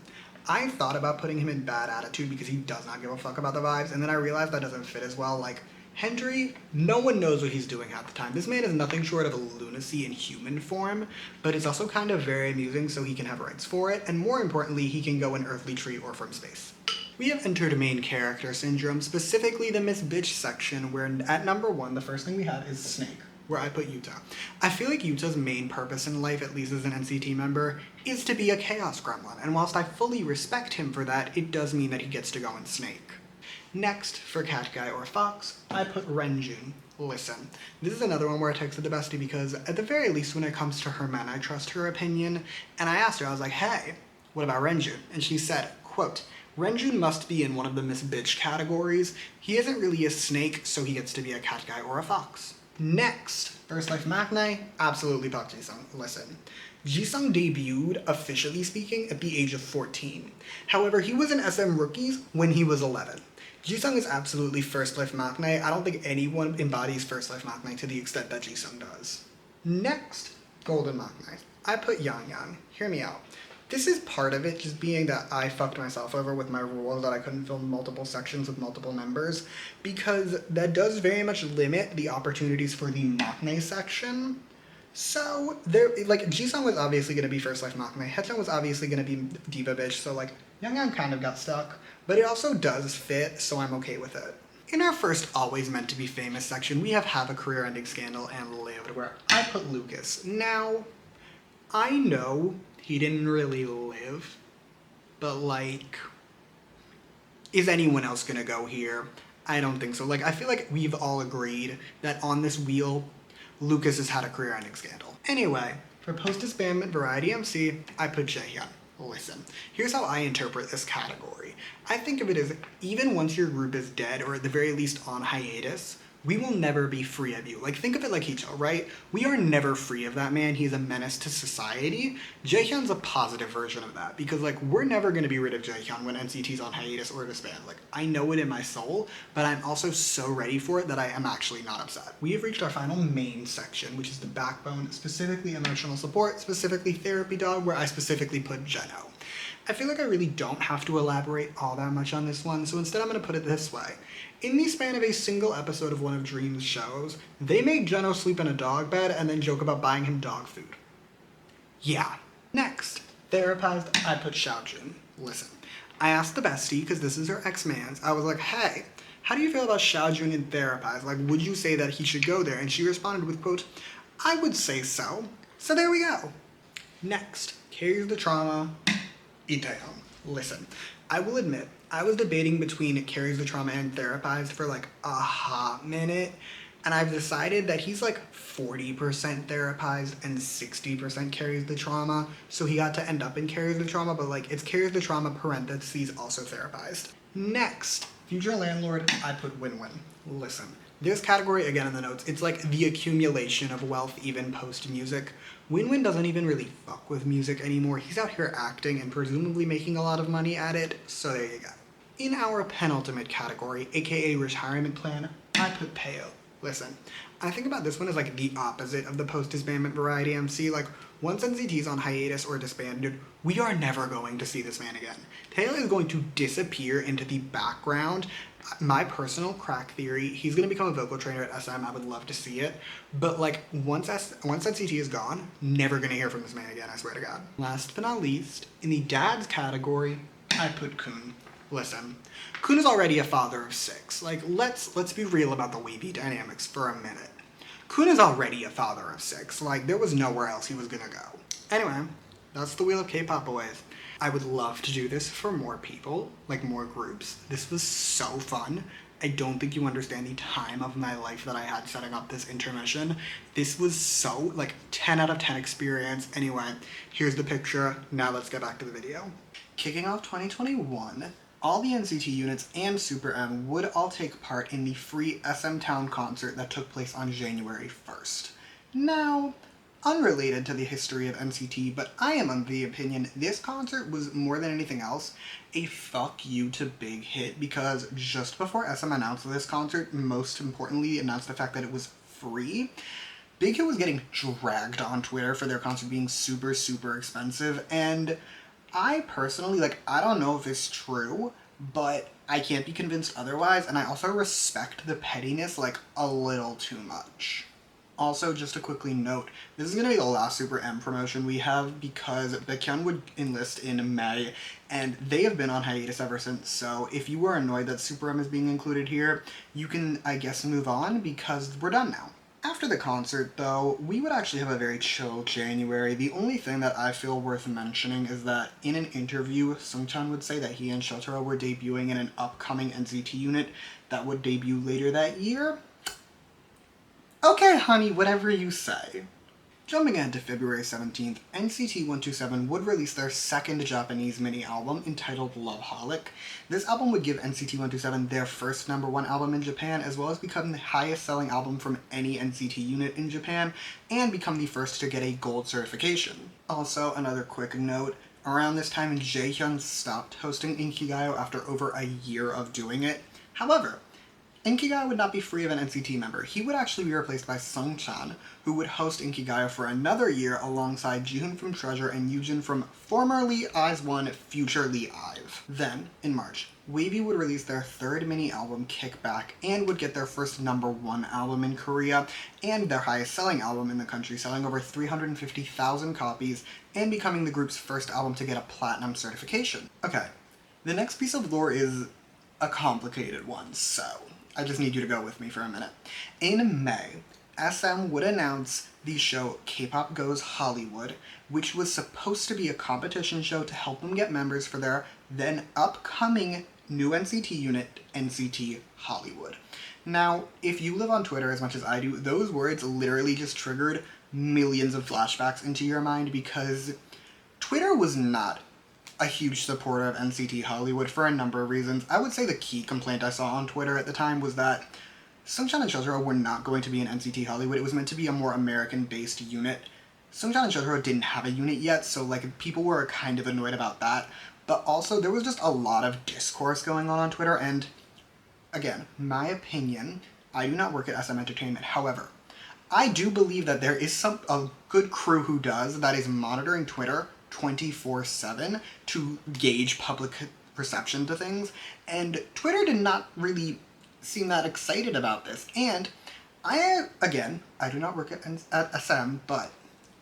I thought about putting him in Bad Attitude because he does not give a fuck about the vibes, and then I realized that doesn't fit as well. Like, Hendry, no one knows what he's doing half the time. This man is nothing short of a lunacy in human form, but it's also kind of very amusing, so he can have rights for it, and more importantly, he can go in Earthly Tree or From Space. We have entered main character syndrome, specifically the Miss Bitch section, where at number 1, the first thing we have is Snake, where I put Yuta. I feel like Yuta's main purpose in life, at least as an NCT member, is to be a chaos gremlin, and whilst I fully respect him for that, it does mean that he gets to go in Snake. Next, for Cat Guy or Fox, I put Renjun. Listen, this is another one where I texted the bestie because at the very least when it comes to her men, I trust her opinion, and I asked her, I was like, hey, what about Renjun? And she said, quote, Renjun must be in one of the Miss Bitch categories. He isn't really a snake, so he gets to be a cat guy or a fox. Next, First Life Maknae, absolutely Park Ji-sung. Listen, Ji-sung debuted, officially speaking, at the age of 14. However, he was in SM Rookies when he was 11. Ji-sung is absolutely First Life Maknae. I don't think anyone embodies First Life Maknae to the extent that Ji-sung does. Next, Golden Maknae. I put Yang Yang. Hear me out. This is part of it just being that I fucked myself over with my rule that I couldn't film multiple sections with multiple members, because that does very much limit the opportunities for the Maknae section. So, there, like, Ji-sung was obviously going to be First Life Maknae, Hae-chan was obviously going to be Diva Bitch, so, like, Yang Yang kind of got stuck, but it also does fit, so I'm okay with it. In our first Always Meant to Be Famous section, we have a career-ending scandal and lived, where I put Lucas. Now, I know he didn't really live, but, like, is anyone else gonna go here? I don't think so. Like, I feel like we've all agreed that on this wheel, Lucas has had a career-ending scandal. Anyway, for post-disbandment variety MC, I put Jaehyun. Listen, here's how I interpret this category. I think of it as, even once your group is dead, or at the very least on hiatus, we will never be free of you. Like, think of it like Hicho, right? We are never free of that man. He's a menace to society. Jaehyun's a positive version of that, because, like, we're never going to be rid of Jaehyun when NCT's on hiatus or disband. Like, I know it in my soul, but I'm also so ready for it that I am actually not upset. We have reached our final main section, which is the backbone, specifically emotional support, specifically therapy dog, where I specifically put Jeno. I feel like I really don't have to elaborate all that much on this one, so instead I'm going to put it this way. In the span of a single episode of one of Dream's shows, they made Jeno sleep in a dog bed and then joke about buying him dog food. Yeah. Next, therapized, I put Xiaojun. Listen, I asked the bestie, because this is her ex-man's, I was like, hey, how do you feel about Xiaojun in therapized? Like, would you say that he should go there? And she responded with, quote, I would say so. So there we go. Next, Carries the Trauma, Itaehyung. Listen, I will admit, I was debating between Carries the Trauma and Therapized for like a hot minute, and I've decided that he's like 40% Therapized and 60% Carries the Trauma, so he got to end up in Carries the Trauma, but like it's Carries the Trauma parentheses also Therapized. Next, Future Landlord, I put Win-Win. Listen, This category, again in the notes, it's like the accumulation of wealth even post-music. Win-Win doesn't even really fuck with music anymore. He's out here acting and presumably making a lot of money at it, so there you go. In our penultimate category, aka retirement plan, I put Peo. Listen, I think about this one as like the opposite of the post-disbandment variety MC. Like, once NCT's on hiatus or disbanded, we are never going to see this man again. Taylor is going to disappear into the background. My personal crack theory, he's going to become a vocal trainer at SM. I would love to see it. But like, once NCT is gone, never going to hear from this man again, I swear to God. Last but not least, in the dads category, I put Kun. Listen, Kun is already a father of 6. Like, let's be real about the Weeby dynamics for a minute. Kun is already a father of 6. Like, there was nowhere else he was gonna go. Anyway, that's the Wheel of K-Pop Boys. I would love to do this for more people, like more groups. This was so fun. I don't think you understand the time of my life that I had setting up this intermission. This was so, like, 10 out of 10 experience. Anyway, here's the picture. Now let's get back to the video. Kicking off 2021, all the NCT units and Super M would all take part in the free SM Town concert that took place on January 1st. Now, unrelated to the history of NCT, but I am of the opinion this concert was more than anything else a fuck you to Big Hit, because just before SM announced this concert, most importantly announced the fact that it was free, Big Hit was getting dragged on Twitter for their concert being super, super expensive, and I personally, like, I don't know if it's true, but I can't be convinced otherwise, and I also respect the pettiness, like, a little too much. Also, just to quickly note, this is going to be the last Super M promotion we have because Baekhyun would enlist in May, and they have been on hiatus ever since, so if you were annoyed that Super M is being included here, you can, I guess, move on because we're done now. After the concert, though, we would actually have a very chill January. The only thing that I feel worth mentioning is that in an interview, Sungchan would say that he and Shotaro were debuting in an upcoming NCT unit that would debut later that year. Okay, honey, whatever you say. Jumping ahead to February 17th, NCT 127 would release their second Japanese mini-album entitled Loveholic. This album would give NCT 127 their first #1 album in Japan, as well as become the highest-selling album from any NCT unit in Japan, and become the first to get a gold certification. Also, another quick note, around this time Jaehyun stopped hosting Inkigayo after over a year of doing it. However, Inkigayo would not be free of an NCT member. He would actually be replaced by Sungchan, who would host Inkigayo for another year alongside Jihoon from Treasure and Yoojin from formerly IZ*ONE, future Lee IVE. Then, in March, WayV would release their third mini-album, Kickback, and would get their first #1 album in Korea, and their highest-selling album in the country, selling over 350,000 copies, and becoming the group's first album to get a platinum certification. Okay, the next piece of lore is a complicated one, so I just need you to go with me for a minute. In May, SM would announce the show K-Pop Goes Hollywood, which was supposed to be a competition show to help them get members for their then upcoming new NCT unit, NCT Hollywood. Now, if you live on Twitter as much as I do, those words literally just triggered millions of flashbacks into your mind because Twitter was not a huge supporter of NCT Hollywood for a number of reasons. I would say the key complaint I saw on Twitter at the time was that Sungchan and Shotaro were not going to be in NCT Hollywood. It was meant to be a more American-based unit. Sungchan and Shotaro didn't have a unit yet, so like people were kind of annoyed about that. But also, there was just a lot of discourse going on Twitter, and again, my opinion, I do not work at SM Entertainment. However, I do believe that there is a good crew who does that is monitoring Twitter 24/7 to gauge public perception to things, and Twitter did not really seem that excited about this. And I do not work at SM, but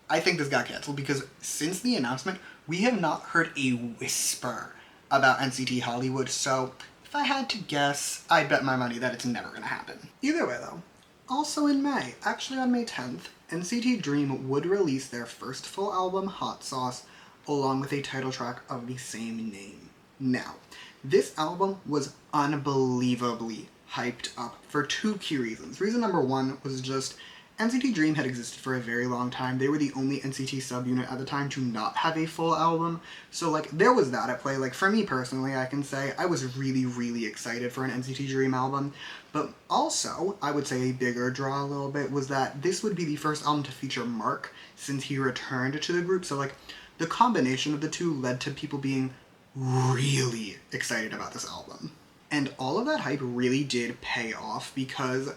I think this got canceled because since the announcement, we have not heard a whisper about NCT Hollywood, so if I had to guess, I'd bet my money that it's never gonna happen. Either way though, also in May, actually on May 10th, NCT Dream would release their first full album, Hot Sauce, along with a title track of the same name. Now, this album was unbelievably hyped up for two key reasons. Reason number one was just NCT Dream had existed for a very long time. They were the only NCT subunit at the time to not have a full album. So, like, there was that at play. Like, for me personally, I can say I was really, really excited for an NCT Dream album. But also, I would say a bigger draw a little bit was that this would be the first album to feature Mark since he returned to the group. So, like, the combination of the two led to people being really excited about this album. And all of that hype really did pay off because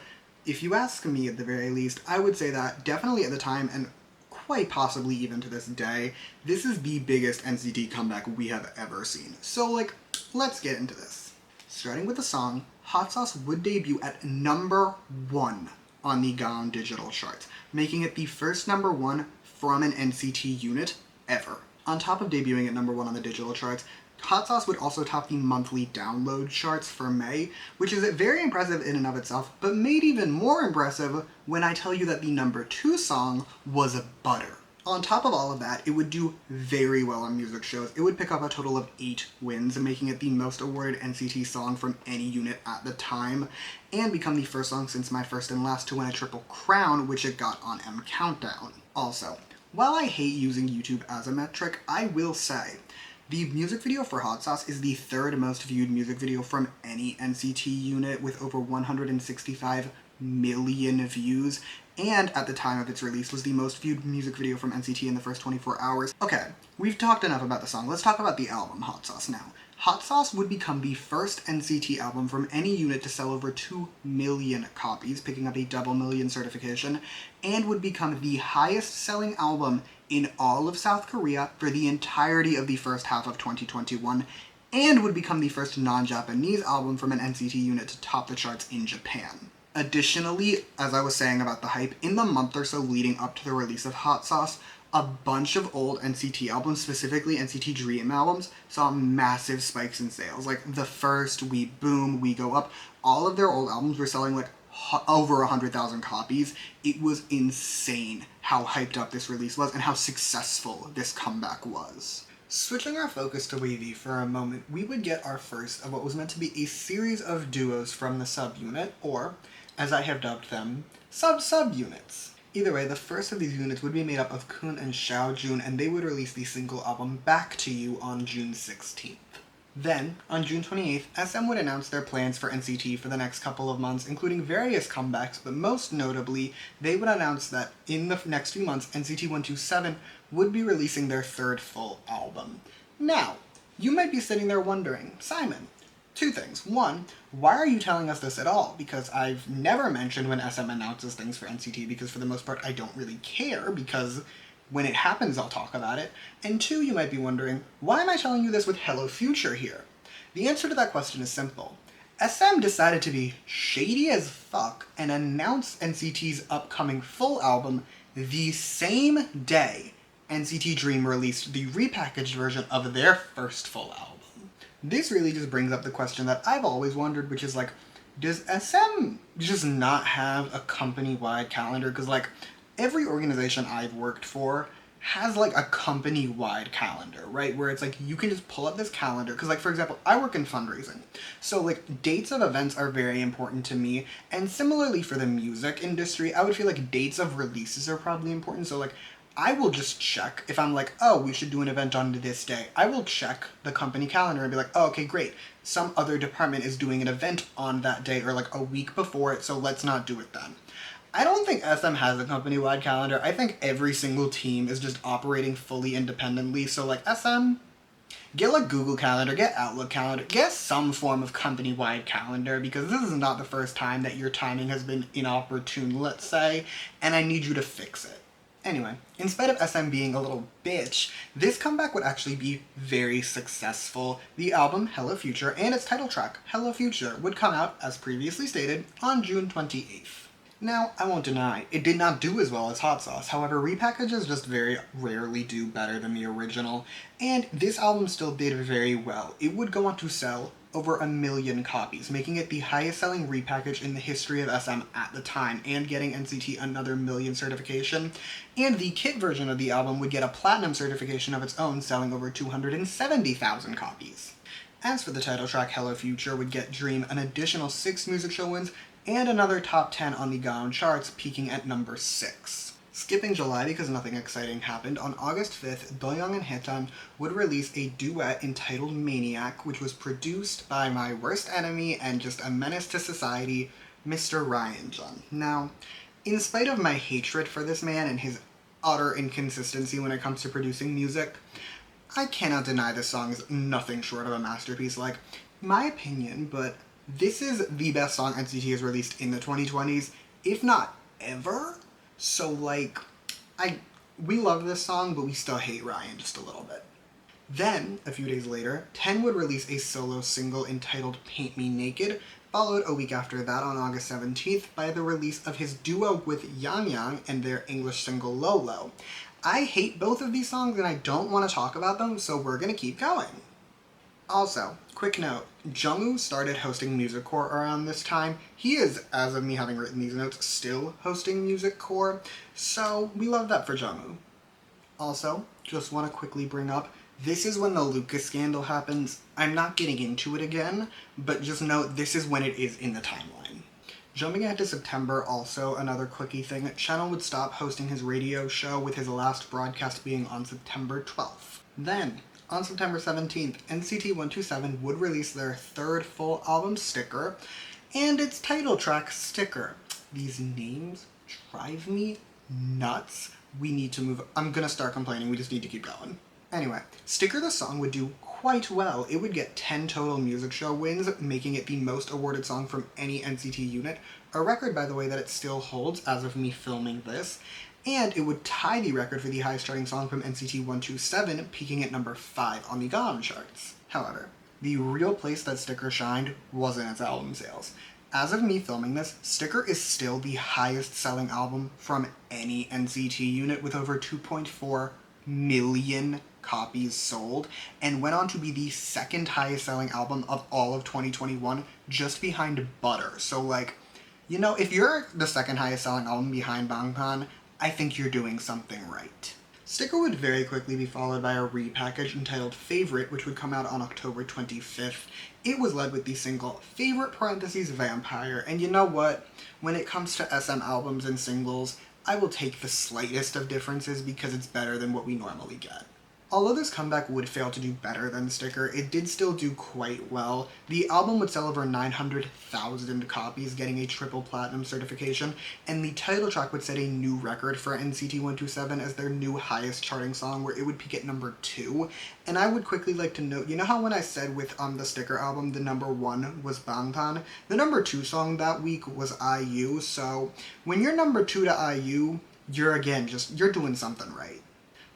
if you ask me at the very least, I would say that definitely at the time and quite possibly even to this day, this is the biggest NCT comeback we have ever seen. So, like, let's get into this. Starting with the song, Hot Sauce would debut at number 1 on the Gaon digital charts, making it the first number 1 from an NCT unit ever. On top of debuting at number 1 on the digital charts, Hot Sauce would also top the monthly download charts for May, which is very impressive in and of itself, but made even more impressive when I tell you that the number 2 song was Butter. On top of all of that, it would do very well on music shows. It would pick up a total of 8 wins, making it the most awarded NCT song from any unit at the time, and become the first song since My First and Last to win a triple crown, which it got on M Countdown. Also, while I hate using YouTube as a metric, I will say, the music video for Hot Sauce is the 3rd most viewed music video from any NCT unit with over 165 million views, and at the time of its release was the most viewed music video from NCT in the first 24 hours. Okay, we've talked enough about the song. Let's talk about the album Hot Sauce now. Hot Sauce would become the first NCT album from any unit to sell over 2 million copies, picking up a double million certification, and would become the highest selling album in all of South Korea for the entirety of the first half of 2021, and would become the first non-Japanese album from an NCT unit to top the charts in Japan. Additionally, as I was saying about the hype, in the month or so leading up to the release of Hot Sauce, a bunch of old NCT albums, specifically NCT Dream albums, saw massive spikes in sales. Like The First, We Boom, We Go Up, all of their old albums were selling like over 100,000 copies. It was insane how hyped up this release was and how successful this comeback was. Switching our focus to Wavy for a moment, we would get our first of what was meant to be a series of duos from the subunit, or, as I have dubbed them, sub-subunits. Either way, the first of these units would be made up of Kun and Xiaojun, and they would release the single album Back to You on June 16th. Then, on June 28th, SM would announce their plans for NCT for the next couple of months, including various comebacks, but most notably, they would announce that in the next few months, NCT 127 would be releasing their 3rd full album. Now, you might be sitting there wondering, Simon, 2 things. 1, why are you telling us this at all? Because I've never mentioned when SM announces things for NCT, because for the most part I don't really care, because when it happens I'll talk about it. And 2, you might be wondering, why am I telling you this with Hello Future here? The answer to that question is simple. SM decided to be shady as fuck and announce NCT's upcoming full album the same day NCT Dream released the repackaged version of their first full album. This really just brings up the question that I've always wondered, which is like, does SM just not have a company-wide calendar? Because like, every organization I've worked for has like a company-wide calendar, right? Where it's like, you can just pull up this calendar. Because like, for example, I work in fundraising. So like, dates of events are very important to me. And similarly for the music industry, I would feel like dates of releases are probably important. So like, I will just check if I'm like, oh, we should do an event on this day. I will check the company calendar and be like, oh, okay, great. Some other department is doing an event on that day or like a week before it, so let's not do it then. I don't think SM has a company-wide calendar. I think every single team is just operating fully independently. So like, SM, get like Google Calendar, get Outlook Calendar, get some form of company-wide calendar, because this is not the first time that your timing has been inopportune, let's say, and I need you to fix it. Anyway, in spite of SM being a little bitch, this comeback would actually be very successful. The album, Hello Future, and its title track, Hello Future, would come out, as previously stated, on June 28th. Now, I won't deny, it did not do as well as Hot Sauce. However, repackages just very rarely do better than the original, and this album still did very well. It would go on to sell over 1 million copies, making it the highest selling repackage in the history of SM at the time, and getting NCT another million certification. And the kit version of the album would get a platinum certification of its own, selling over 270,000 copies. As for the title track, Hello Future would get Dream an additional 6 music show wins and another top 10 on the Gaon charts, peaking at number 6. Skipping July because nothing exciting happened, on August 5th, Doyoung and Haetan would release a duet entitled Maniac, which was produced by my worst enemy and just a menace to society, Mr. Ryan Jun. Now, in spite of my hatred for this man and his utter inconsistency when it comes to producing music, I cannot deny this song is nothing short of a masterpiece. Like, my opinion, but this is the best song NCT has released in the 2020s, if not ever. So, like, we love this song, but we still hate Ryan just a little bit. Then, a few days later, 10 would release a solo single entitled Paint Me Naked, followed a week after that on August 17th by the release of his duo with Yang Yang and their English single Lolo. I hate both of these songs and I don't want to talk about them, so we're gonna keep going. Also, quick note, Jungwoo started hosting Music Core around this time. He is, as of me having written these notes, still hosting Music Core, so we love that for Jungwoo. Also, just want to quickly bring up, this is when the Lucas scandal happens. I'm not getting into it again, but just note this is when it is in the timeline. Jumping ahead to September, also another quickie thing, Channel would stop hosting his radio show with his last broadcast being on September 12th. Then, on September 17th, NCT 127 would release their third full album, Sticker, and its title track, Sticker. These names drive me nuts. We need to move. I'm gonna start complaining, we just need to keep going. Anyway, Sticker the song would do quite well. It would get 10 total music show wins, making it the most awarded song from any NCT unit, a record, by the way, that it still holds as of me filming this, and it would tie the record for the highest charting song from NCT 127, peaking at number 5 on the Gaon charts. However, the real place that Sticker shined wasn't its album sales. As of me filming this, Sticker is still the highest selling album from any NCT unit with over 2.4 million copies sold, and went on to be the second highest selling album of all of 2021, just behind Butter. So, like, you know, if you're the second highest selling album behind Bangtan, I think you're doing something right. Sticker would very quickly be followed by a repackage entitled Favorite, which would come out on October 25th. It was led with the single Favorite parentheses Vampire, and you know what? When it comes to SM albums and singles, I will take the slightest of differences because it's better than what we normally get. Although this comeback would fail to do better than Sticker, it did still do quite well. The album would sell over 900,000 copies, getting a triple platinum certification, and the title track would set a new record for NCT 127 as their new highest charting song, where it would peak at number 2. And I would quickly like to note, you know how when I said with the Sticker album, the number 1 was Bangtan? The number 2 song that week was IU, so when you're number 2 to IU, you're doing something right.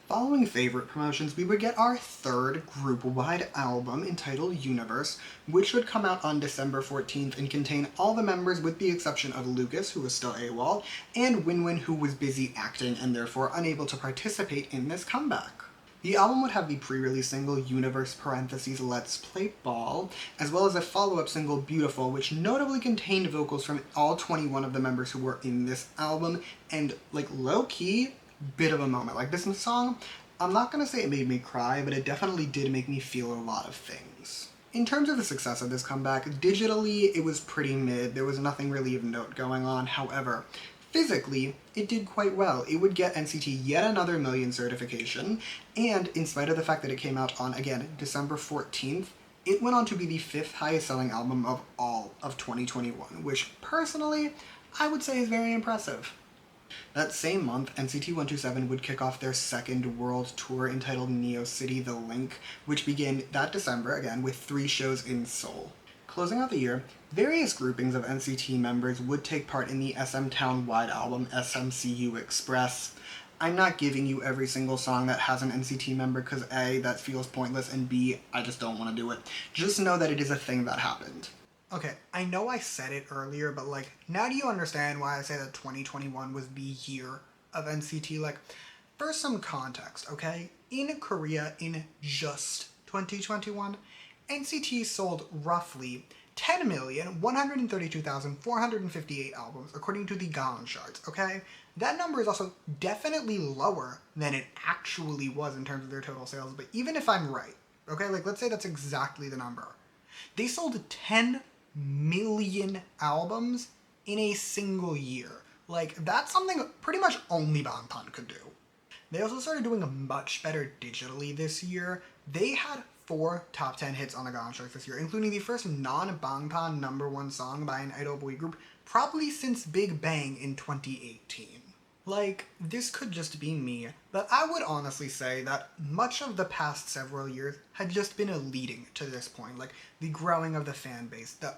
Following Favorite promotions, we would get our third group-wide album entitled Universe, which would come out on December 14th and contain all the members with the exception of Lucas, who was still AWOL, and Winwin, who was busy acting and therefore unable to participate in this comeback. The album would have the pre-release single Universe parentheses Let's Play Ball, as well as a follow-up single Beautiful, which notably contained vocals from all 21 of the members who were in this album, and, like, low-key, bit of a moment. Like, this song, I'm not gonna say it made me cry, but it definitely did make me feel a lot of things. In terms of the success of this comeback, digitally, it was pretty mid. There was nothing really of note going on. However, physically, it did quite well. It would get NCT yet another million certification, and in spite of the fact that it came out on, again, December 14th, it went on to be the 5th highest selling album of all of 2021, which, personally, I would say is very impressive. That same month, NCT 127 would kick off their second world tour entitled Neo City The Link, which began that December, again, with 3 shows in Seoul. Closing out the year, various groupings of NCT members would take part in the SM Town-wide album SMCU Express. I'm not giving you every single song that has an NCT member because A, that feels pointless, and B, I just don't want to do it. Just know that it is a thing that happened. Okay, I know I said it earlier, but, like, now do you understand why I say that 2021 was the year of NCT? Like, for some context, okay? In Korea, in just 2021, NCT sold roughly 10,132,458 albums, according to the Gaon charts, okay? That number is also definitely lower than it actually was in terms of their total sales, but even if I'm right, okay? Like, let's say that's exactly the number. They sold 10 million albums in a single year. Like, that's something pretty much only Bangtan could do. They also started doing much better digitally this year. They had 4 top 10 hits on the Gaon charts this year, including the first non-Bangtan #1 song by an idol boy group probably since Big Bang in 2018. Like, this could just be me, but I would honestly say that much of the past several years had just been a leading to this point. Like, the growing of the fan base, the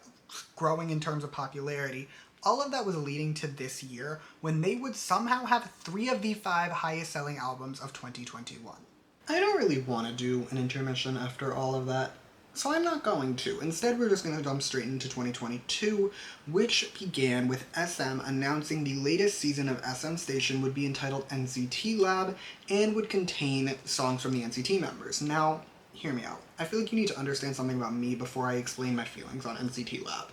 growing in terms of popularity, all of that was leading to this year when they would somehow have 3 of the 5 highest selling albums of 2021. I don't really want to do an intermission after all of that, so I'm not going to. Instead, we're just going to jump straight into 2022, which began with SM announcing the latest season of SM Station would be entitled NCT Lab and would contain songs from the NCT members. Now, hear me out. I feel like you need to understand something about me before I explain my feelings on NCT Lab.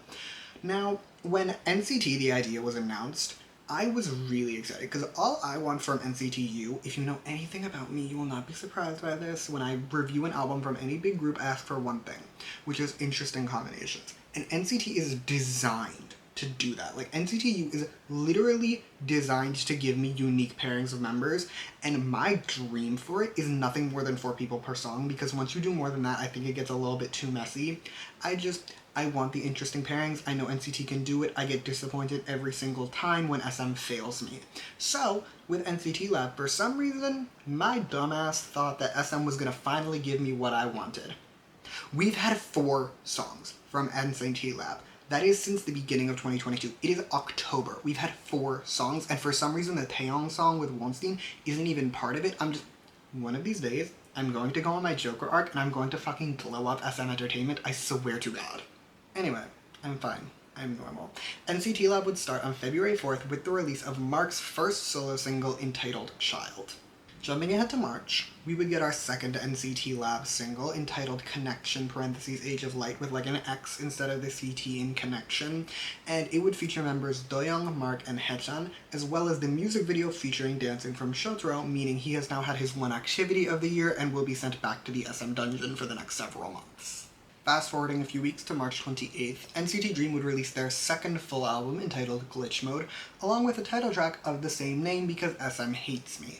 Now, when NCT the idea was announced, I was really excited because all I want from NCT U, if you know anything about me, you will not be surprised by this. When I review an album from any big group, I ask for one thing, which is interesting combinations. And NCT is designed to do that. Like, NCT U is literally designed to give me unique pairings of members, and my dream for it is nothing more than 4 people per song, because once you do more than that, I think it gets a little bit too messy. I want the interesting pairings. I know NCT can do it. I get disappointed every single time when SM fails me. So, with NCT Lab, for some reason, my dumbass thought that SM was gonna finally give me what I wanted. We've had 4 songs from NCT Lab. That is since the beginning of 2022. It is October. We've had 4 songs, and for some reason the Taeyong song with Wonstein isn't even part of it. One of these days, I'm going to go on my Joker arc and I'm going to fucking blow up SM Entertainment, I swear to God. Anyway, I'm fine. I'm normal. NCT Lab would start on February 4th with the release of Mark's first solo single entitled Child. Jumping ahead to March, we would get our second NCT Lab single entitled Connection (Age of Light) with like an X instead of the CT in Connection, and it would feature members Doyoung, Mark, and Haechan, as well as the music video featuring dancing from Shotaro, meaning he has now had his one activity of the year and will be sent back to the SM dungeon for the next several months. Fast forwarding a few weeks to March 28th, NCT Dream would release their second full album entitled Glitch Mode, along with a title track of the same name because SM hates me.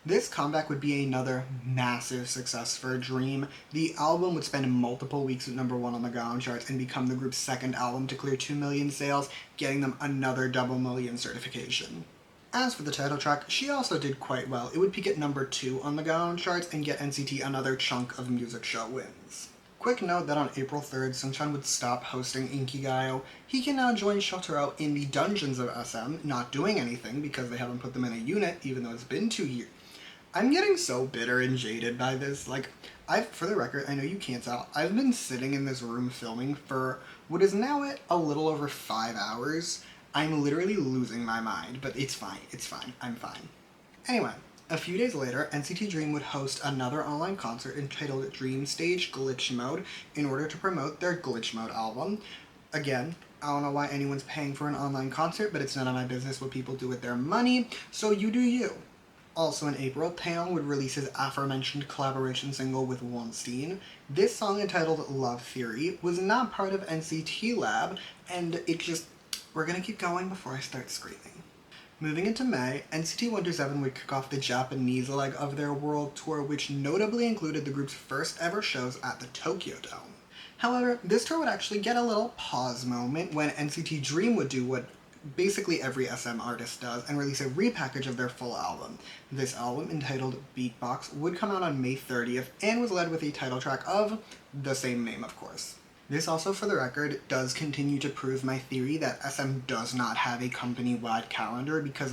This comeback would be another massive success for Dream. The album would spend multiple weeks at #1 on the Gaon charts and become the group's second album to clear 2 million sales, getting them another double million certification. As for the title track, she also did quite well. It would peak at #2 on the Gaon charts and get NCT another chunk of music show wins. Quick note that on April 3rd, Sungchan would stop hosting Inkigayo. He can now join Shotaro in the dungeons of SM, not doing anything because they haven't put them in a unit, even though it's been 2 years. I'm getting so bitter and jaded by this. For the record, I know you can't tell, I've been sitting in this room filming for what is now at a little over 5 hours. I'm literally losing my mind, but it's fine, I'm fine. Anyway, a few days later, NCT Dream would host another online concert entitled Dream Stage Glitch Mode in order to promote their Glitch Mode album. Again, I don't know why anyone's paying for an online concert, but it's none of my business what people do with their money, so you do you. Also in April, Taeyong would release his aforementioned collaboration single with Wonstein. This song, entitled Love Theory, was not part of NCT Lab, and we're gonna keep going before I start screaming. Moving into May, NCT 127 would kick off the Japanese leg of their world tour, which notably included the group's first ever shows at the Tokyo Dome. However, this tour would actually get a little pause moment when NCT Dream would do what basically every SM artist does and release a repackage of their full album. This album, entitled Beatbox, would come out on May 30th and was led with a title track of the same name, of course. This also, for the record, does continue to prove my theory that SM does not have a company-wide calendar because,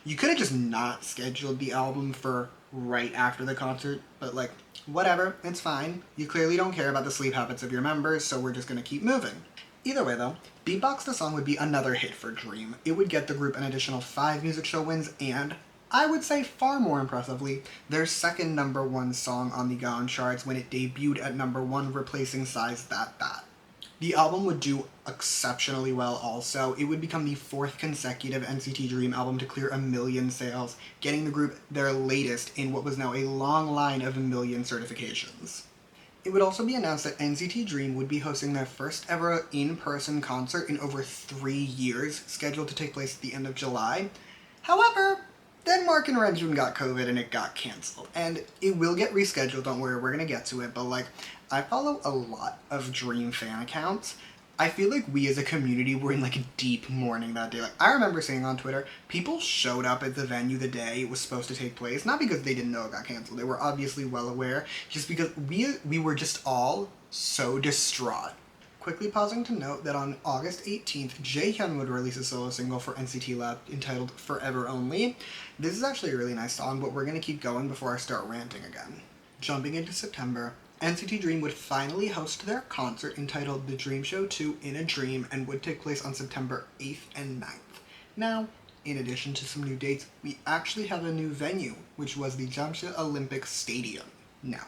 you could have just not scheduled the album for right after the concert, but, whatever, it's fine. You clearly don't care about the sleep habits of your members, so we're just gonna keep moving. Either way, though, Beatbox the Song would be another hit for Dream. It would get the group an additional 5 music show wins and, I would say far more impressively, their second #1 song on the Gaon charts when it debuted at #1, replacing Psy's That That. The album would do exceptionally well also. It would become the 4th consecutive NCT Dream album to clear 1 million sales, getting the group their latest in what was now a long line of 1 million certifications. It would also be announced that NCT Dream would be hosting their first ever in-person concert in over 3 years, scheduled to take place at the end of July. However, then Mark and Renjun got COVID and it got cancelled. And it will get rescheduled, don't worry, we're gonna get to it, but like, I follow a lot of Dream fan accounts. I feel like we as a community were in like deep mourning that day. Like, I remember seeing on Twitter, people showed up at the venue the day it was supposed to take place, not because they didn't know it got canceled, they were obviously well aware, just because we were just all so distraught. Quickly pausing to note that on August 18th, Jaehyun would release a solo single for NCT Lab entitled Forever Only. This is actually a really nice song, but we're gonna keep going before I start ranting again. Jumping into September, NCT Dream would finally host their concert entitled The Dream Show 2 in a Dream and would take place on September 8th and 9th. Now, in addition to some new dates, we actually have a new venue, which was the Jamshid Olympic Stadium. Now,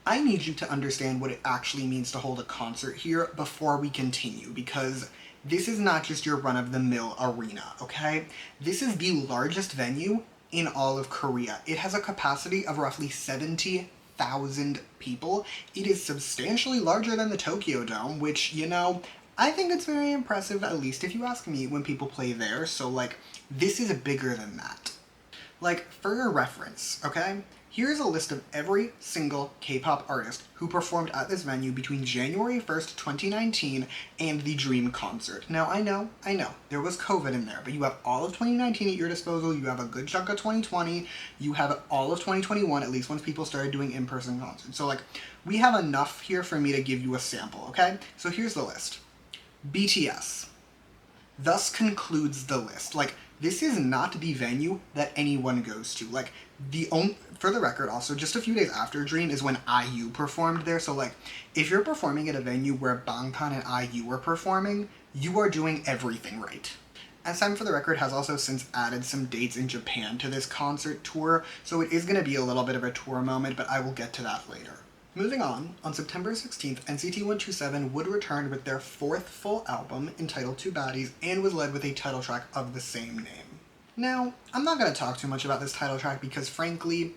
I need you to understand what it actually means to hold a concert here before we continue, because this is not just your run-of-the-mill arena, okay? This is the largest venue in all of Korea. It has a capacity of roughly 70,000 people. It is substantially larger than the Tokyo Dome, which, you know, I think it's very impressive, at least if you ask me, when people play there, so, like, this is bigger than that. Like, for your reference, okay? Here's a list of every single K-pop artist who performed at this venue between January 1st, 2019 and the Dream concert. Now, I know, there was COVID in there, but you have all of 2019 at your disposal, you have a good chunk of 2020, you have all of 2021, at least once people started doing in-person concerts. So, like, we have enough here for me to give you a sample, okay? So here's the list. BTS. Thus concludes the list. Like, this is not the venue that anyone goes to. Like, for the record, also, just a few days after Dream is when IU performed there. So, like, if you're performing at a venue where Bangtan and IU are performing, you are doing everything right. SM, for the record, has also since added some dates in Japan to this concert tour, so it is going to be a little bit of a tour moment, but I will get to that later. Moving on September 16th, NCT 127 would return with their fourth full album entitled Two Baddies and was led with a title track of the same name. Now, I'm not going to talk too much about this title track because, frankly,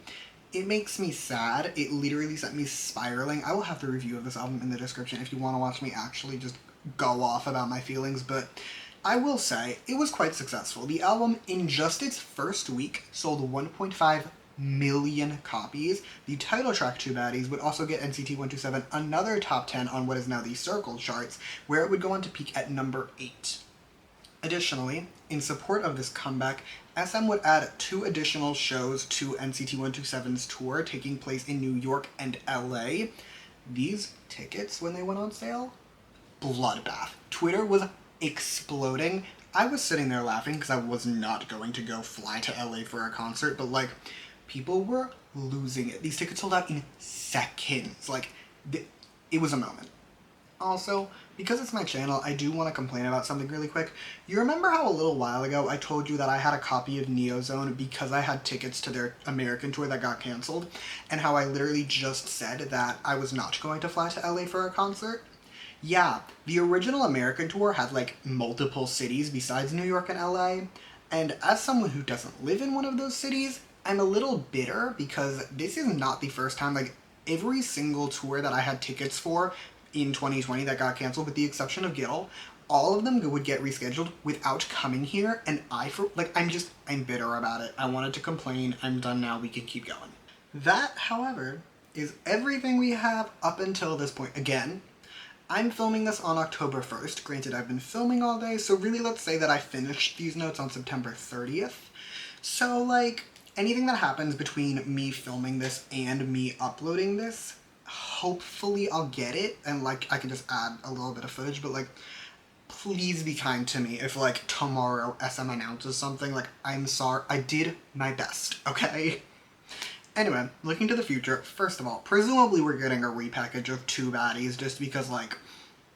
it makes me sad. It literally sent me spiraling. I will have the review of this album in the description if you want to watch me actually just go off about my feelings, but I will say it was quite successful. The album, in just its first week, sold 1.5 million copies. The title track, Two Baddies, would also get NCT 127 another top 10 on what is now the Circle charts, where it would go on to peak at number 8. Additionally, in support of this comeback, SM would add 2 additional shows to NCT 127's tour, taking place in New York and LA. These tickets, when they went on sale, bloodbath. Twitter was exploding. I was sitting there laughing because I was not going to go fly to LA for a concert, but, like, people were losing it. These tickets sold out in seconds. Like, it was a moment. Also, because it's my channel, I do want to complain about something really quick. You remember how a little while ago I told you that I had a copy of Neozone because I had tickets to their American tour that got canceled, and how I literally just said that I was not going to fly to LA for a concert? Yeah, the original American tour had, like, multiple cities besides New York and LA, and as someone who doesn't live in one of those cities, I'm a little bitter because this is not the first time. Like, every single tour that I had tickets for in 2020 that got canceled, with the exception of Gil, all of them would get rescheduled without coming here, and I'm bitter about it. I wanted to complain. I'm done now. We can keep going. That, however, is everything we have up until this point. Again, I'm filming this on October 1st. Granted, I've been filming all day, so really let's say that I finished these notes on September 30th. So, like, anything that happens between me filming this and me uploading this, hopefully I'll get it, and, like, I can just add a little bit of footage, but, like, please be kind to me if, like, tomorrow SM announces something. Like, I'm sorry. I did my best, okay? Anyway, looking to the future, first of all, presumably we're getting a repackage of Two Baddies just because, like,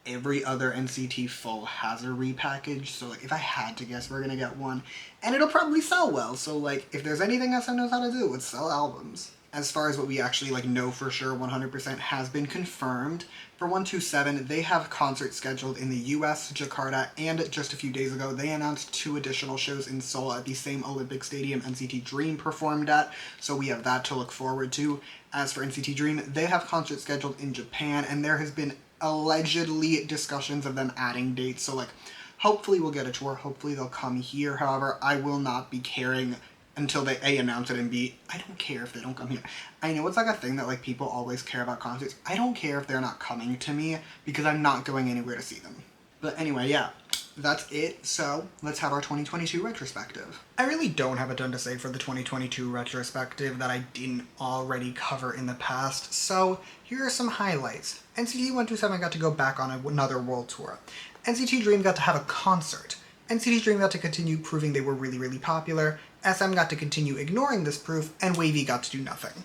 every other NCT full has a repackage, so, like, if I had to guess, we're gonna get one, and it'll probably sell well, so, like, if there's anything SM knows how to do, it's sell albums. as far as what we actually like know for sure 100% has been confirmed. For 127, they have concerts scheduled in the US, Jakarta, and just a few days ago, they announced 2 additional shows in Seoul at the same Olympic stadium NCT Dream performed at, so we have that to look forward to. As for NCT Dream, they have concerts scheduled in Japan, and there has been allegedly discussions of them adding dates, so like, hopefully we'll get a tour, hopefully they'll come here. However, I will not be caring until they A, announce it, and B, I don't care if they don't come here. I know it's like a thing that like people always care about concerts. I don't care if they're not coming to me because I'm not going anywhere to see them. But anyway, yeah, that's it. So let's have our 2022 retrospective. I really don't have a ton to say for the 2022 retrospective that I didn't already cover in the past. So here are some highlights. NCT 127 got to go back on another world tour. NCT Dream got to have a concert. NCT Dream got to continue proving they were really, really popular. SM got to continue ignoring this proof, and Wavy got to do nothing.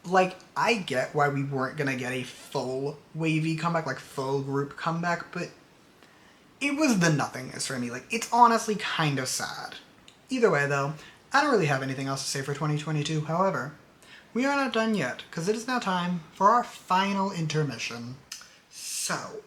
Like, I get why we weren't gonna get a full Wavy comeback, like full group comeback, but it was the nothingness for me. Like, it's honestly kind of sad. Either way, though, I don't really have anything else to say for 2022. However, we are not done yet, because it is now time for our final intermission. So,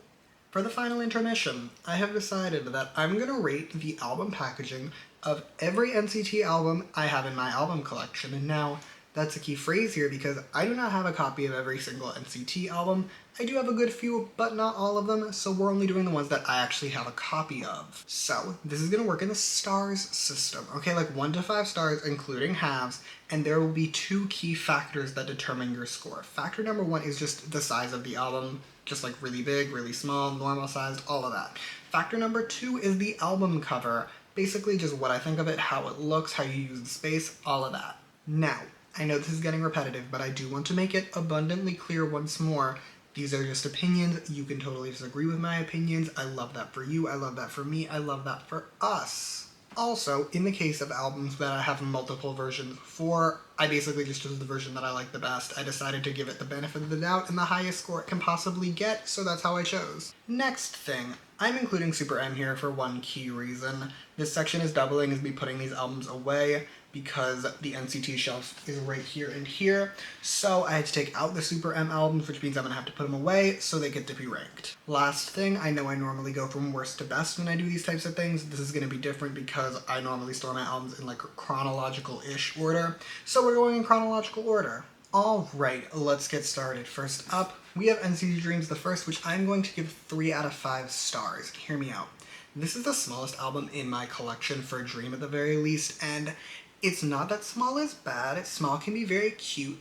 for the final intermission, I have decided that I'm gonna rate the album packaging of every NCT album I have in my album collection. And now, that's a key phrase here because I do not have a copy of every single NCT album. I do have a good few, but not all of them, so we're only doing the ones that I actually have a copy of. So, this is gonna work in the stars system, okay? Like 1 to 5 stars, including halves, and there will be 2 key factors that determine your score. Factor number 1 is just the size of the album, just like really big, really small, normal sized, all of that. Factor number 2 is the album cover. Basically just what I think of it, how it looks, how you use the space, all of that. Now, I know this is getting repetitive, but I do want to make it abundantly clear once more. These are just opinions. You can totally disagree with my opinions. I love that for you. I love that for me. I love that for us. Also, in the case of albums that I have multiple versions for, I basically just chose the version that I like the best. I decided to give it the benefit of the doubt and the highest score it can possibly get, so that's how I chose. Next thing, I'm including Super M here for one key reason. This section is doubling as me putting these albums away because the NCT shelf is right here and here. So I had to take out the Super M albums, which means I'm gonna have to put them away so they get to be ranked. Last thing, I know I normally go from worst to best when I do these types of things. This is gonna be different because I normally store my albums in like chronological-ish order. So we're going in chronological order. Alright, let's get started. First up, we have NCT Dreams the First, which I'm going to give 3 out of 5 stars. Hear me out. This is the smallest album in my collection for Dream at the very least, and it's not that small is bad. Small can be very cute,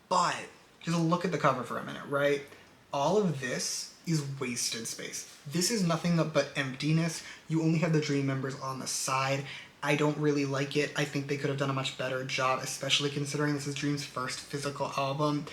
but just look at the cover for a minute, right? All of this is wasted space. This is nothing but emptiness. You only have the Dream members on the side. I don't really like it. I think they could have done a much better job, especially considering this is Dream's first physical album.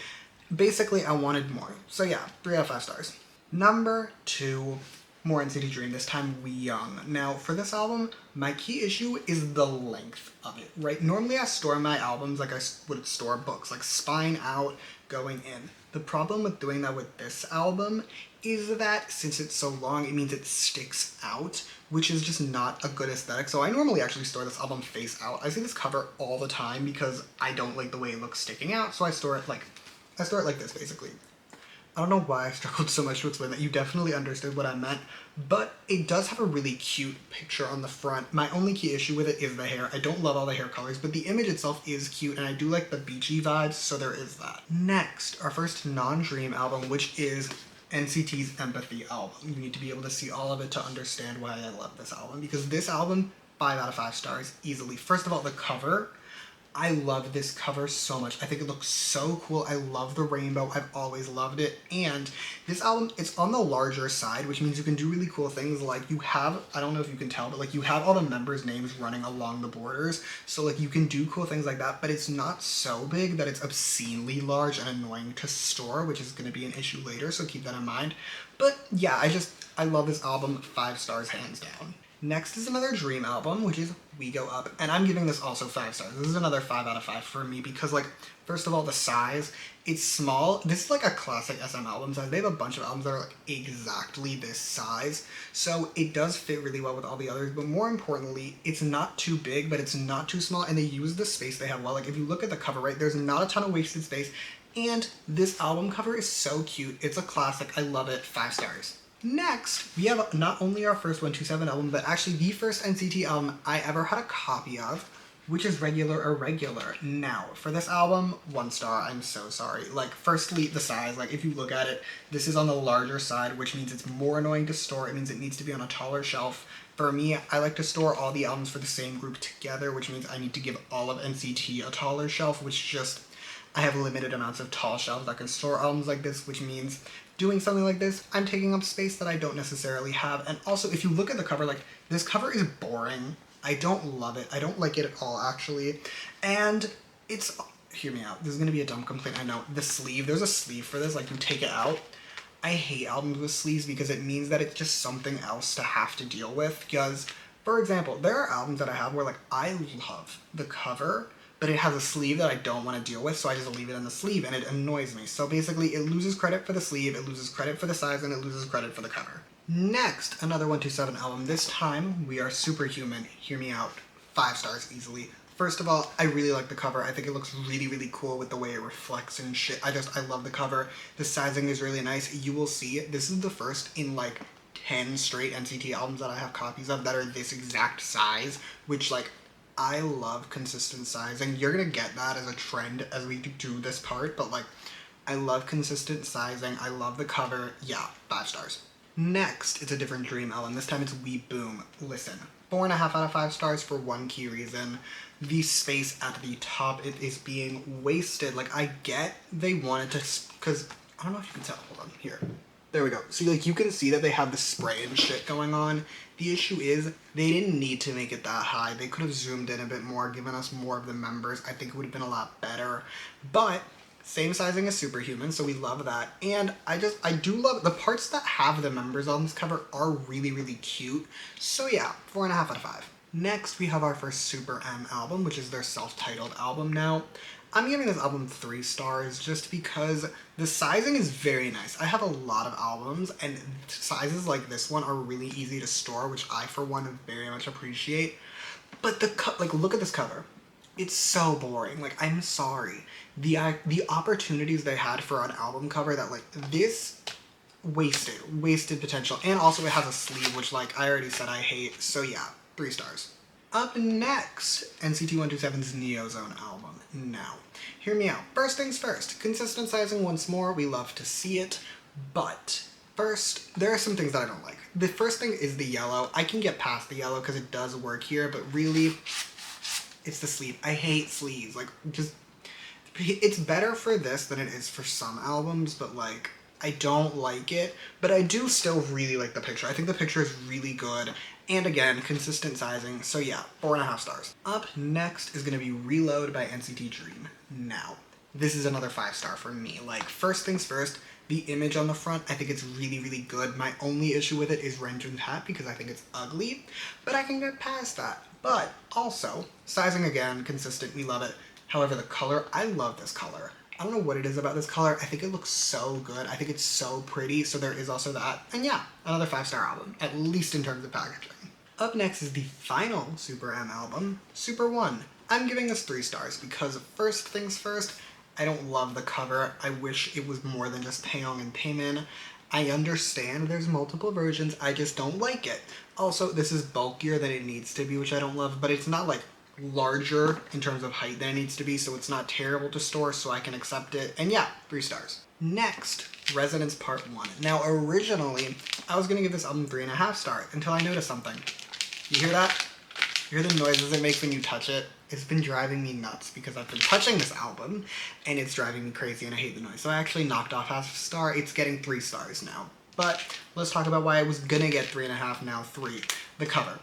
Basically, I wanted more. So yeah, 3 out of 5 stars. Number 2, more NCT Dream, this time We Young. Now, for this album, my key issue is the length of it, right? Normally I store my albums like I would store books, like spine out, going in. The problem with doing that with this album is that since it's so long, it means it sticks out, which is just not a good aesthetic. So I normally actually store this album face out. I see this cover all the time because I don't like the way it looks sticking out, so I store it like this, basically. I don't know why I struggled so much to explain that. You definitely understood what I meant, but it does have a really cute picture on the front. My only key issue with it is the hair. I don't love all the hair colors, but the image itself is cute, and I do like the beachy vibes, so there is that. Next, our first non-Dream album, which is NCT's Empathy album. You need to be able to see all of it to understand why I love this album, because this album, 5 out of 5 stars, easily. First of all, the cover. I love this cover so much. I think it looks so cool. I love the rainbow. I've always loved it. And this album, it's on the larger side, which means you can do really cool things like you have, I don't know if you can tell, but like you have all the members' names running along the borders. So like you can do cool things like that, but it's not so big that it's obscenely large and annoying to store, which is going to be an issue later, so keep that in mind. But yeah, I love this album, 5 stars hands down. Next is another Dream album, which is We Go Up, and I'm giving this also 5 stars. This is another 5 out of 5 for me because, like, first of all, the size, it's small. This is like a classic SM album size. They have a bunch of albums that are like exactly this size, so it does fit really well with all the others, but more importantly, it's not too big, but it's not too small, and they use the space they have well. Like, if you look at the cover, right, there's not a ton of wasted space, and this album cover is so cute. It's a classic. I love it. 5 stars. Next, we have not only our first 127 album, but actually the first NCT album I ever had a copy of, which is Regular Irregular. Now, for this album, 1 star, I'm so sorry. Like, firstly, the size, like, if you look at it, this is on the larger side, which means it's more annoying to store. It means it needs to be on a taller shelf. For me, I like to store all the albums for the same group together, which means I need to give all of NCT a taller shelf, which just, I have limited amounts of tall shelves that can store albums like this, which means doing something like this, I'm taking up space that I don't necessarily have. And also, if you look at the cover, like, this cover is boring. I don't love it. I don't like it at all, actually. And it's, hear me out, this is gonna be a dumb complaint, I know. The sleeve, there's a sleeve for this, like, you take it out. I hate albums with sleeves because it means that it's just something else to have to deal with. Because, for example, there are albums that I have where, like, I love the cover, but it has a sleeve that I don't want to deal with, so I just leave it in the sleeve, and it annoys me. So basically, it loses credit for the sleeve, it loses credit for the size, and it loses credit for the cover. Next, another 127 album. This time, we are Superhuman. Hear me out. 5 stars easily. First of all, I really like the cover. I think it looks really, really cool with the way it reflects and shit. I love the cover. The sizing is really nice. You will see, this is the first in like 10 straight NCT albums that I have copies of that are this exact size, which, like, I love consistent sizing. You're gonna get that as a trend as we do this part, but, like, I love consistent sizing. I love the cover. Yeah, 5 stars. Next, it's a different Dream album. This time it's We Boom. Listen, 4.5 out of 5 stars for one key reason. The space at the top, it is being wasted. Like, I get they wanted to, because, I don't know if you can tell. Hold on, here. There we go. See, like, you can see that they have the spray and shit going on. The issue is, they didn't need to make it that high. They could have zoomed in a bit more, given us more of the members. I think it would have been a lot better. But, same sizing as Superhuman, so we love that. And I do love, the parts that have the members on this cover are really, really cute. So yeah, 4.5 out of 5. Next, we have our first Super M album, which is their self-titled album now. I'm giving this album 3 stars just because the sizing is very nice. I have a lot of albums, and sizes like this one are really easy to store, which I, for one, very much appreciate. But like, look at this cover. It's so boring. Like, I'm sorry. The opportunities they had for an album cover that, like, this wasted potential. And also it has a sleeve, which, like, I already said I hate. So yeah, 3 stars. Up next, NCT 127's Neo Zone album. Now, hear me out. First things first, consistent sizing once more, we love to see it, but first, there are some things that I don't like. The first thing is the yellow. I can get past the yellow because it does work here, but really, it's the sleeve. I hate sleeves. Like, just, it's better for this than it is for some albums, but, like, I don't like it, but I do still really like the picture. I think the picture is really good. And again, consistent sizing, so yeah, 4.5 stars. Up next is gonna be Reload by NCT Dream. Now, this is another 5 star for me. Like, first things first, the image on the front, I think it's really, really good. My only issue with it is Renjun's hat because I think it's ugly, but I can get past that. But also, sizing again, consistent, we love it. However, the color, I love this color. I don't know what it is about this color. I think it looks so good. I think it's so pretty, so there is also that. And yeah, another 5 star album, at least in terms of packaging. Up next is the final Super M album, Super One. I'm giving this 3 stars because first things first, I don't love the cover. I wish it was more than just Taeyong and Taemin. I understand there's multiple versions, I just don't like it. Also, this is bulkier than it needs to be, which I don't love, but it's not, like, larger in terms of height than it needs to be, so it's not terrible to store, so I can accept it. And yeah, 3 stars. Next, Resonance Part 1. Now, originally, I was gonna give this album 3.5 stars until I noticed something. You hear that? You hear the noises it makes when you touch it? It's been driving me nuts because I've been touching this album and it's driving me crazy and I hate the noise. So I actually knocked off 1/2 star. It's getting 3 stars now. But let's talk about why I was gonna get 3.5, now 3. The cover.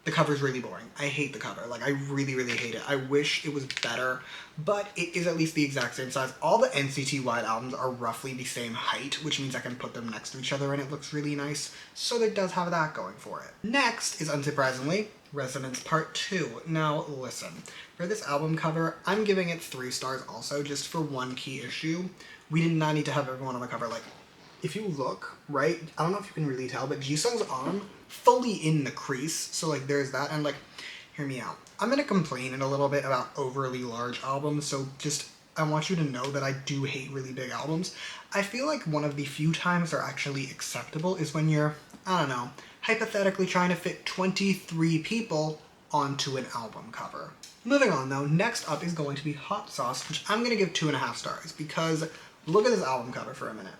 The cover's really boring. I hate the cover. Like, I really, really hate it. I wish it was better, but it is at least the exact same size. All the NCT wide albums are roughly the same height, which means I can put them next to each other and it looks really nice. So it does have that going for it. Next is, unsurprisingly, Resonance Part 2. Now, listen. For this album cover, I'm giving it 3 stars also, just for one key issue. We did not need to have everyone on the cover. Like, if you look, right, I don't know if you can really tell, but Jisung's arm fully in the crease, so like there's that, and like, hear me out. I'm gonna complain in a little bit about overly large albums, so just, I want you to know that I do hate really big albums. I feel like one of the few times they're actually acceptable is when you're, I don't know, hypothetically trying to fit 23 people onto an album cover. Moving on though, next up is going to be Hot Sauce, which I'm gonna give 2.5 stars, because look at this album cover for a minute.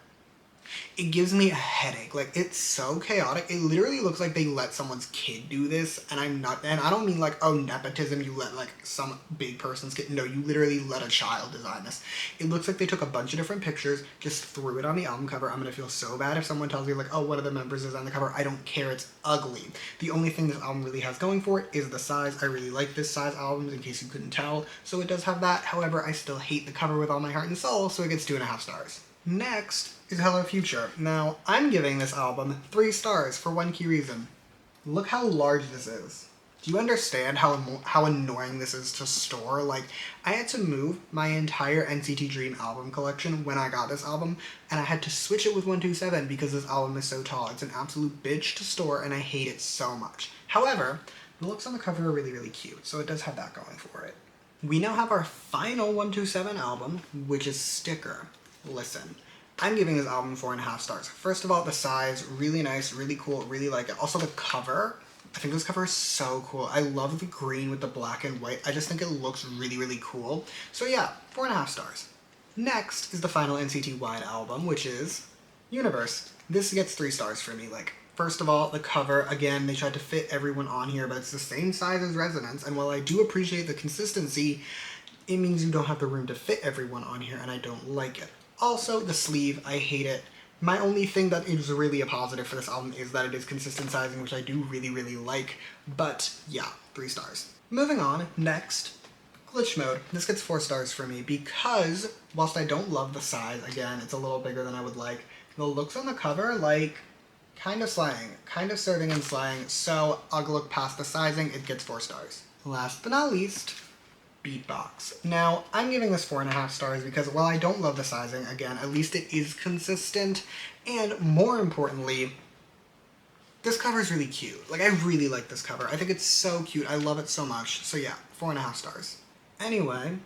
It gives me a headache. Like, it's so chaotic. It literally looks like they let someone's kid do this, and I don't mean like, oh, nepotism, you let like some big person's kid. No, you literally let a child design this. It looks like they took a bunch of different pictures, just threw it on the album cover. I'm gonna feel so bad if someone tells me like, oh, one of the members is on the cover. I don't care, it's ugly. The only thing this album really has going for it is the size. I really like this size albums, in case you couldn't tell, so it does have that. However, I still hate the cover with all my heart and soul, so it gets 2.5 stars. Next is Hello Future. Now, I'm giving this album 3 stars for one key reason. Look how large this is. Do you understand how annoying this is to store? Like, I had to move my entire NCT Dream album collection when I got this album, and I had to switch it with 127 because this album is so tall. It's an absolute bitch to store, and I hate it so much. However, the looks on the cover are really, really cute, so it does have that going for it. We now have our final 127 album, which is Sticker. Listen, I'm giving this album 4.5 stars. First of all, the size, really nice, really cool, really like it. Also the cover, I think this cover is so cool. I love the green with the black and white. I just think it looks really, really cool. So yeah, 4.5 stars. Next is the final NCT wide album, which is Universe. This gets 3 stars for me. Like, first of all, the cover, again, they tried to fit everyone on here, but it's the same size as Resonance, and while I do appreciate the consistency, it means you don't have the room to fit everyone on here, and I don't like it. Also, the sleeve, I hate it. My only thing that is really a positive for this album is that it is consistent sizing, which I do really, really like. But yeah, 3 stars. Moving on, next, Glitch Mode. This gets 4 stars for me because, whilst I don't love the size, again, it's a little bigger than I would like, the looks on the cover, like, kind of slang, kind of serving in slang, so I'll look past the sizing, it gets 4 stars. Last but not least, Beatbox. Now, I'm giving this 4.5 stars because while I don't love the sizing, again, at least it is consistent, and more importantly, this cover is really cute. Like, I really like this cover. I think it's so cute. I love it so much. So yeah, 4.5 stars. Anyway,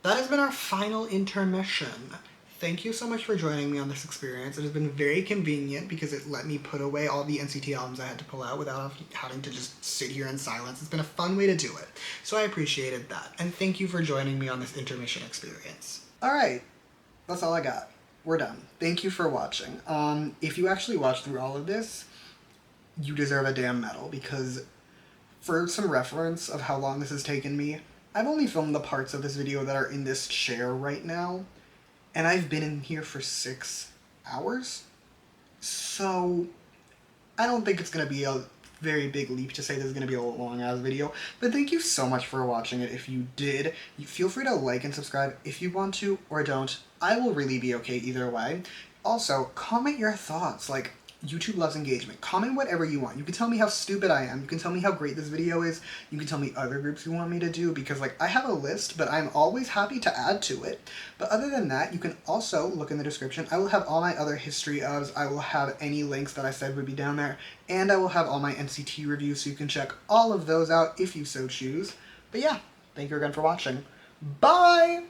that has been our final intermission. Thank you so much for joining me on this experience. It has been very convenient because it let me put away all the NCT albums I had to pull out without having to just sit here in silence. It's been a fun way to do it. So I appreciated that. And thank you for joining me on this intermission experience. Alright, that's all I got. We're done. Thank you for watching. If you actually watched through all of this, you deserve a damn medal because for some reference of how long this has taken me, I've only filmed the parts of this video that are in this chair right now. And I've been in here for 6 hours, so I don't think it's going to be a very big leap to say this is going to be a long-ass video, but thank you so much for watching it. If you did, feel free to like and subscribe if you want to, or don't. I will really be okay either way. Also, comment your thoughts, like, YouTube loves engagement. Comment whatever you want. You can tell me how stupid I am. You can tell me how great this video is. You can tell me other groups you want me to do because, like, I have a list, but I'm always happy to add to it. But other than that, you can also look in the description. I will have all my other history ofs. I will have any links that I said would be down there. And I will have all my NCT reviews so you can check all of those out if you so choose. But yeah, thank you again for watching. Bye!